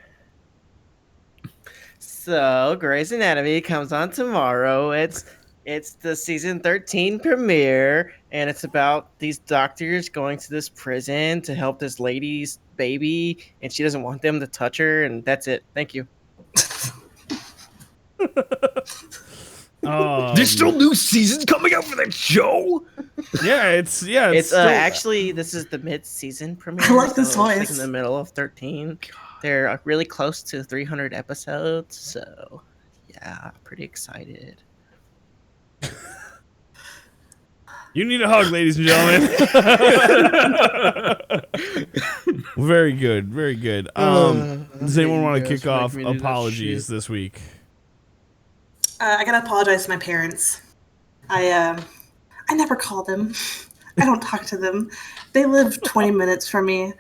So, Grey's Anatomy comes on tomorrow. It's the season 13 premiere, and it's about these doctors going to this prison to help this lady's baby, and she doesn't want them to touch her, and that's it. Thank you. There's still new seasons coming out for that show. It's actually, this is the mid-season premiere. I like this voice. It's in the middle of 13. They're really close to 300 episodes, so yeah, pretty excited. You need a hug, ladies and gentlemen. Very good, very good. Does anyone want to kick off apologies this week? I gotta apologize to my parents. I never call them. I don't talk to them. They live 20 minutes from me,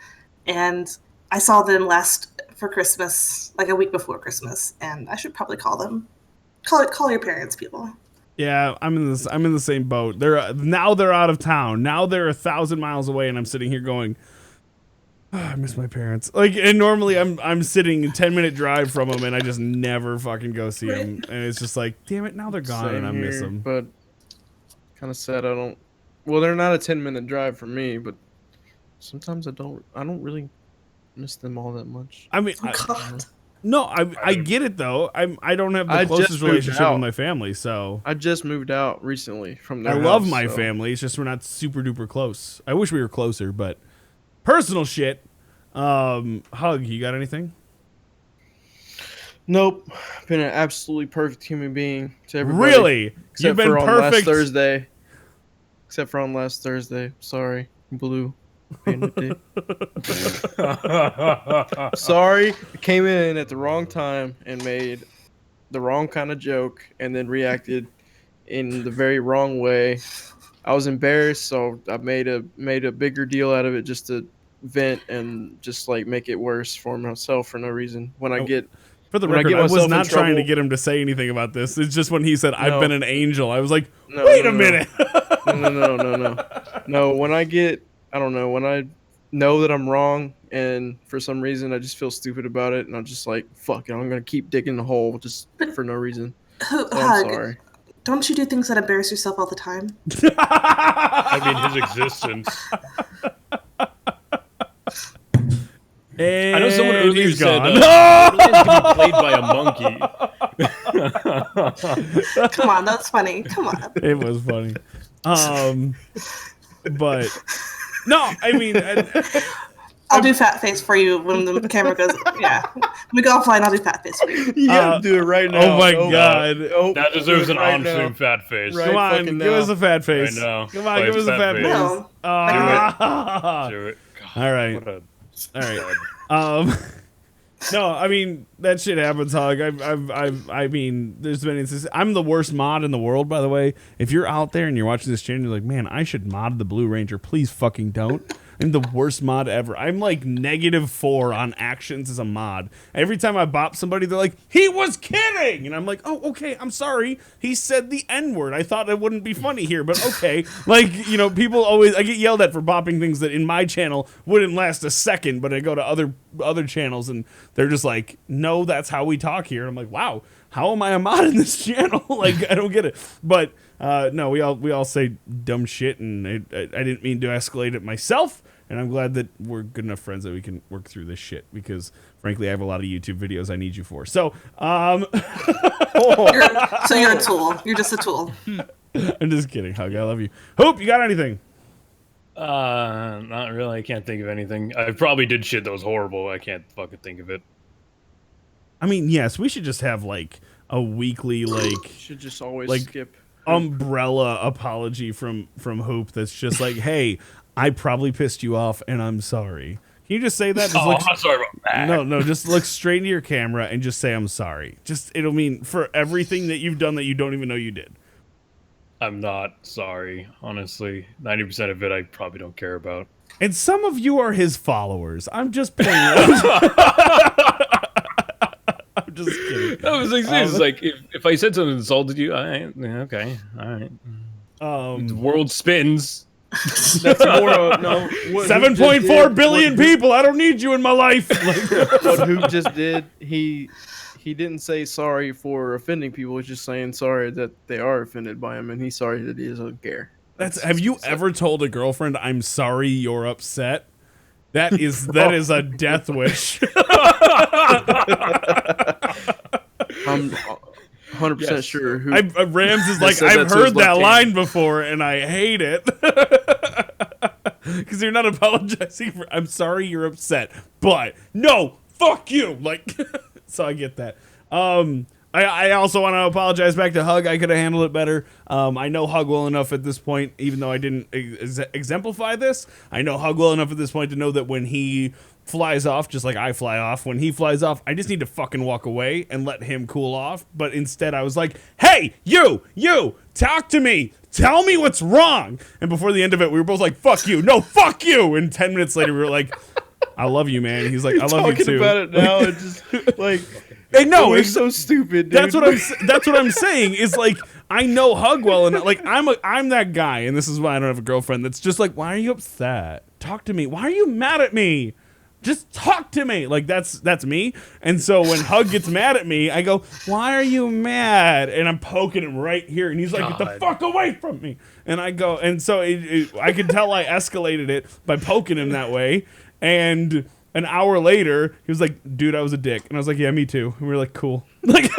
and I saw them last for Christmas, like a week before Christmas, and I should probably call them. Call your parents, people. Yeah, I'm in the same boat. They're out of town. Now they're 1,000 miles away, and I'm sitting here going, oh, I miss my parents. Like, and normally I'm sitting a 10-minute drive from them, and I just never fucking go see them. And it's just like, damn it, now they're gone, Same and I miss here, them. But kind of sad I don't. Well, they're not a 10-minute drive for me, but sometimes I don't really miss them all that much. I mean, God. No, I get it though. I don't have the closest relationship with my family, so I just moved out recently from their I house, love my so. family. It's just we're not super duper close. I wish we were closer, but personal shit. Hug, you got anything? Nope. Been an absolutely perfect human being to everybody. Really? Except You've been for on perfect. last Thursday. Except for on last Thursday. Sorry, Blue. Being a dick. Sorry, I came in at the wrong time and made the wrong kind of joke and then reacted in the very wrong way. I was embarrassed, so I made a bigger deal out of it just to vent and just like make it worse for myself for no reason. When I get For the when record, I was myself in not trying to trouble- get him to say anything about this. It's just when he said, I've No. been an angel, I was like, No, wait no, a no. minute. No, when I get, I don't know, when I know that I'm wrong and for some reason I just feel stupid about it and I'm just like, fuck it, I'm going to keep digging the hole just for no reason. So I'm Hug. sorry. Don't you do things that embarrass yourself all the time? I mean, his existence. And I know someone earlier he's said gone. Borderlands can be played by a monkey. Come on, that's funny. Come on. It was funny. But no, I mean, I'll do fat face for you when the camera goes. Yeah, we go offline. I'll do fat face for you. You gotta do it right now. oh my god. That deserves an right on-stream now. fat face. Right. Come on, fucking give now. us a fat face. Right now. Come on, Play give us a fat face. No. Do it. God, All right. what a All right. stud. No, I mean that shit happens, Hug. I mean, there's been instances. I'm the worst mod in the world, by the way. If you're out there and you're watching this channel, you're like, man, I should mod the Blue Ranger. Please fucking don't. I'm the worst mod ever. I'm like -4 on actions as a mod. Every time I bop somebody, they're like, he was kidding! And I'm like, oh, okay, I'm sorry. He said the N-word. I thought it wouldn't be funny here, but okay. Like, you know, people always, I get yelled at for bopping things that in my channel wouldn't last a second, but I go to other channels and they're just like, no, that's how we talk here. And I'm like, wow, how am I a mod in this channel? Like, I don't get it. But no, we all say dumb shit, and I didn't mean to escalate it myself. And I'm glad that we're good enough friends that we can work through this shit because, frankly, I have a lot of YouTube videos I need you for. So, You're a tool. You're just a tool. I'm just kidding, Hug. I love you. Hope, you got anything? Not really. I can't think of anything. I probably did shit that was horrible. I can't fucking think of it. I mean, yes, we should just have like a weekly Should just always like, skip. umbrella apology from Hope that's just like, hey, I probably pissed you off and I'm sorry. Can you just say that? Just I'm not sorry about that. No, just look straight into your camera and just say I'm sorry. It'll mean for everything that you've done that you don't even know you did. I'm not sorry, honestly. 90% of it I probably don't care about. And some of you are his followers. I'm just playing. I'm just kidding. That was like, it's like if I said something that insulted you, okay, all right. The world spins. That's more no. 7.4 billion people. I don't need you in my life. What Hoop just did, he didn't say sorry for offending people. He's just saying sorry that they are offended by him, and he's sorry that he doesn't care. Have you ever told a girlfriend, "I'm sorry you're upset"? That is a death wish. I'm 100% sure. Rams is like, said I've that to heard his that left line hand. before and I hate it. Because you're not apologizing for, I'm sorry you're upset. But, no, fuck you. Like, so I get that. I also want to apologize back to Hugg. I could have handled it better. I know Hugg well enough at this point, even though I didn't exemplify this. I know Hugg well enough at this point to know that when he flies off, just like I fly off, when he flies off, I just need to fucking walk away and let him cool off. But instead, I was like, hey, you, talk to me. Tell me what's wrong. And before the end of it, we were both like, fuck you. No, fuck you. And 10 minutes later, we were like, I love you, man. He's like, I love you too. Talking about it now, it's just like... Hey, no, we're so stupid, dude. That's what I'm saying. Is like I know Hugg well enough. Like I'm that guy, and this is why I don't have a girlfriend. That's just like, why are you upset? Talk to me. Why are you mad at me? Just talk to me. Like that's me. And so when Hugg gets mad at me, I go, why are you mad? And I'm poking him right here, and he's like, get the fuck away from me. And I go, and so I could tell I escalated it by poking him that way, and. An hour later, he was like, dude, I was a dick. And I was like, yeah, me too. And we were like, cool. Like,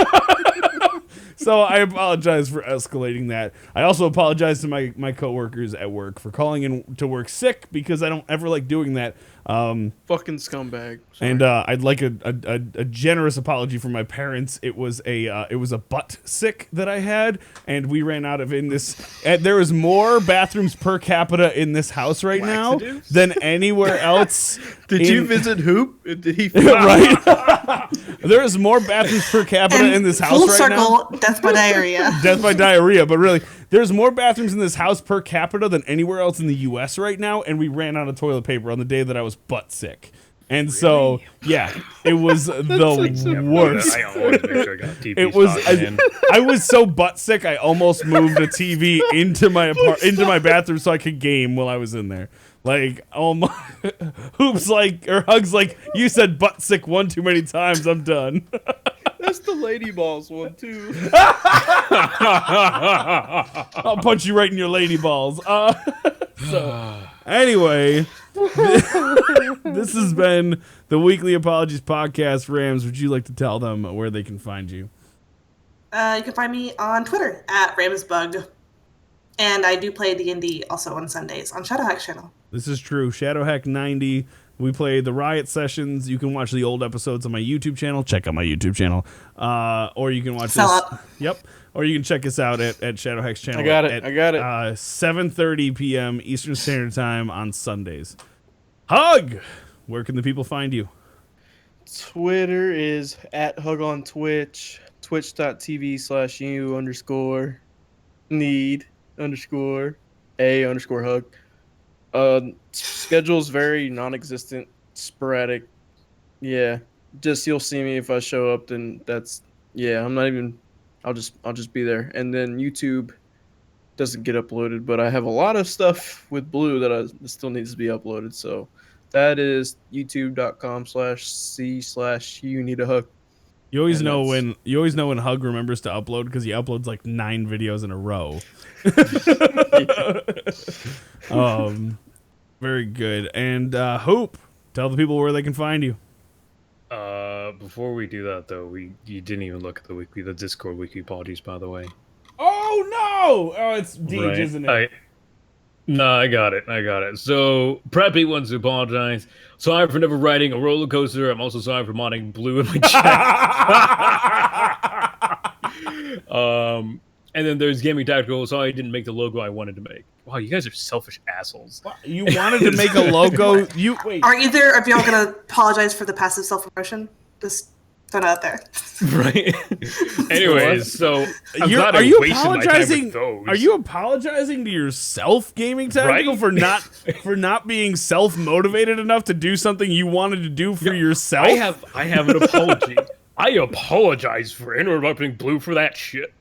so I apologize for escalating that. I also apologize to my coworkers at work for calling in to work sick because I don't ever like doing that. Fucking scumbag. Sorry. And I'd like a generous apology from my parents. It was a butt sick that I had, and we ran out of in this. There is more bathrooms per capita in this house right now than anywhere else. Did you visit Hoop? Did he? Right. There is more bathrooms per capita in this house right now. Full circle, death by diarrhea. Death by diarrhea, but really, there's more bathrooms in this house per capita than anywhere else in the U.S. right now, and we ran out of toilet paper on the day that I was butt sick. And so, yeah, it was the worst. I always make sure I got TV It was. spot, I was so butt sick, I almost moved a TV into my bathroom so I could game while I was in there. Like, oh my, Hoop's like, or Hugg's like, you said butt sick one too many times. I'm done. That's the lady balls one too. I'll punch you right in your lady balls. So anyway, this has been the Weekly Apologies Podcast. Rams, would you like to tell them where they can find you? You can find me on Twitter at Ramsbug. And I do play D&D also on Sundays on Shadowhack's channel. This is true. Shadowhack 90. We play the Riot sessions. You can watch the old episodes on my YouTube channel. Check out my YouTube channel. Or you can watch this. Yep. Or you can check us out at Shadowhack's channel. I got it. 7:30 p.m. Eastern Standard Time on Sundays. Hugg! Where can the people find you? Twitter is at Hugg on Twitch. Twitch.tv/u_need_a_Hugg. Schedule's very non-existent, sporadic. Yeah, just you'll see me if I show up. Then that's I'm not even. I'll just be there. And then YouTube doesn't get uploaded, but I have a lot of stuff with Blue that still needs to be uploaded. So that is youtube.com/c/you need a Hugg. You always know when Hugg remembers to upload because he uploads like 9 videos in a row. Very good. And Hoop, tell the people where they can find you. Before we do that though, you didn't even look at the Discord weekly apologies, by the way. Oh no! Oh, it's Deej, right. Isn't it? No, I got it. So, Preppy wants to apologize. Sorry for never riding a roller coaster. I'm also sorry for modding Blue in my chat. And then there's Gaming Tactical. Sorry I didn't make the logo I wanted to make. Wow, you guys are selfish assholes. You wanted to make a logo? Wait. Are either of y'all going to apologize for the passive self-promotion? Just throw it out there. Right. Anyways, so are you apologizing? Are you apologizing to yourself, Gaming Tactical, right? for not being self-motivated enough to do something you wanted to do for yourself? I have an apology. I apologize for interrupting Blue for that shit.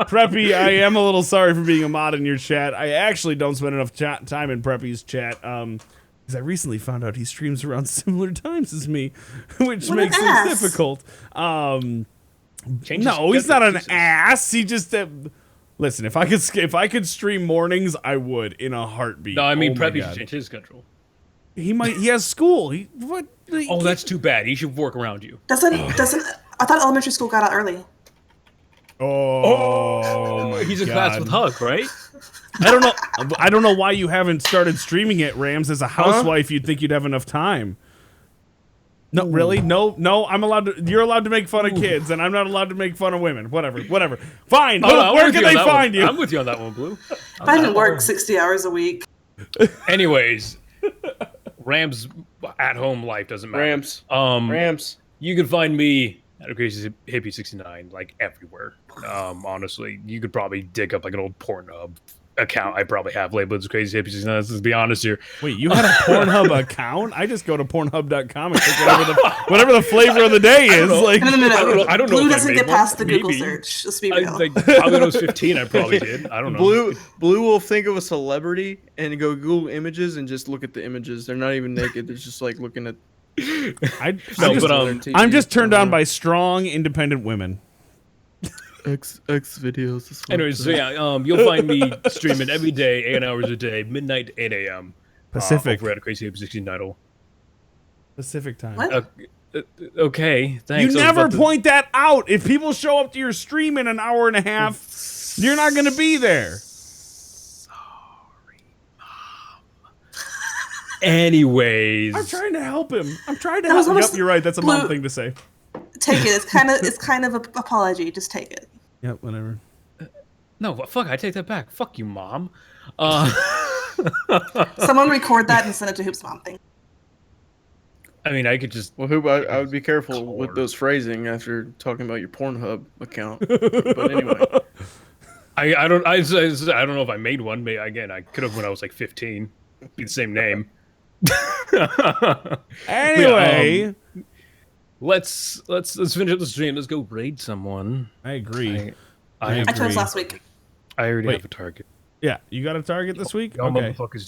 Preppy, I am a little sorry for being a mod in your chat. I actually don't spend enough time in Preppy's chat. Because I recently found out he streams around similar times as me, which makes things difficult. No, he's not an ass. He just listen. If I could stream mornings, I would in a heartbeat. No, I mean Preppy should change his schedule. He has school. That's too bad. He should work around you. Doesn't I thought elementary school got out early. He's in class with Hugg, right? I don't know why you haven't started streaming it, Rams. As a housewife, you'd think you'd have enough time. No, really? No. I'm allowed to. You're allowed to make fun of kids, and I'm not allowed to make fun of women. Whatever. Fine. Where can they find you? I'm with you on that one, Blue. I didn't work 60 hours a week. Anyways, Rams at-home life doesn't matter. Rams. You can find me at Crazy Hippie 69 like everywhere. Honestly, you could probably dig up like an old Pornhub account I probably have labeled as Crazy Hippie 69. Let's be honest here. Wait, you had a Pornhub account? I just go to Pornhub.com and pick whatever the flavor of the day is. Like, No. I don't know. Blue If doesn't get past the Google Maybe. search. Let's be real. Probably when I was 15, I probably did. I don't know. Blue will think of a celebrity and go Google images and just look at the images. They're not even naked. They're just like looking at. I'm just turned on by strong, independent women. X videos. Anyways, so yeah, you'll find me streaming every day, 8 hours a day, midnight to 8 a.m. Pacific. Over at Crazy Hippie 69. Pacific time. What? Okay, thanks. You never point that out. If people show up to your stream in an hour and a half, you're not going to be there. Anyways, I'm trying to help him. I'm trying to help him. Yep, you're right. That's a mom thing to say. Take it. It's kind of an apology. Just take it. Yep, whatever. No, fuck. I take that back. Fuck you, Mom. Someone record that and send it to Hoop's mom thing. I mean, I could just. Well, Hoop, I would be careful with those phrasing after talking about your Pornhub account. But anyway, I don't know if I made one. Maybe again, I could have when I was like 15. Be the same name. Anyway. Let's finish up the stream. Let's go raid someone. I agree. I chose last week. I already have a target. Yeah, you got a target this week? Y'all Okay. motherfuckers